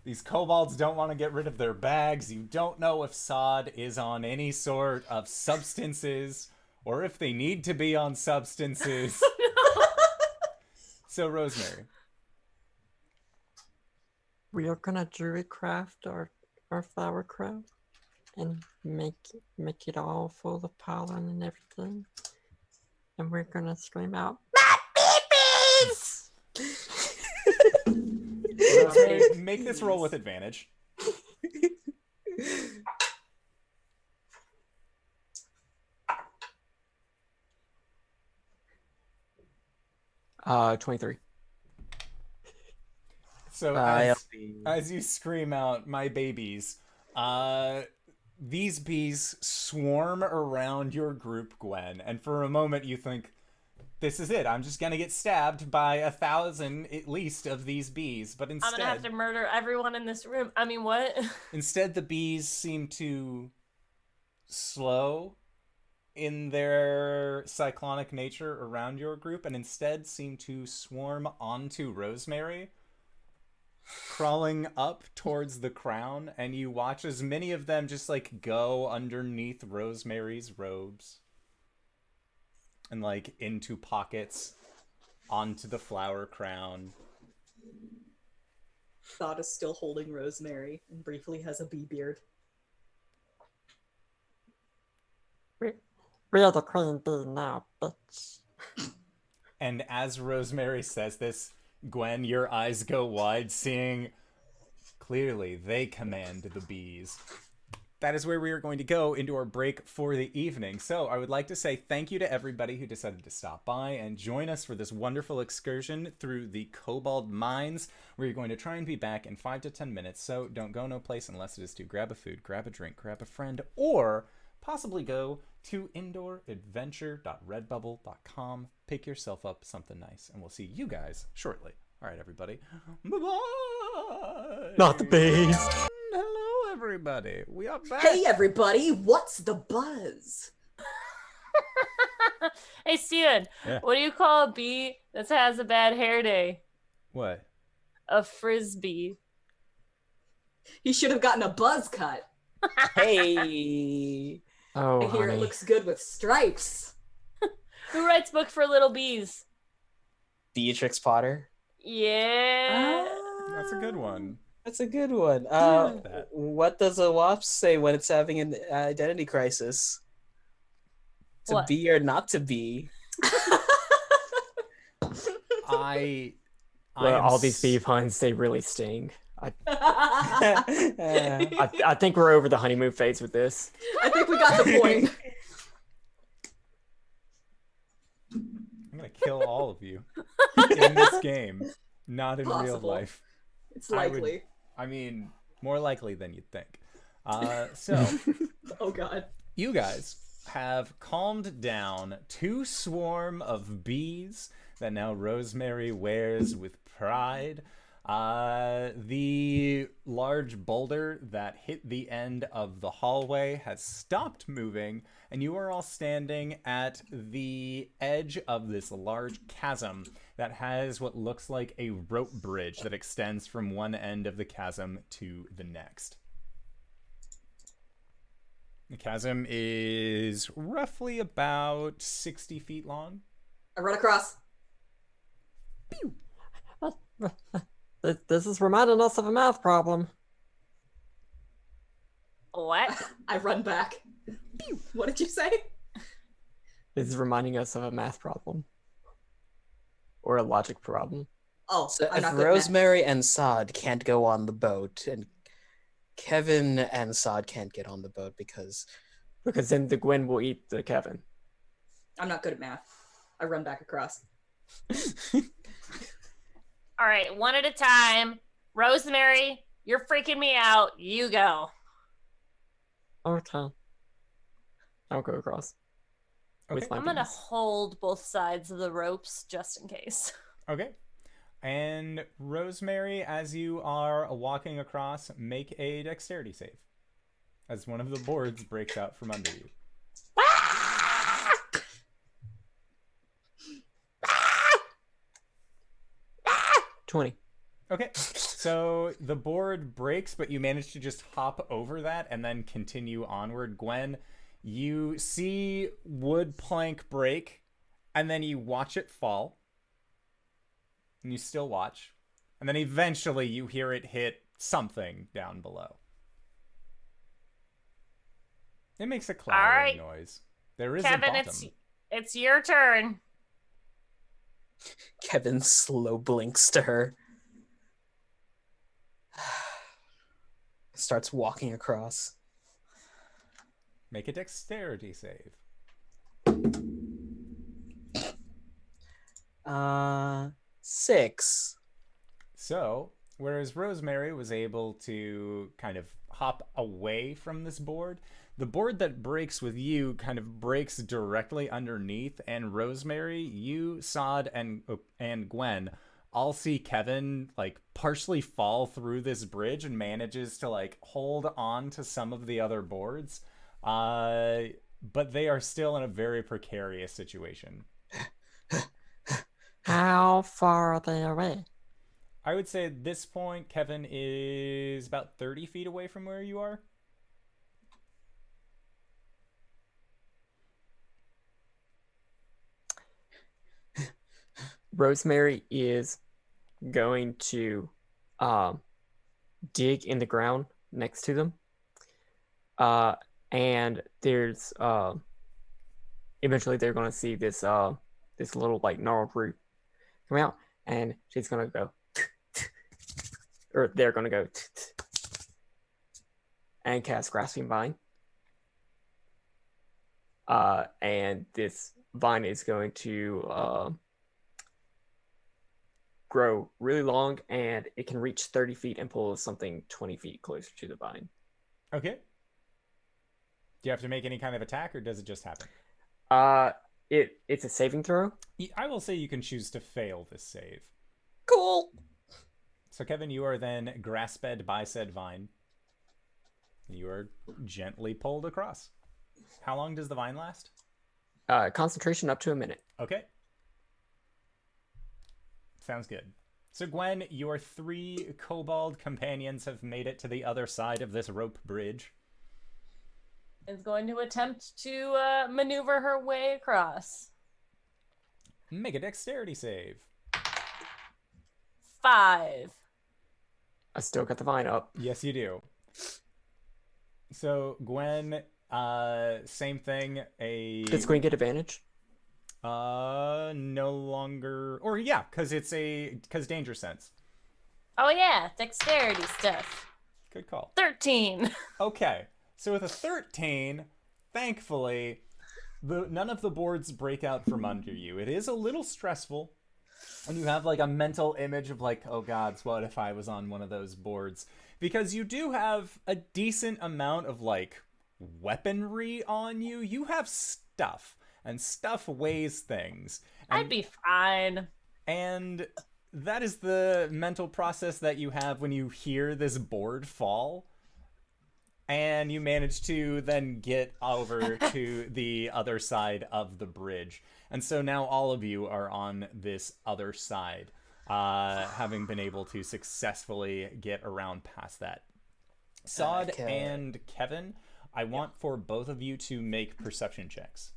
These kobolds don't want to get rid of their bags. You don't know if Sod is on any sort of substances or if they need to be on substances. So, Rosemary. We are gonna druid craft our flower crown and make it all full of pollen and everything. And we're gonna scream out, Rosemary, make this roll with advantage. 23. So as you scream out, "My babies," these bees swarm around your group, Gwen, and for a moment you think, this is it. I'm just gonna get stabbed by 1,000 at least of these bees. But instead, I'm gonna have to murder everyone in this room. I mean, what? Instead, the bees seem to slow in their cyclonic nature around your group, and instead seem to swarm onto Rosemary, crawling up towards the crown, and you watch as many of them just like go underneath Rosemary's robes and like into pockets onto the flower crown. Thought is still holding Rosemary and briefly has a bee beard. We are the queen bee now, bitch. And as Rosemary says this, Gwen, your eyes go wide, seeing clearly they command the bees. That is where we are going to go into our break for the evening. So I would like to say thank you to everybody who decided to stop by and join us for this wonderful excursion through the Kobold Mines. We're going to try and be back in 5 to 10 minutes, so don't go no place unless it is to grab a food, grab a drink, grab a friend, or possibly go to indooradventure.redbubble.com, pick yourself up something nice, and we'll see you guys shortly. All right, everybody. Bye-bye. Not the bees. Hello, everybody. We are back. Hey everybody, what's the buzz? Hey, Steven, Yeah. what do you call a bee that has a bad hair day? What? A frisbee. He should have gotten a buzz cut. Hey. Oh, I hear honey. it looks good with stripes. Who writes book for little bees? Beatrix Potter. Yeah. That's a good one. That's a good one. like that. What does a wasp say when it's having an identity crisis? To What? be or not to be? I Well, am all these bee puns, they really sting. Uh, I think we're over the honeymoon phase with this. I think we got the point. I'm gonna kill all of you in this game, not in real Possible. life. It's I would- likely. I mean, more likely than you'd think. So Oh god. you guys have calmed down 2 swarm of bees that now Rosemary wears with pride. The large boulder that hit the end of the hallway has stopped moving, and you are all standing at the edge of this large chasm that has what looks like a rope bridge that extends from one end of the chasm to the next. The chasm is roughly about 60 feet long. I run across. This is reminding us of a math problem. What? I run back. What did you say? This is reminding us of a math problem. Or a logic problem. Oh, So I'm if not good at Rosemary and Sod can't go on the boat, and Kevin and Sod can't get on the boat because Because then the Gwen will eat the Kevin. math. I'm not good at math. I run back across. All right, one at a time. Rosemary, you're freaking me out. You go. Okay. I'll go across. Okay. With my I'm gonna bees. hold both sides of the ropes just in case. Okay. And Rosemary, as you are walking across, make a dexterity save. As one of the boards breaks out from under you. 20. Okay. So the board breaks, but you manage to just hop over that and then continue onward. Gwen, you see wood plank break, and then you watch it fall. And you still watch. And then eventually you hear it hit something down below. It makes a clattering noise. There is Kevin, a bottom. it's your turn. Kevin slow blinks to her. Starts walking across. Make a dexterity save. 6. So, Whereas Rosemary was able to kind of hop away from this board, the board that breaks with you kind of breaks directly underneath, and Rosemary, you, Sod, and Gwen all see Kevin like partially fall through this bridge and manages to like hold on to some of the other boards. But they are still in a very precarious situation. How far are they away? I would say at this point, Kevin is about 30 feet away from where you are. Rosemary is going to dig in the ground next to them. And there's eventually they're going to see this this little like gnarled root come out, and she's going to go or they're going to go and cast Grasping Vine. And this vine is going to grow really long, and it can reach 30 feet and pull something 20 feet closer to the vine. Okay. Do you have to make any kind of attack, or does it just happen? It's a saving throw. I will say you can choose to fail this save. Cool. So, Kevin, you are then grasped by said vine. You are gently pulled across. How long does the vine last? Concentration up to a minute. Okay. Sounds good. So, Gwen, your 3 kobold companions have made it to the other side of this rope bridge. Is going to attempt to maneuver her way across. Make a dexterity save. 5. I still got the vine up. Yes, you do. So, Gwen, same thing. Does Gwen get advantage? No longer. Or yeah, because danger sense. Oh yeah, dexterity stuff. Good call. 13. Okay, so with a 13, thankfully, none of the boards break out from under you. It is a little stressful, and you have like a mental image of like, oh gods, what if I was on one of those boards? Because you do have a decent amount of like weaponry on you. You have stuff, and stuff weighs things. And, I'd be fine. and that is the mental process that you have when you hear this board fall. And you manage to then get over to the other side of the bridge. And so now all of you are on this other side, having been able to successfully get around past that. Sod and Kevin, I want for both of you to make perception checks.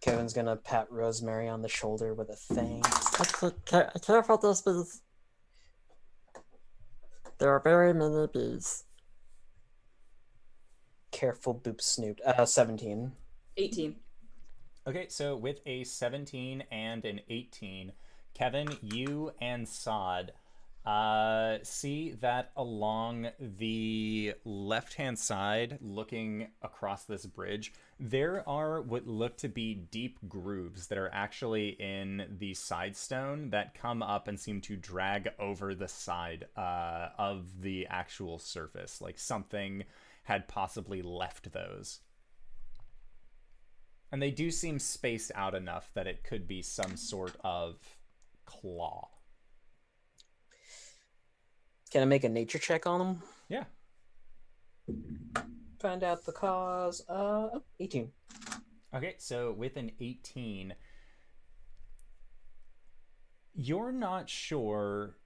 Kevin's gonna pat Rosemary on the shoulder with a thanks. Careful, those bees. There are very many bees. Careful, boop snoot. 17. 18. Okay, so with a 17 and an 18, Kevin, you and Sod see that along the left-hand side, looking across this bridge, there are what look to be deep grooves that are actually in the side stone that come up and seem to drag over the side of the actual surface, like something had possibly left those. And they do seem spaced out enough that it could be some sort of claw. Can I make a nature check on them? Yeah. Find out the cause. 18. Okay, so with an 18, you're not sure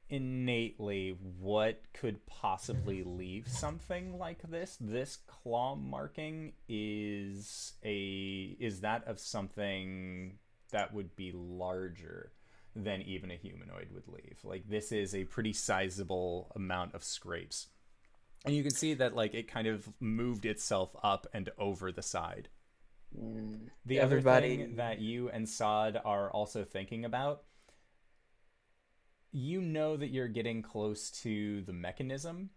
innately what could possibly leave something like this. This claw marking is that of something that would be larger than even a humanoid would leave. Like, this is a pretty sizable amount of scrapes. And you can see that like it kind of moved itself up and over the side. The other thing that you and Sod are also thinking about, you know that you're getting close to the mechanism,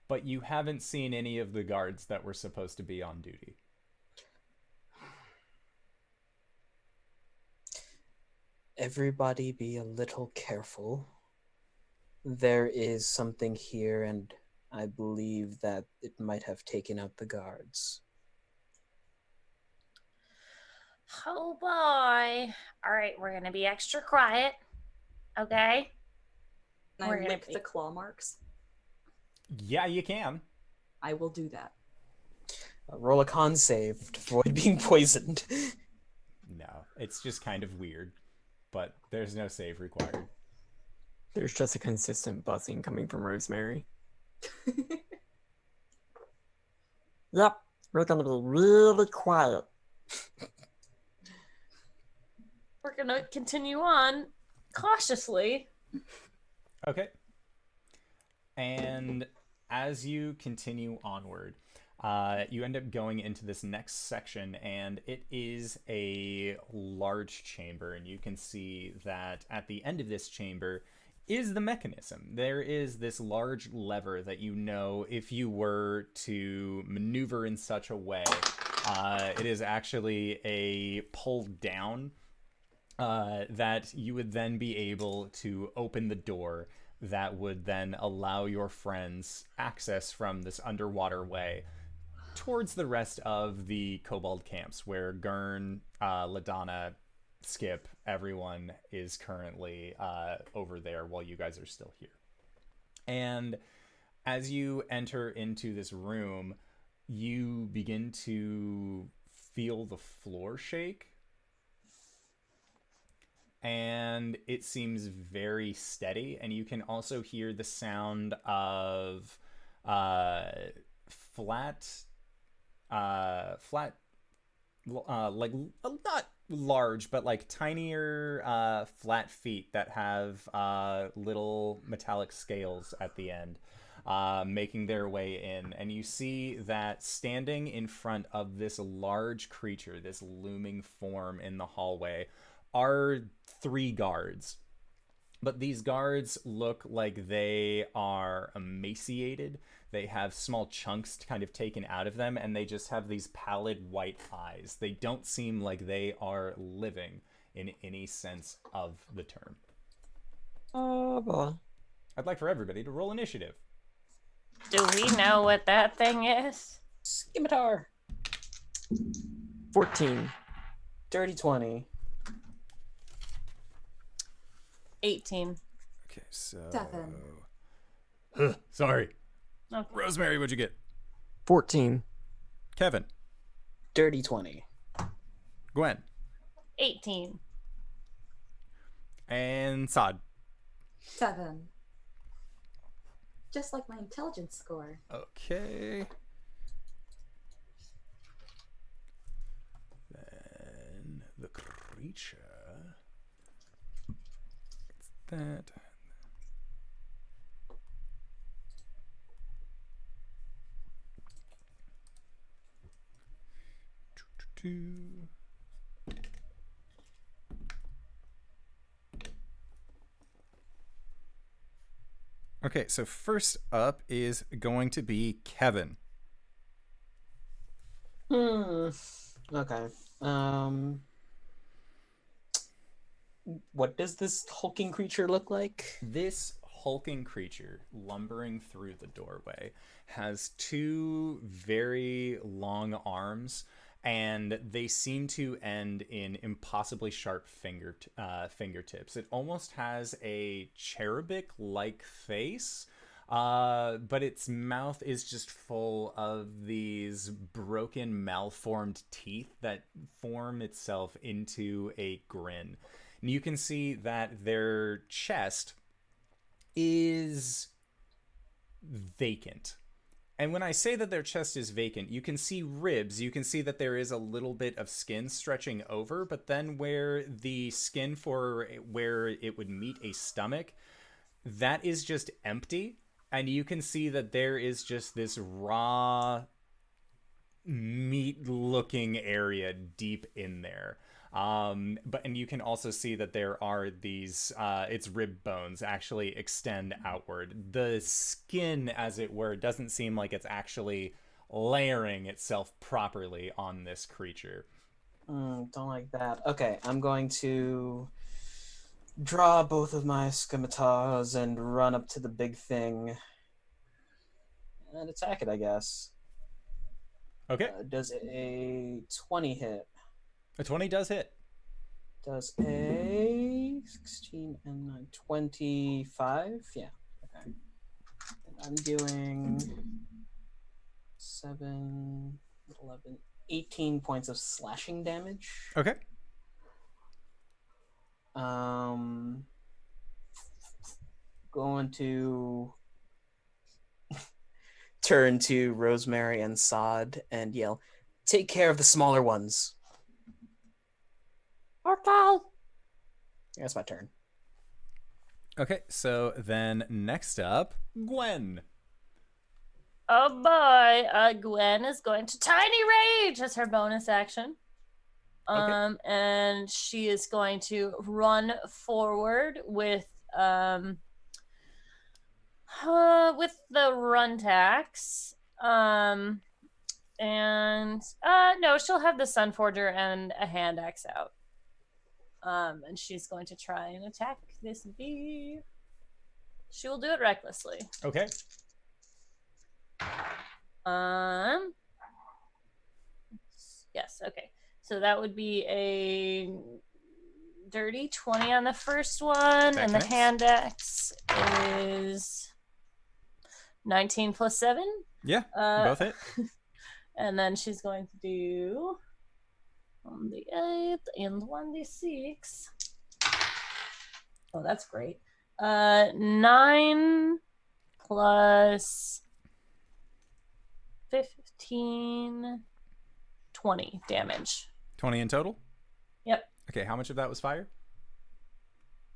but you haven't seen any of the guards that were supposed to be on duty. Everybody be a little careful. There is something here, and I believe that it might have taken out the guards. Oh boy. All right, we're gonna be extra quiet. Okay. Can We're I gonna lick be- the claw marks? Yeah, you can. I will do that. Roll a con save to avoid being poisoned. No, it's just kind of weird, but there's no save required. There's just a consistent buzzing coming from Rosemary. Yep, we're gonna be really quiet. We're gonna continue on cautiously. Okay. And as you continue onward, you end up going into this next section, and it is a large chamber, and you can see that at the end of this chamber is the mechanism. There is this large lever that you know if you were to maneuver in such a way, it is actually a pull down that you would then be able to open the door that would then allow your friends access from this underwater way towards the rest of the Kobold camps, where Gern, LaDonna, Skip, everyone is currently over there while you guys are still here. And as you enter into this room, you begin to feel the floor shake. And it seems very steady, and you can also hear the sound of flat, like not large, but like tinier flat feet that have little metallic scales at the end, making their way in. And you see that standing in front of this large creature, this looming form in the hallway, are 3 guards. But these guards look like they are emaciated. They have small chunks kind of taken out of them, and they just have these pallid white eyes. They don't seem like they are living in any sense of the term. Oh boy. I'd like for everybody to roll initiative. Do we know what that thing is? Scimitar. 14. Dirty 20. 18. Okay, so... 7. Sorry. Okay. Rosemary, what'd you get? 14. Kevin. Dirty 20. Gwen. 18. And Sod. 7. Just like my intelligence score. Okay. Then the creature. That. Okay, so first up is going to be Kevin. Okay. What does this hulking creature look like? This hulking creature lumbering through the doorway has 2 very long arms, and they seem to end in impossibly sharp fingertips. It almost has a cherubic-like face, but its mouth is just full of these broken, malformed teeth that form itself into a grin. And you can see that their chest is vacant. And when I say that their chest is vacant, you can see ribs. You can see that there is a little bit of skin stretching over, but then where the skin for where it would meet a stomach, that is just empty. And you can see that there is just this raw meat-looking area deep in there. And you can also see that there are these its rib bones actually extend outward. The skin, as it were, doesn't seem like it's actually layering itself properly on this creature. Don't like that. Okay, I'm going to draw both of my scimitars and run up to the big thing and attack it, I guess. Okay. Does a 20 hit? A 20 does hit. Does a 16 and 9, 25? Yeah. Okay. And I'm doing 7, 11, 18 points of slashing damage. Okay. Going to turn to Rosemary and Sod and yell, "Take care of the smaller ones." Okay. That's my turn. Okay, so then next up, Gwen. Oh boy, Gwen is going to Tiny Rage as her bonus action. Okay. And she is going to run forward with the run tax. And no, she'll have the Sunforger and a hand axe out. And she's going to try and attack this bee. She will do it recklessly. Okay. Yes, okay. So that would be a dirty 20 on the first one, That and the connects. hand axe is 19 plus 7. Yeah, both hit. And then she's going to do on the 8 and 1d6. Oh, that's great. 9 plus 15, 20 damage. 20 in total? Yep. Okay, how much of that was fire?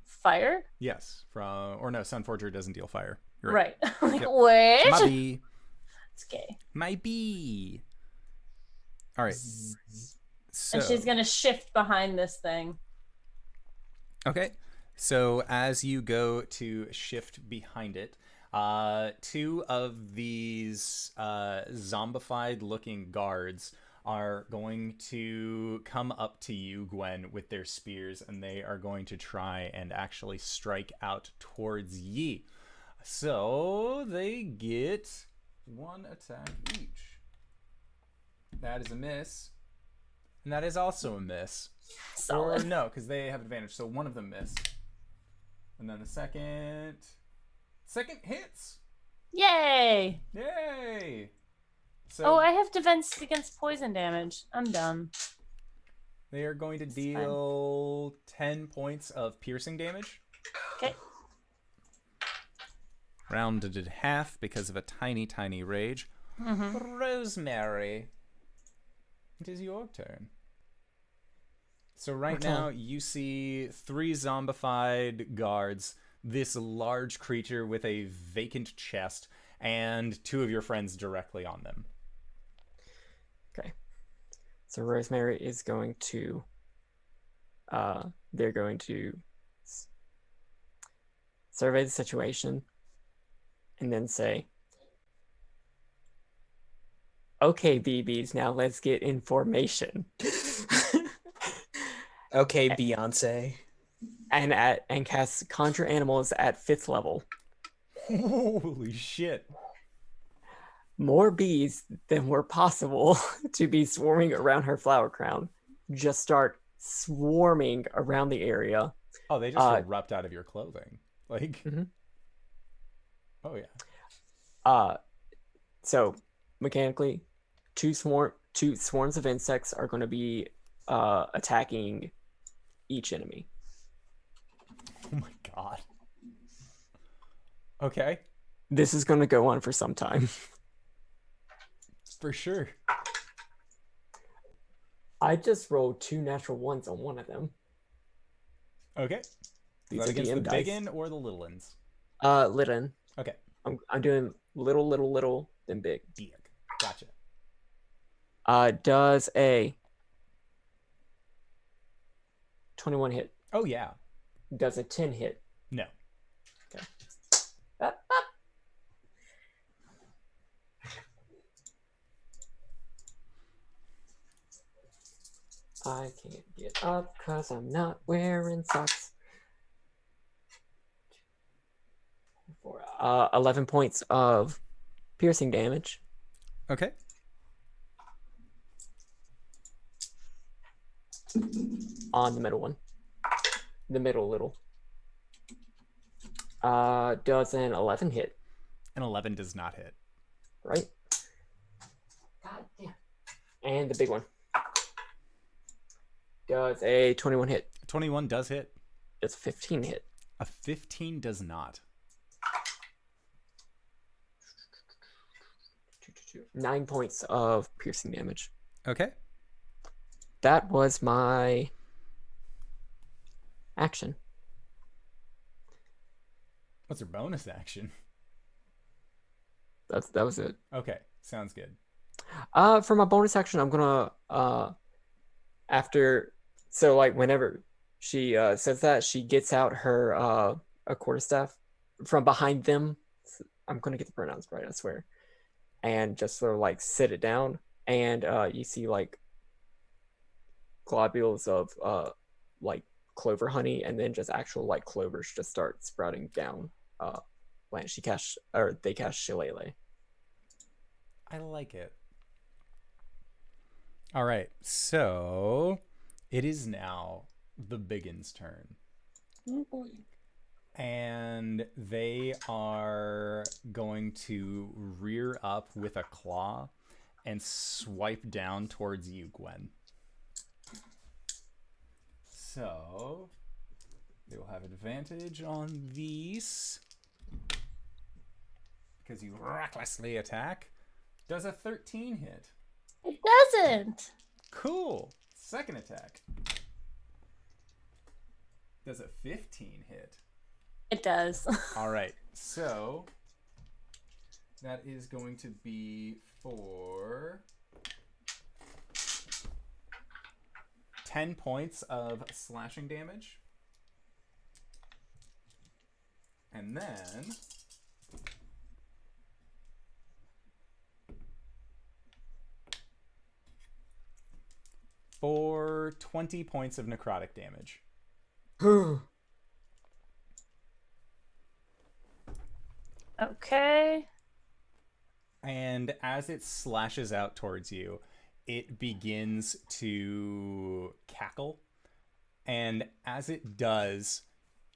Fire? Yes, or no, Sunforger doesn't deal fire. You're Right. Like, Yep. wait. My bee. It's gay. My bee. All right. So, And she's going to shift behind this thing. okay. So as you go to shift behind it, 2 of these zombified looking guards are going to come up to you, Gwen, with their spears, and they are going to try and actually strike out towards ye. So they get 1 attack each. That is a miss. And that is also a miss. Solid. Or no, because they have advantage. So one of them missed. And then the second hits. Yay! Yay! So Oh, I have defense against poison damage. I'm done. they are going to deal 10 points of piercing damage. Okay. Rounded in half because of a tiny, tiny rage. Mm-hmm. Rosemary, it is your turn. So right now you see 3 zombified guards, this large creature with a vacant chest, and 2 of your friends directly on them. Okay. So Rosemary is going to, they're going to survey the situation and then say, "Okay, BBs, now let's get in formation." Okay, Beyonce. And cast Conjure Animals at 5th level. Holy shit. More bees than were possible to be swarming around her flower crown just start swarming around the area. Oh, they just erupt out of your clothing. Like, Mhm. Oh yeah. So mechanically, two swarms of insects are going to be attacking each enemy. Oh my god. Okay. This is going to go on for some time. For sure. I just rolled 2 natural ones on one of them. Okay. Is These that are against the DM big dice. end or the little ends? Litten. Okay. I'm doing little, then big. Dick. Gotcha. Does a 21 hit? Oh yeah. Does a 10 hit? No. Okay. I can't get up because I'm not wearing socks. 11 points of piercing damage. Okay. On the middle one. The middle little. Does an 11 hit, An 11 does not hit. right? God damn. And the big one. Does a 21 hit. 21 does hit. Does a 15 hit. A 15 does not. 9 points of piercing damage. Okay. That was my action. What's your bonus action? That was it. Okay, sounds good. For my bonus action, I'm gonna whenever she says that, she gets out her a quarterstaff from behind them. I'm gonna get the pronouns right, I swear. And just sort of like sit it down, and you see like globules of like clover honey, and then just actual like clovers just start sprouting down. When they cast Shillelagh. I like it. All right, so it is now the Biggin's turn. Oh boy. And they are going to rear up with a claw and swipe down towards you, Gwen. So they will have advantage on these because you recklessly attack. Does a 13 hit? It doesn't. Cool. Second attack. Does a 15 hit? It does. All right. So that is going to be for 10 points of slashing damage. And then for 20 points of necrotic damage. Okay. And as it slashes out towards you, it begins to cackle. And as it does,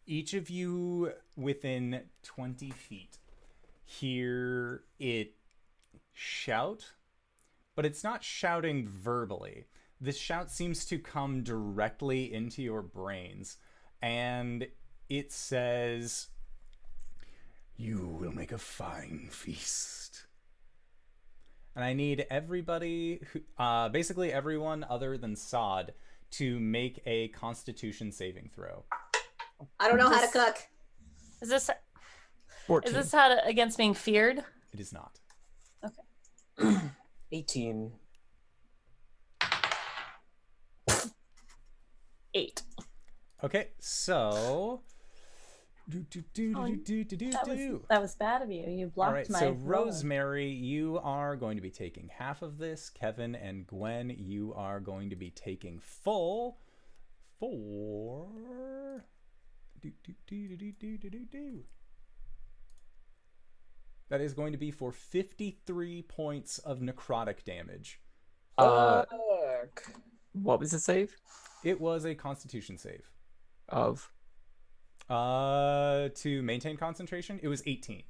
each of you within 20 feet hear it shout, but it's not shouting verbally. This shout seems to come directly into your brains, and it says, "You will make a fine feast." And I need everybody, basically everyone other than Sod, to make a Constitution saving throw. I don't know how to cook. Is this 14. is this how to, against being feared? It is not. 18. 8. Okay, so That was bad of you. You blocked all right, my so roll. Rosemary, you are going to be taking half of this. Kevin and Gwen, you are going to be taking full for that is going to be for 53 points of necrotic damage. Fuck. What was the save? It was a Constitution save. Of To maintain concentration, it was 18.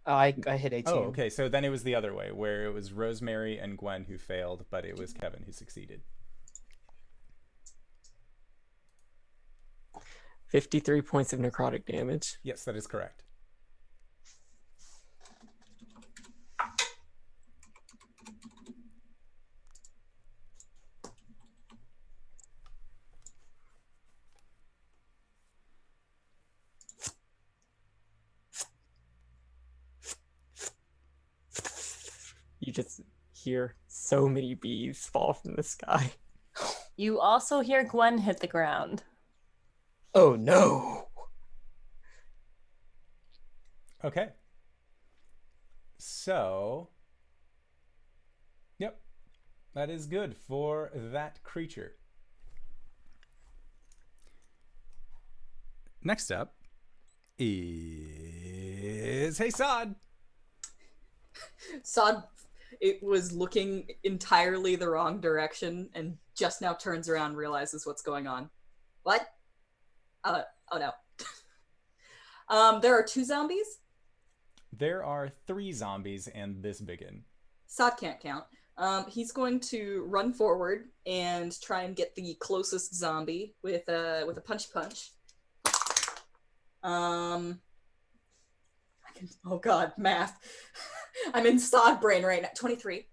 I hit 18. Oh, okay. So then it was the other way, where it was Rosemary and Gwen who failed, but it was Kevin who succeeded. 53 points of necrotic damage. Yes, that is correct. You just hear so many bees fall from the sky. You also hear Gwen hit the ground. Oh no. Okay. So, yep, that is good for that creature. Next up is is Hey Sod. Sod, it was looking entirely the wrong direction and just now turns around and realizes what's going on. What? Oh no. There are 2 zombies. There are 3 zombies and this biggin. Sod can't count. He's going to run forward and try and get the closest zombie with a punch. Oh god, math. I'm in Sod brain right now. 23.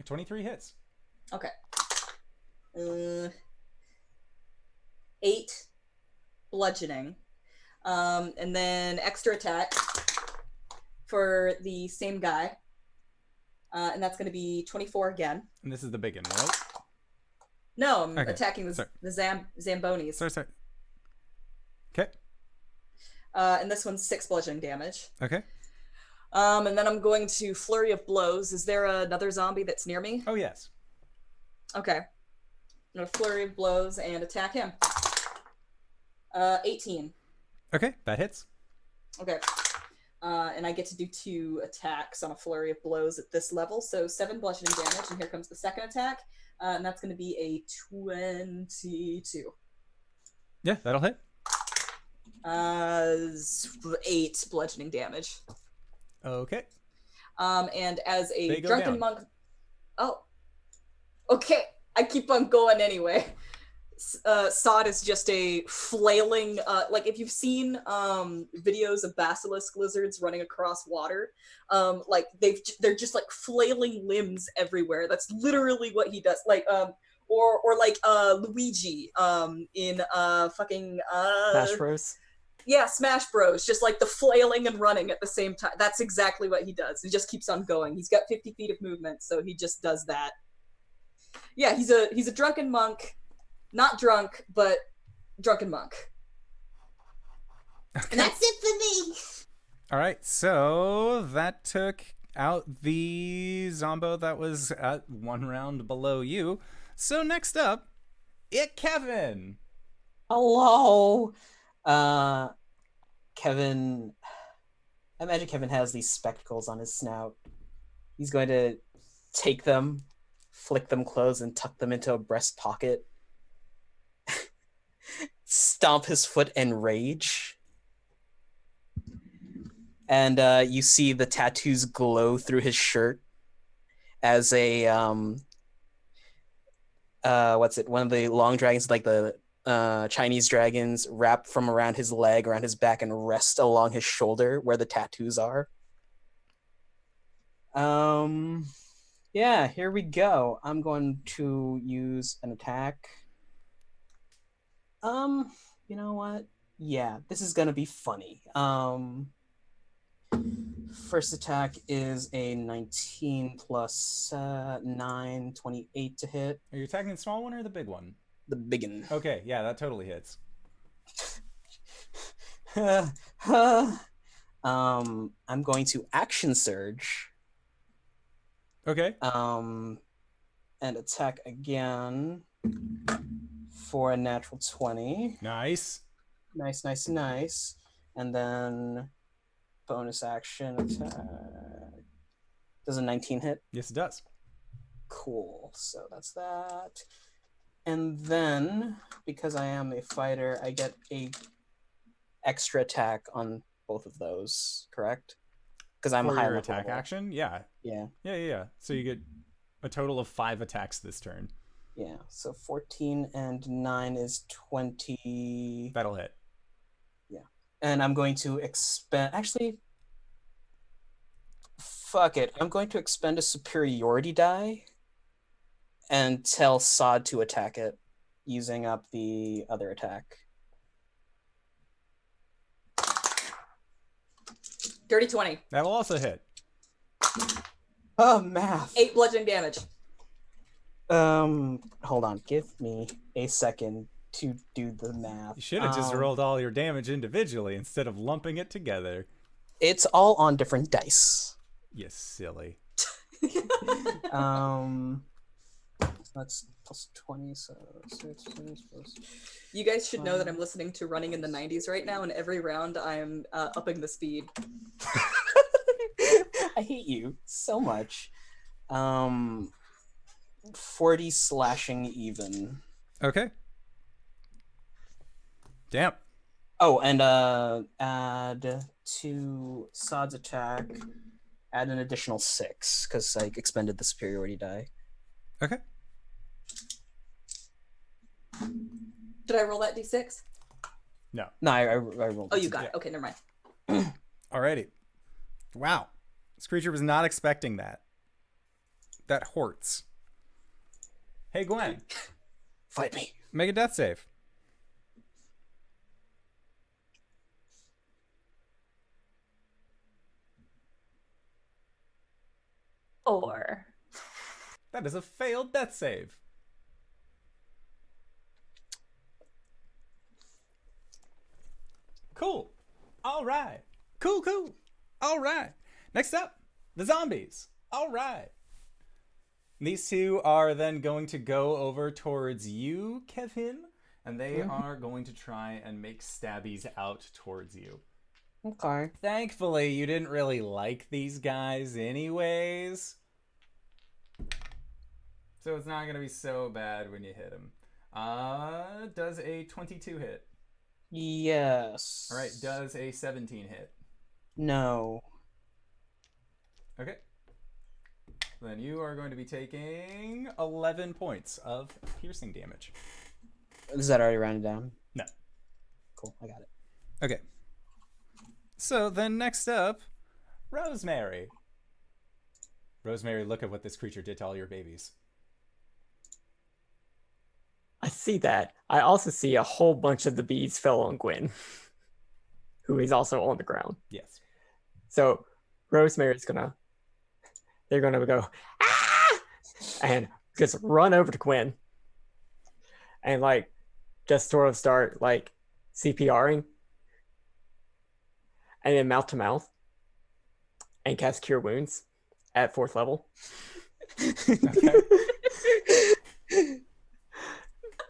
23 hits. Okay. 8 bludgeoning. And then extra attack for the same guy. And that's going to be 24 again. And this is the big one, right? No, I'm attacking the Zambonis. Sorry. Okay. And this one's 6 bludgeoning damage. Okay. And then I'm going to Flurry of Blows. Is there another zombie that's near me? Oh, yes. Okay. I'm going to Flurry of Blows and attack him. 18. Okay, that hits. Okay. And I get to do 2 attacks on a Flurry of Blows at this level. So 7 bludgeoning damage, and here comes the second attack. And that's going to be a 22. Yeah, that'll hit. 8 bludgeoning damage. Okay. And as a drunken down. Monk... Oh. Okay. I keep on going anyway. Sod is just a flailing, like if you've seen videos of basilisk lizards running across water, like they're just like flailing limbs everywhere. That's literally what he does. Like or like Luigi in fucking Smash Bros. Yeah, Smash Bros. Just like the flailing and running at the same time. That's exactly what he does. He just keeps on going. He's got 50 feet of movement, so he just does that. Yeah, he's a drunken monk. Not drunk, but drunken monk. Okay. And that's it for me. All right, so that took out the Zombo that was at 1 round below you. So next up, Kevin. Hello. Kevin. I imagine Kevin has these spectacles on his snout. He's going to take them, flick them closed, and tuck them into a breast pocket. Stomp his foot and rage. And you see the tattoos glow through his shirt as a one of the long dragons, like the Chinese dragons, wrap from around his leg, around his back, and rest along his shoulder where the tattoos are. Yeah, here we go. I'm going to use an attack. You know what? Yeah, this is gonna be funny. First attack is a 19 plus 9, 28 to hit. Are you attacking the small one or the big one? The biggin. Okay, yeah, that totally hits. I'm going to action surge. Okay. And attack again for a natural 20. Nice. Nice. And then bonus action attack. Does a 19 hit? Yes, it does. Cool. So that's that. And then, because I am a fighter, I get a extra attack on both of those, correct? Because I'm For high your level. attack action? Yeah. Yeah. So you get a total of 5 attacks this turn. Yeah. So 14 and 9 is 20. That'll hit. Yeah. And I'm going to expend... Actually, fuck it. I'm going to expend a superiority die and tell Sod to attack it using up the other attack. Dirty 20. That'll also hit. Oh, math. 8 bludgeoning damage. Hold on. Give me a second to do the math. You should have just rolled all your damage individually instead of lumping it together. It's all on different dice. You silly. Let's plus 20, so 6 plus. You guys should know that I'm listening to Running in the 90s right now, and every round I'm upping the speed. I hate you so much. 40 slashing even. Okay. Damn. Oh, and add to Sod's attack. Add an additional 6 because I expended the superiority die. Okay. Did I roll that d6? No. No, I rolled. Oh, you got it. Okay, never mind. Alrighty. Wow. This creature was not expecting that. That hurts. Hey, Gwen. Fight me. Make a death save. Or That is a failed death save. Cool. All right. Cool. All right. Next up, the zombies. All right. These two are then going to go over towards you, Kevin, and they are going to try and make stabbies out towards you. Okay. Thankfully, you didn't really like these guys anyways. So it's not going to be so bad when you hit them. Does a 22 hit? Yes. All right, does a 17 hit? No. Okay. Then you are going to be taking 11 points of piercing damage. Is that already rounded down? No. Cool, I got it. Okay. So then next up, Rosemary. Rosemary, look at what this creature did to all your babies. I see that. I also see a whole bunch of the bees fell on Gwen, who is also on the ground. Yes. So Rosemary's they're gonna go, ah! And just run over to Gwen and like just sort of start like CPRing and then mouth to mouth and cast Cure Wounds at 4th level. Okay.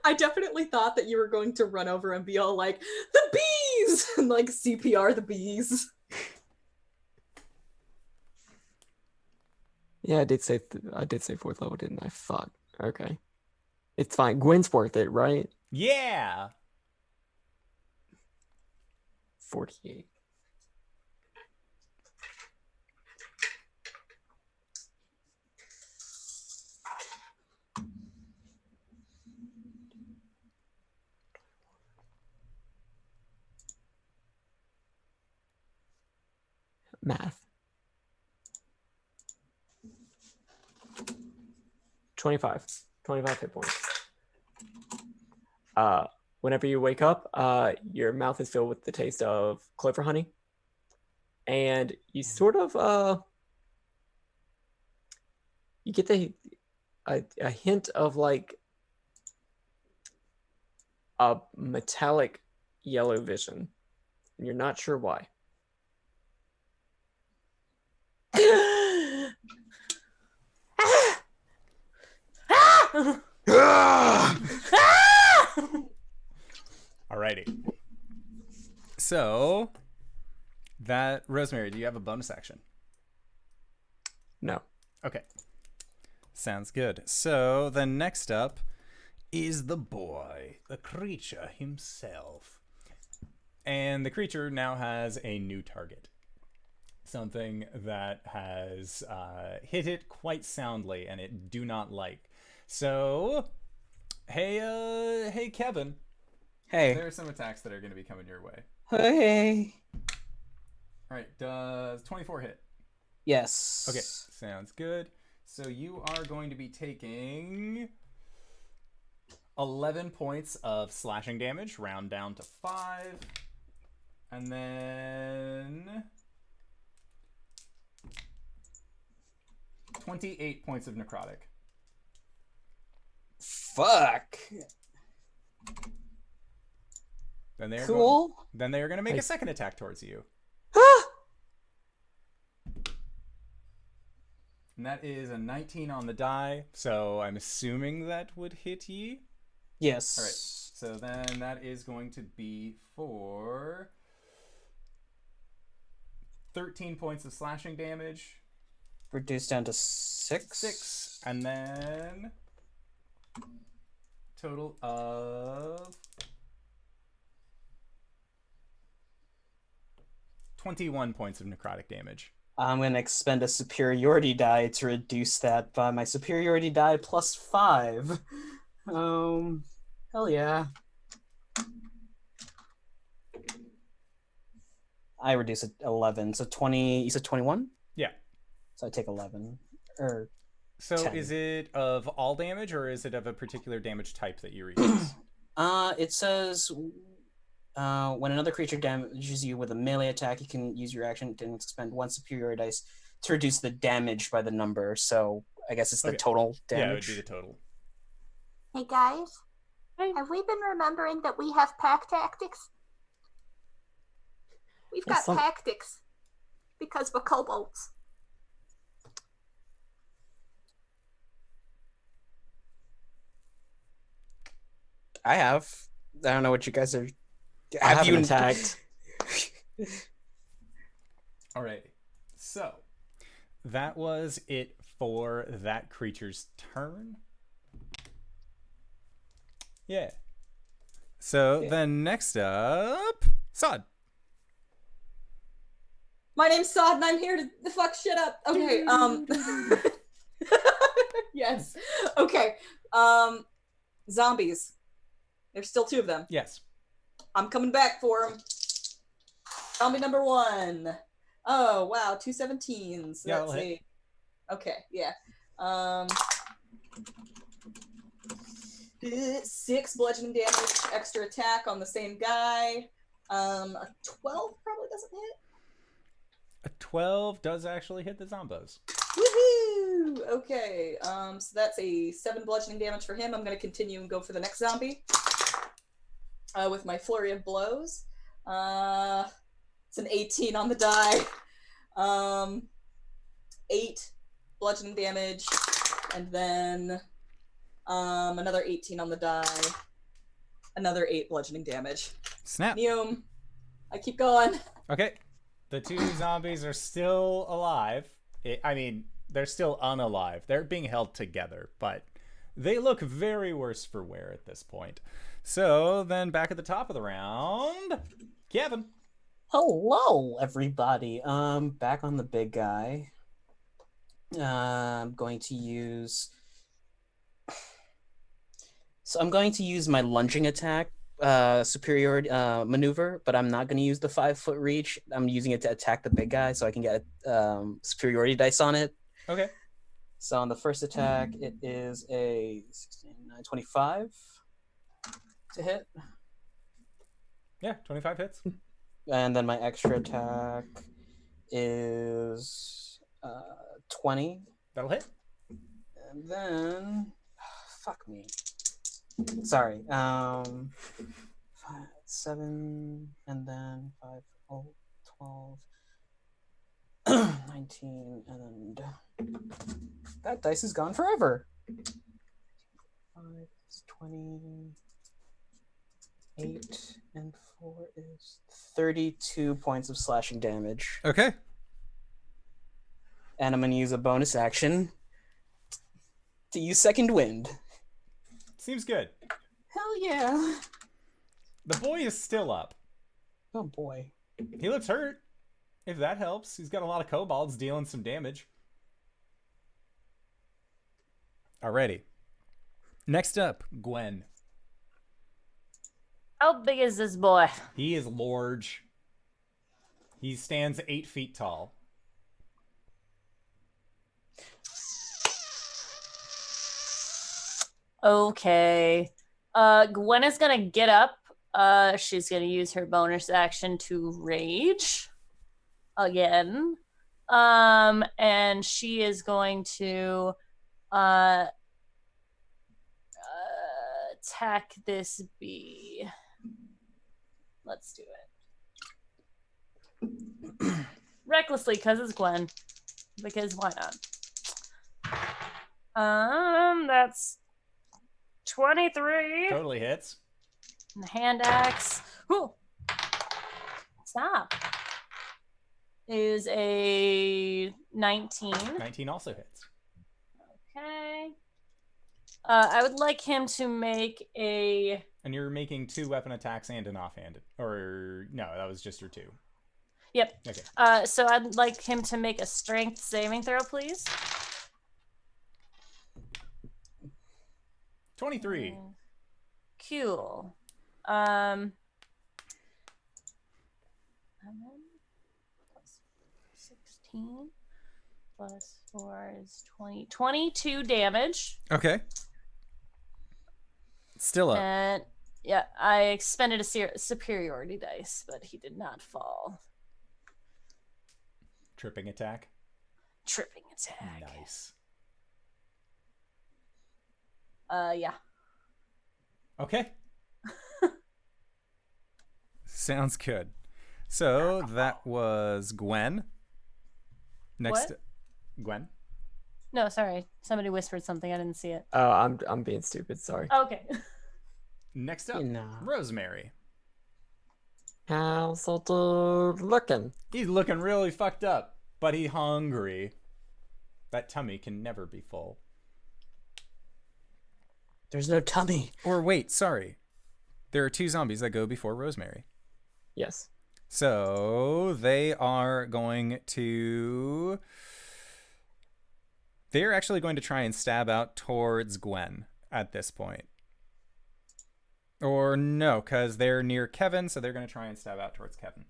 I definitely thought that you were going to run over and be all like, the bees! And like CPR the bees. Yeah, I did say 4th level, didn't I? Fuck. Okay. It's fine. Gwen's worth it, right? Yeah. 48. Math. 25 hit points. Whenever you wake up, your mouth is filled with the taste of clover honey, and you sort of you get a hint of like a metallic yellow vision, and you're not sure why. Alrighty. So, that Rosemary, do you have a bonus action? No. Okay. Sounds good. So, then next up is the boy, the creature himself. And the creature now has a new target. Something that has hit it quite soundly and it do not like. So, hey, Kevin. Hey. There are some attacks that are going to be coming your way. Hey. All right, does 24 hit? Yes. Okay, sounds good. So you are going to be taking 11 points of slashing damage, round down to 5. And then 28 points of necrotic. Fuck. Then they are Cool. then they are going to make a second attack towards you. And that is a 19 on the die, so I'm assuming that would hit ye. Yes. All right. So then that is going to be for 13 points of slashing damage. Reduced down to 6. 6. And then total of 21 points of necrotic damage. I'm going to expend a superiority die to reduce that by my superiority die plus 5. Hell yeah. I reduce it 11, so 20. You said 21? Yeah. So I take 11. Or so 10. Is it of all damage, or is it of a particular damage type that you reduce? It says when another creature damages you with a melee attack, you can use your action to expend 1 superiority dice to reduce the damage by the number. So I guess it's the total damage. Yeah, it would be the total. Hey guys, have we been remembering that we have pack tactics? We've got tactics because we're kobolds. I don't know what you guys are. I haven't attacked. Alright, so that was it for that creature's turn. Yeah. So then next up, Sod. My name's Sod, and I'm here to fuck shit up. Okay. Yes. Okay. Zombies. There's still 2 of them. Yes. I'm coming back for them. Zombie number 1. Oh wow, 2 17s. Yeah, Let's see. Okay, yeah. 6 bludgeoning damage, extra attack on the same guy. A 12 probably doesn't hit. A 12 does actually hit the zombos. Woohoo! Okay, so that's a 7 bludgeoning damage for him. I'm going to continue and go for the next zombie with my flurry of blows. It's an 18 on the die. 8 bludgeoning damage, and then another 18 on the die. Another 8 bludgeoning damage. Snap. Neum. I keep going. Okay. The 2 zombies are still alive. They're still unalive. They're being held together, but they look very worse for wear at this point. So then back at the top of the round, Kevin. Hello, everybody. Back on the big guy. I'm going to use. So I'm going to use my lunging attack, superiority maneuver, but I'm not going to use the 5-foot reach. I'm using it to attack the big guy, so I can get superiority dice on it. Okay. So on the first attack, it is a 16, 25 to hit. Yeah, 25 hits. And then my extra attack is 20. That'll hit. And then, fuck me. Sorry. 7, and then 5, 12, 19, and that dice is gone forever. 5 is 28, and 4 is 32 points of slashing damage. Okay. And I'm going to use a bonus action to use Second Wind. Seems good. Hell yeah. The boy is still up. Oh boy. He looks hurt, if that helps. He's got a lot of kobolds dealing some damage. Alrighty. Next up, Gwen. How big is this boy? He is large. He stands 8 feet tall. Okay. Gwen is gonna get up. She's gonna use her bonus action to rage again. And she is going to attack this bee. Let's do it. Recklessly, because it's Gwen. Because why not? That's 23. Totally hits. And the hand axe. Whew. Stop. Is a 19. 19 also hits. Okay. I would like him to make a... And you're making 2 weapon attacks and an offhanded. Or, no, that was just your 2. Yep. Okay. So I'd like him to make a strength saving throw, please. 23. Cool. 16 plus 4 is 20. 22 damage. Okay. Still up. And yeah, I expended a superiority dice, but he did not fall. Tripping attack. Tripping attack. Nice. Yeah. Okay. Sounds good. So that was Gwen. Next, What? Gwen. No, sorry. Somebody whispered something. I didn't see it. Oh, I'm being stupid. Sorry. Okay. Next up, Rosemary. How's the dude looking? He's looking really fucked up, but he's hungry. That tummy can never be full. There's no tummy. Or wait, sorry. There are 2 zombies that go before Rosemary. Yes. So they are going to... They're actually going to try and stab out towards Gwen at this point. Or no, because they're near Kevin, so they're going to try and stab out towards Kevin.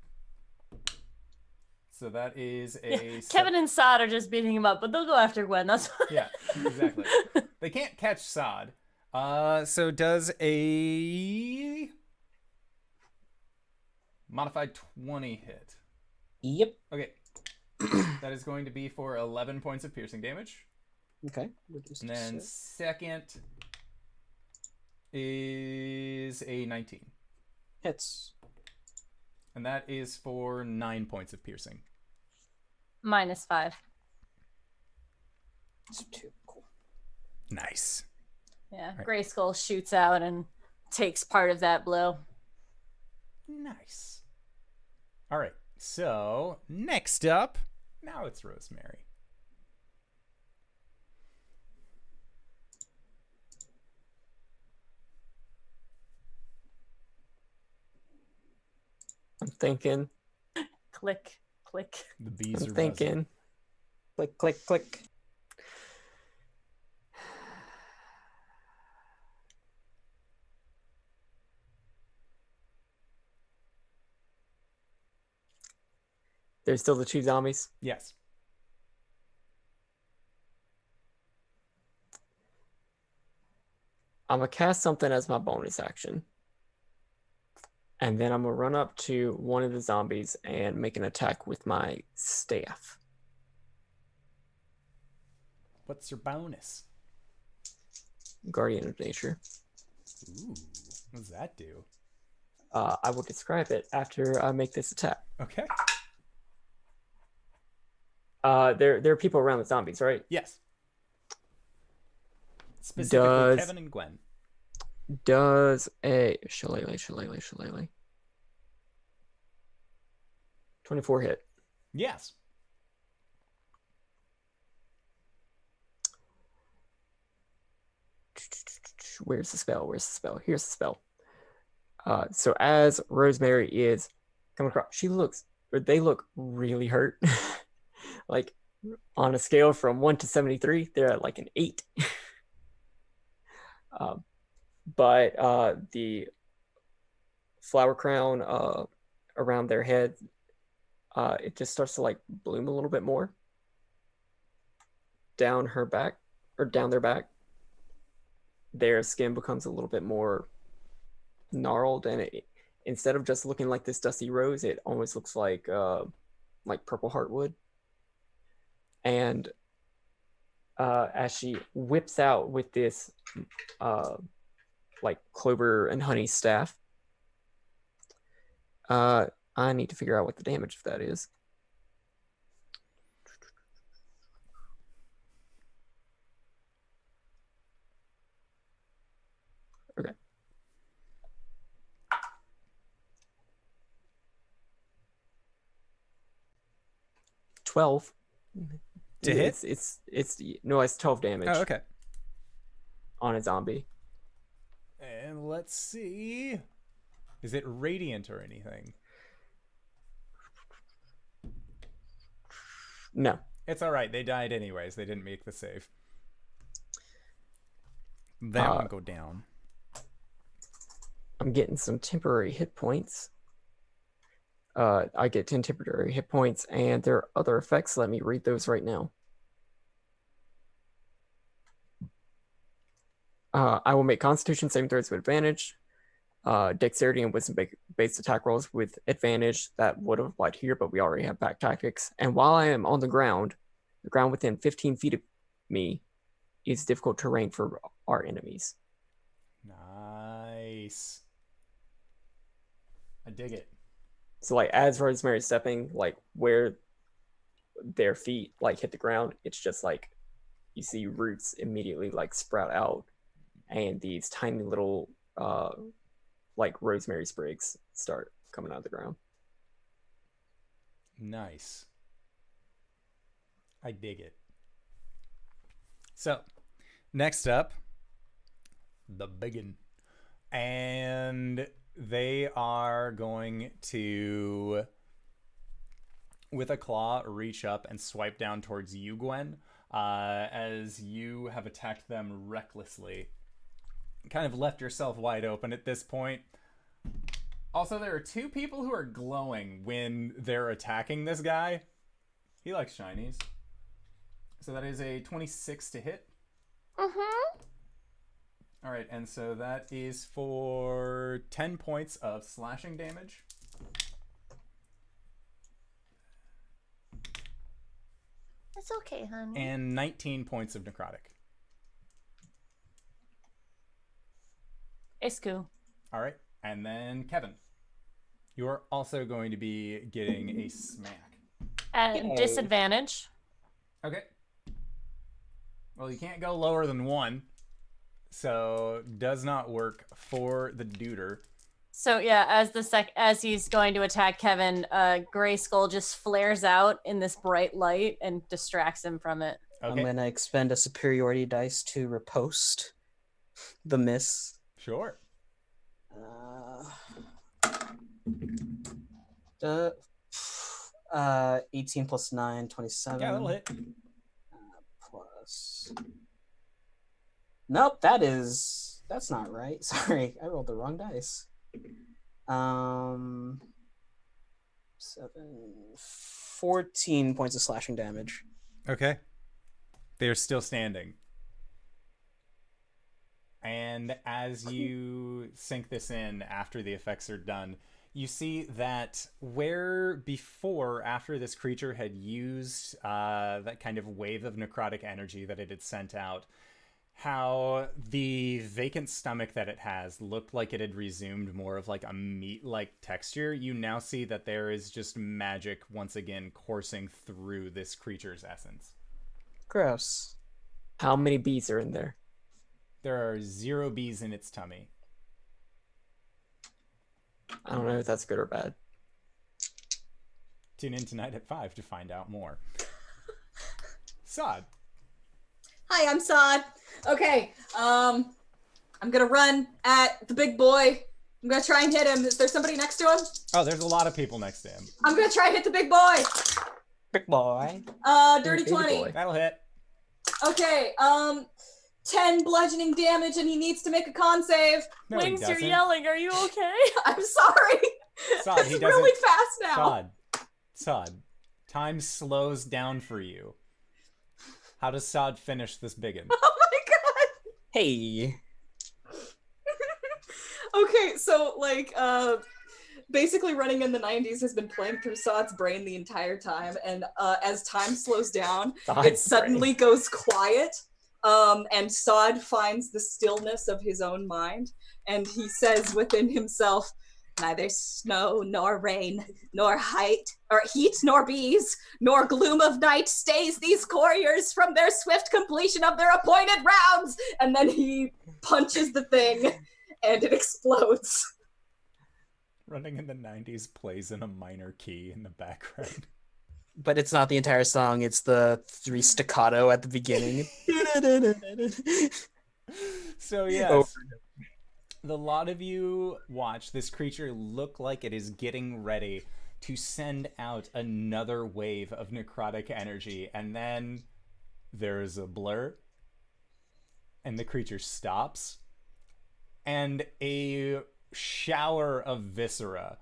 So that is a... Kevin and Sod are just beating him up, but they'll go after Gwen. That's fine. Yeah, exactly. They can't catch Sod. So does a... modified 20 hit? Yep. Okay. That is going to be for 11 points of piercing damage. Okay. And then second is a 19. Hits. And that is for 9 points of piercing. -5. So 2. Cool. Nice. Yeah. Right. Gray Skull shoots out and takes part of that blow. Nice. All right. So next up, now it's Rosemary. I'm thinking. Click, click. The bees I'm are thinking. Click, click, click. There's still the 2 zombies. Yes. I'm going to cast something as my bonus action. And then I'm going to run up to one of the zombies and make an attack with my staff. What's your bonus? Guardian of Nature. Ooh. What does that do? I will describe it after I make this attack. Okay. There are people around the zombies, right? Yes. Specifically Does- Kevin and Gwen. Does a shillelagh 24 hit? Yes. Where's the spell? Where's the spell? Here's the spell. So as Rosemary is coming across, they look really hurt. Like on a scale from 1 to 73, they're at like an 8. But the flower crown around their head, it just starts to like bloom a little bit more down her back, or down their back. Their skin becomes a little bit more gnarled, and instead of just looking like this dusty rose, it almost looks like purple heartwood. And as she whips out with this like clover and honey staff, I need to figure out what the damage of that is. 12 To hit? It's 12 damage Oh, okay. on a zombie. And let's see. Is it radiant or anything? No. It's all right. They died anyways. They didn't make the save. That one go down. I'm getting some temporary hit points. I get 10 temporary hit points, and there are other effects. Let me read those right now. I will make Constitution saving throws with advantage, Dexterity and Wisdom-based attack rolls with advantage. That would have applied here, but we already have pack tactics. And while I am on the ground within 15 feet of me is difficult terrain for our enemies. Nice. I dig it. So like as Rosemary's stepping, like where their feet like hit the ground, it's just like you see roots immediately like sprout out, and these tiny little like rosemary sprigs start coming out of the ground. Nice. I dig it. So, next up, the biggin. And they are going to, with a claw, reach up and swipe down towards you, Gwen, as you have attacked them recklessly. Kind of left yourself wide open at this point. Also, there are two people who are glowing when they're attacking this guy. He likes shinies. So that is a 26 to hit. Mm-hmm. All right, and so that is for 10 points of slashing damage. It's okay, honey. And 19 points of necrotic. It's cool. All right, and then Kevin. You're also going to be getting a smack. At disadvantage. Okay. Well, you can't go lower than 1. So, does not work for the duder. So yeah, as he's going to attack Kevin, Gray Skull just flares out in this bright light and distracts him from it. Okay. I'm gonna expend a superiority dice to riposte the miss. Sure. 18 plus 9, 27. Yeah, that'll hit. Plus. Nope, that's not right. Sorry, I rolled the wrong dice. 14 points of slashing damage. Okay. They're still standing. And as you sink this in after the effects are done, you see that where before, after this creature had used that kind of wave of necrotic energy that it had sent out, how the vacant stomach that it has looked like it had resumed more of like a meat-like texture. You now see that there is just magic once again coursing through this creature's essence. Gross. How many bees are in there? There are 0 bees in its tummy. I don't know if that's good or bad. Tune in tonight at 5 to find out more. Sod. Hi, I'm Sod. Okay, I'm gonna run at the big boy. I'm gonna try and hit him. Is there somebody next to him? Oh, there's a lot of people next to him. I'm gonna try and hit the big boy. Big boy. Dirty Baby 20. boy. That'll hit. Okay, 10 bludgeoning damage, and he needs to make a con save. No, he Wings, you're doesn't. yelling. Are you okay? I'm sorry. Sod, he It's doesn't. really fast now. Sod. Time slows down for you. How does Sod finish this biggin? Oh my god. Hey. Okay, so like basically running in the 90s has been playing through Sod's brain the entire time, and as time slows down, Sod's it suddenly goes quiet. And Sod finds the stillness of his own mind, and he says within himself, "Neither snow nor rain, nor heat nor bees, nor gloom of night stays these couriers from their swift completion of their appointed rounds." And then he punches the thing, and it explodes. Running in the 90s plays in a minor key in the background. But it's not the entire song. It's the 3 staccato at the beginning. So yes, the lot of you watch this creature look like it is getting ready to send out another wave of necrotic energy, and then there's a blur, and the creature stops, and a shower of viscera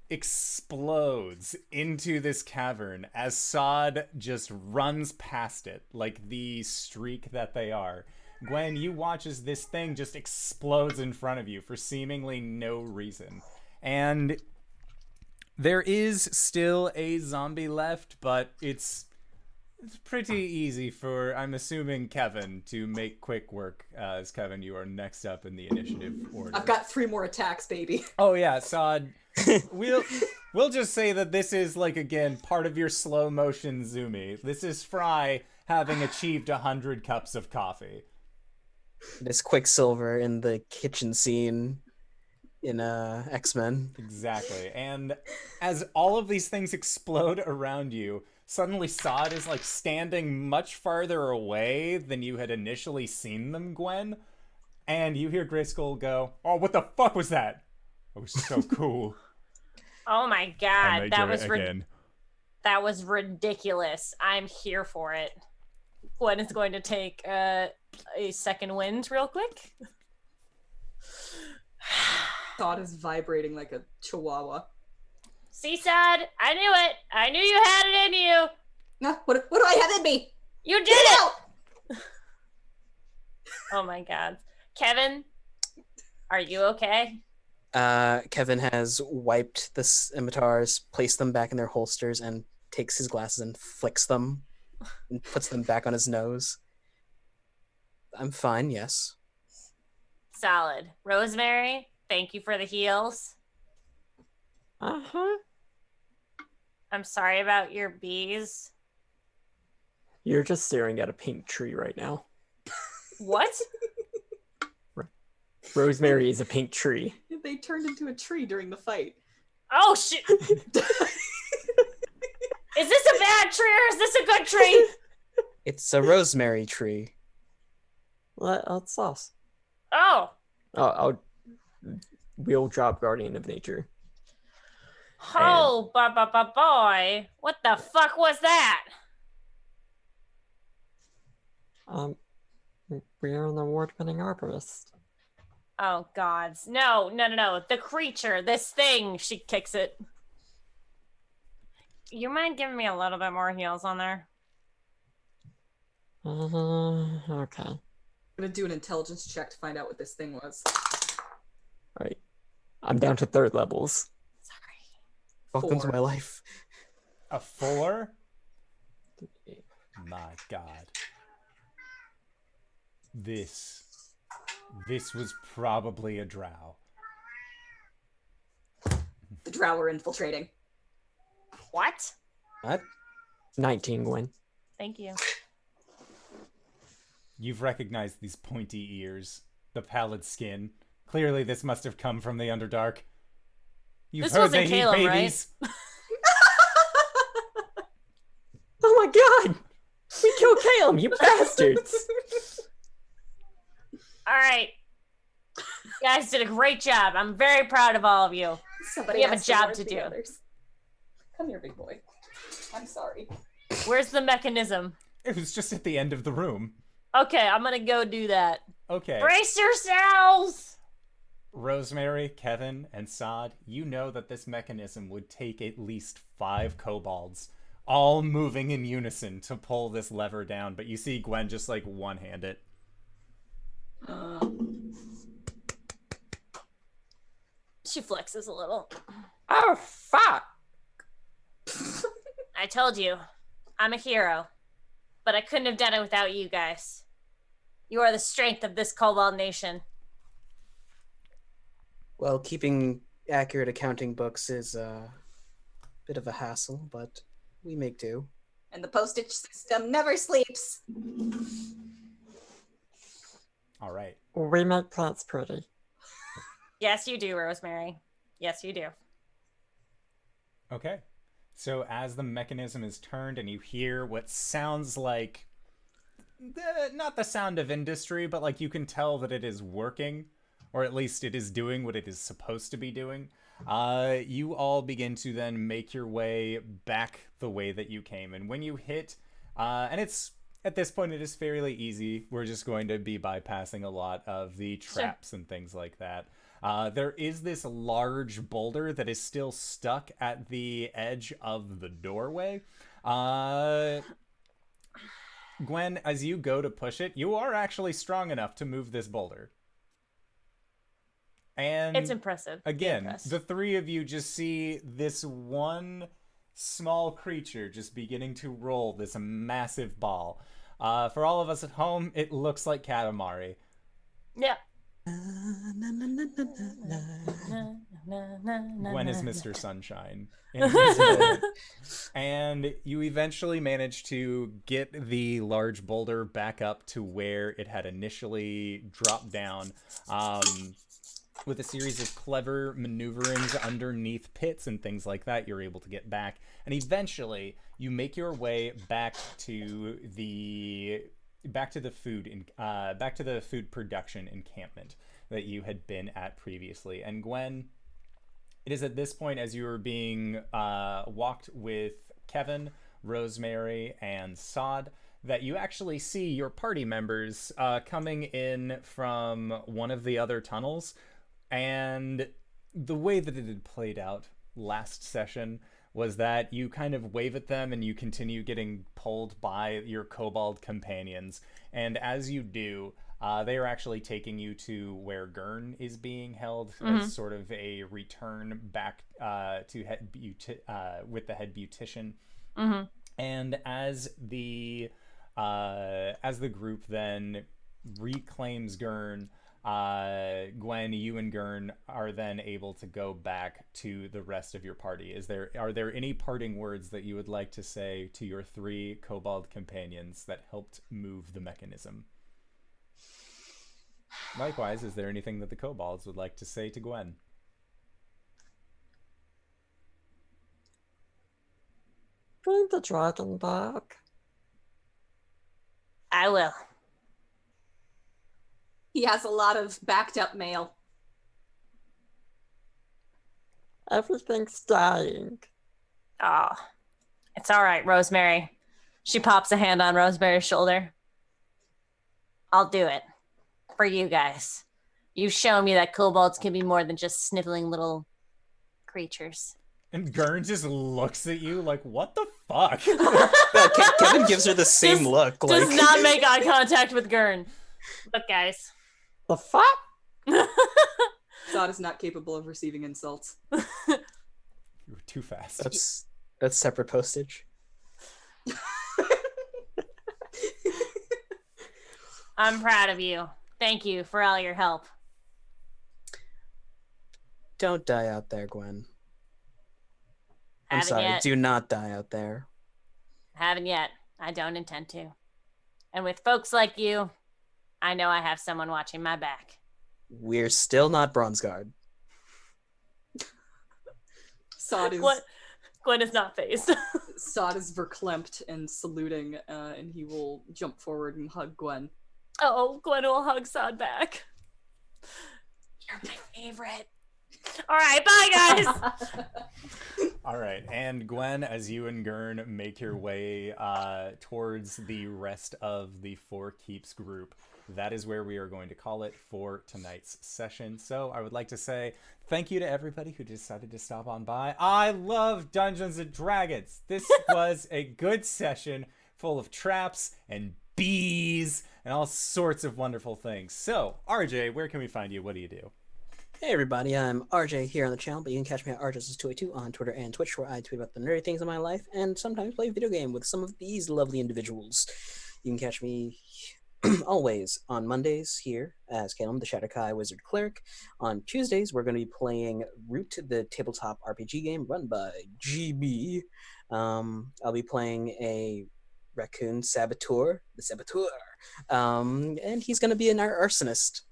explodes into this cavern as Sod just runs past it like the streak that they are. Gwen, you watch as this thing just explodes in front of you for seemingly no reason. And there is still a zombie left, but it's pretty easy for, I'm assuming, Kevin to make quick work, as Kevin, you are next up in the initiative order. I've got 3 more attacks, baby. Oh yeah, Sod. We'll just say that this is, like, again, part of your slow motion zoomy. This is Fry having achieved 100 cups of coffee. This Quicksilver in the kitchen scene in X-Men. Exactly. And as all of these things explode around you, suddenly Sod is, like, standing much farther away than you had initially seen them, Gwen. And you hear Grayskull go, "Oh, what the fuck was that? It was so cool." Oh my god, that was again. That was ridiculous. I'm here for it. Gwen is going to take a second wind real quick. Thought is vibrating like a chihuahua. See, Sod, I knew it. I knew you had it in you. No, what do I have in me? You did Get it. out! Oh my god. Kevin, are you okay? Kevin has wiped the scimitars, placed them back in their holsters, and takes his glasses and flicks them and puts them back on his nose. I'm fine, yes. Solid. Rosemary, thank you for the heals. Uh-huh. I'm sorry about your bees. You're just staring at a pink tree right now. What? Rosemary is a pink tree. They turned into a tree during the fight. Oh, shit. Is this a bad tree or is this a good tree? It's a rosemary tree. Let's sauce. Oh. I'll wheel drop Guardian of Nature. Oh, boy. What the fuck was that? We are an award-winning arborist. Oh, gods. No. The creature, this thing. She kicks it. You mind giving me a little bit more heals on there? Okay. I'm gonna do an intelligence check to find out what this thing was. All right. I'm down to 3rd levels. Welcome 4. to my life. A 4? My god. This was probably a drow. The drow are infiltrating. What? What? 19, Gwen. Thank you. You've recognized these pointy ears, the pallid skin. Clearly this must have come from the Underdark. You've This heard they wasn't eat Caelum, right? babies. Oh my god! We killed Caelum, you bastards! All right. You guys did a great job. I'm very proud of all of you. Somebody We have a has to job warn to the do. others. Come here, big boy. I'm sorry. Where's the mechanism? It was just at the end of the room. Okay, I'm gonna go do that. Okay. Brace yourselves! Rosemary, Kevin, and Sod, you know that this mechanism would take at least 5 kobolds, all moving in unison to pull this lever down, but you see Gwen just, like, one-hand it. She flexes a little. Oh, fuck! I told you, I'm a hero. But I couldn't have done it without you guys. You are the strength of this Kobold nation. Well, keeping accurate accounting books is a bit of a hassle, but we make do. And the postage system never sleeps. All right. We make plants pretty. Yes, you do, Rosemary. Yes, you do. Okay. So as the mechanism is turned and you hear what sounds like not the sound of industry, but like you can tell that it is working, or at least it is doing what it is supposed to be doing. You all begin to then make your way back the way that you came. And when you hit, and it's at this point it is fairly easy. We're just going to be bypassing a lot of the traps and things like that. There is this large boulder that is still stuck at the edge of the doorway. Gwen, as you go to push it, you are actually strong enough to move this boulder. And it's impressive. Again, the three of you just see this one small creature just beginning to roll this massive ball. For all of us at home, it looks like Katamari. Yeah. Gwen is Mr. Sunshine. And you eventually manage to get the large boulder back up to where it had initially dropped down. With a series of clever maneuverings underneath pits and things like that, you're able to get back. And eventually, you make your way back to the food production encampment that you had been at previously. And Gwen, it is at this point, as you are being walked with Kevin, Rosemary, and Sod, that you actually see your party members coming in from one of the other tunnels. And the way that it had played out last session was that you kind of wave at them and you continue getting pulled by your kobold companions. And as you do, they are actually taking you to where Gurn is being held as sort of a return back to with the head beautician. And as the group then reclaims Gurn, Gwen, you and Gurn are then able to go back to the rest of your party. Are there any parting words that you would like to say to your three kobold companions that helped move the mechanism? Likewise, is there anything that the kobolds would like to say to Gwen? Bring the dragon back. I will. He has a lot of backed up mail. Everything's dying. Oh, it's all right, Rosemary. She pops a hand on Rosemary's shoulder. I'll do it. For you guys. You've shown me that kobolds can be more than just sniveling little creatures. And Gurn just looks at you like, what the fuck? Kevin gives her the same look. Does not make eye contact with Gurn. Look, guys. The fuck? Sod is not capable of receiving insults. You were too fast. That's separate postage. I'm proud of you. Thank you for all your help. Don't die out there, Gwen. I'm Haven't sorry. yet. Do not die out there. Haven't yet. I don't intend to. And with folks like you, I know I have someone watching my back. We're still not Bronzeguard. Sod is Gwen is not phased. Sod is verklempt and saluting, and he will jump forward and hug Gwen. Oh, Gwen will hug Sod back. You're my favorite. All right, bye, guys. All right, and Gwen, as you and Gurn make your way towards the rest of the Four Keeps group, that is where we are going to call it for tonight's session. So I would like to say thank you to everybody who decided to stop on by. I love Dungeons and Dragons. This was a good session full of traps and bees and all sorts of wonderful things. So, RJ, where can we find you? What do you do? Hey everybody, I'm RJ here on the channel, but you can catch me at RJustice282 on Twitter and Twitch, where I tweet about the nerdy things in my life and sometimes play a video game with some of these lovely individuals. You can catch me always on Mondays here as Caelum, the Shatterkai Wizard Cleric. On Tuesdays, we're going to be playing Root, the tabletop RPG game run by GB. I'll be playing a raccoon saboteur, the Saboteur, and he's going to be an arsonist.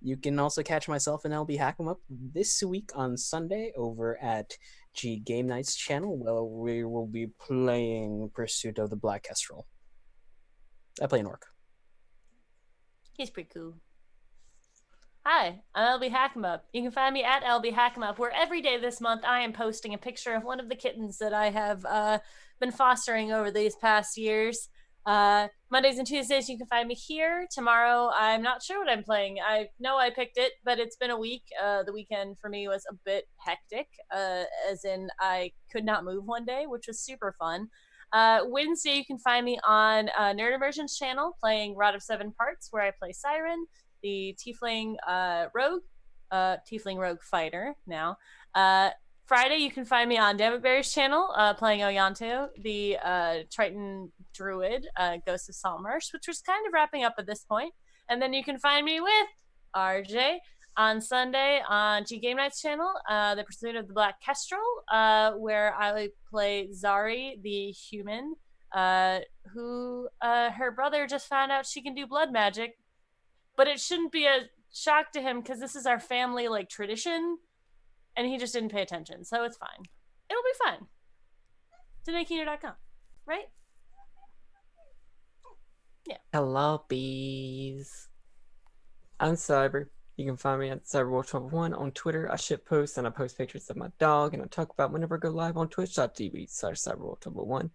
You can also catch myself and LBHackEmUp this week on Sunday over at G Game Night's channel, where we will be playing Pursuit of the Black Kestrel. I play an orc. He's pretty cool. Hi, I'm LBHackEmUp. You can find me at LBHackEmUp, where every day this month I am posting a picture of one of the kittens that I have been fostering over these past years. Mondays and Tuesdays you can find me here. Tomorrow I'm not sure what I'm playing. I know I picked it, but it's been a week. The weekend for me was a bit hectic, as in I could not move one day, which was super fun. Wednesday you can find me on Nerd Immersion's channel playing Rod of Seven Parts, where I play Siren, the Tiefling Rogue, Tiefling Rogue Fighter now. Friday, you can find me on Dammit channel playing Oyanto, the Triton Druid, Ghost of Saltmarsh, which was kind of wrapping up at this point. And then you can find me with RJ on Sunday on G Game Night's channel, The Pursuit of the Black Kestrel, where I play Zari, the human, who her brother just found out she can do blood magic. But it shouldn't be a shock to him because this is our family like tradition. And he just didn't pay attention, so it's fine. It'll be fine. DanaeKeener.com, right? Yeah. Hello, bees. I'm Cyber. You can find me at CyberWolf121 on Twitter. I ship posts and I post pictures of my dog, and I talk about whenever I go live on twitch.tv/CyberWolf121.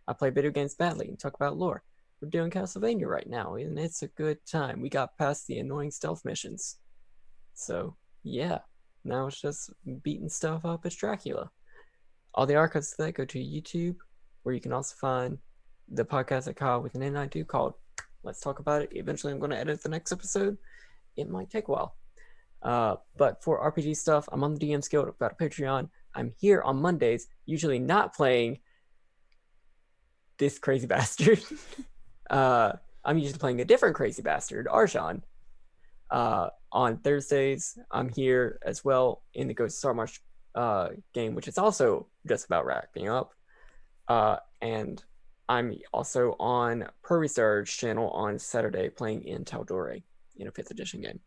I play video games badly and talk about lore. We're doing Castlevania right now, and it's a good time. We got past the annoying stealth missions. So, yeah. Now it's just beating stuff up as Dracula. All the archives of that go to YouTube, where you can also find the podcast that Kyle with an N I do called Let's Talk About It. Eventually I'm going to edit the next episode. It might take a while. But for RPG stuff, I'm on the DM's Guild. I've got a Patreon. I'm here on Mondays, usually not playing this crazy bastard. I'm usually playing a different crazy bastard, Arjan. On Thursdays, I'm here as well in the Ghost of Saltmarsh game, which is also just about wrapping up. And I'm also on Prairie Star's channel on Saturday playing in Taldore in a 5th edition game.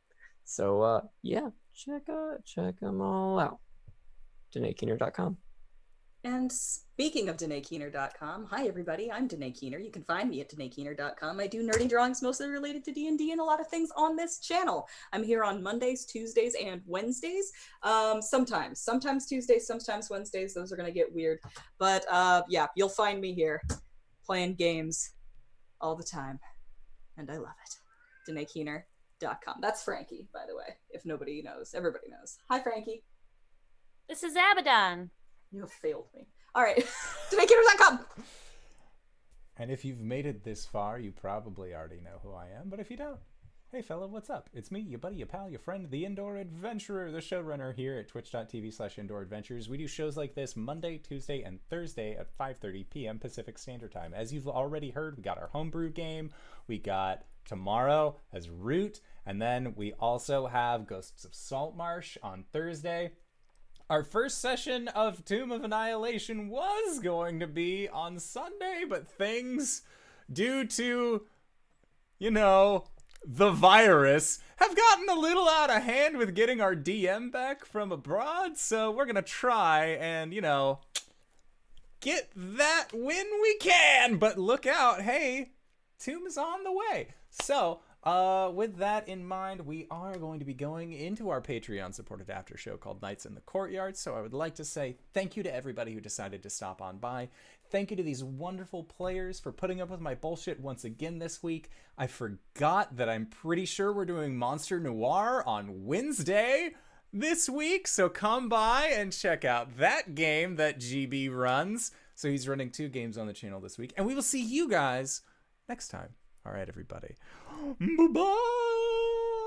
So, yeah, check them all out. DanaeKeener.com. And speaking of DanaeKeener.com, hi everybody, I'm Danae Keener. You can find me at DanaeKeener.com. I do nerdy drawings mostly related to D&D and a lot of things on this channel. I'm here on Mondays, Tuesdays, and Wednesdays. Sometimes Tuesdays, sometimes Wednesdays. Those are going to get weird. But yeah, you'll find me here playing games all the time. And I love it. DanaeKeener.com. That's Frankie, by the way, if nobody knows. Everybody knows. Hi, Frankie. This is Abaddon. You have failed me. All right. DanaeKeener.com. And if you've made it this far, you probably already know who I am. But if you don't, hey fella, what's up? It's me, your buddy, your pal, your friend, the Indoor Adventurer, the showrunner here at twitch.tv/IndoorAdventures. We do shows like this Monday, Tuesday, and Thursday at 5:30 p.m. Pacific Standard Time. As you've already heard, we got our homebrew game. We got tomorrow as Root. And then we also have Ghosts of Saltmarsh on Thursday. Our first session of Tomb of Annihilation was going to be on Sunday, but things, due to, the virus, have gotten a little out of hand with getting our DM back from abroad, so we're going to try and, get that when we can, but look out, hey, Tomb is on the way. So, with that in mind, we are going to be going into our Patreon-supported after show called Nights in the Courtyard. So I would like to say thank you to everybody who decided to stop on by. Thank you to these wonderful players for putting up with my bullshit once again this week. I forgot that I'm pretty sure we're doing Monster Noir on Wednesday this week. So come by and check out that game that GB runs. So he's running 2 games on the channel this week. And we will see you guys next time. All right, everybody. Bye-bye.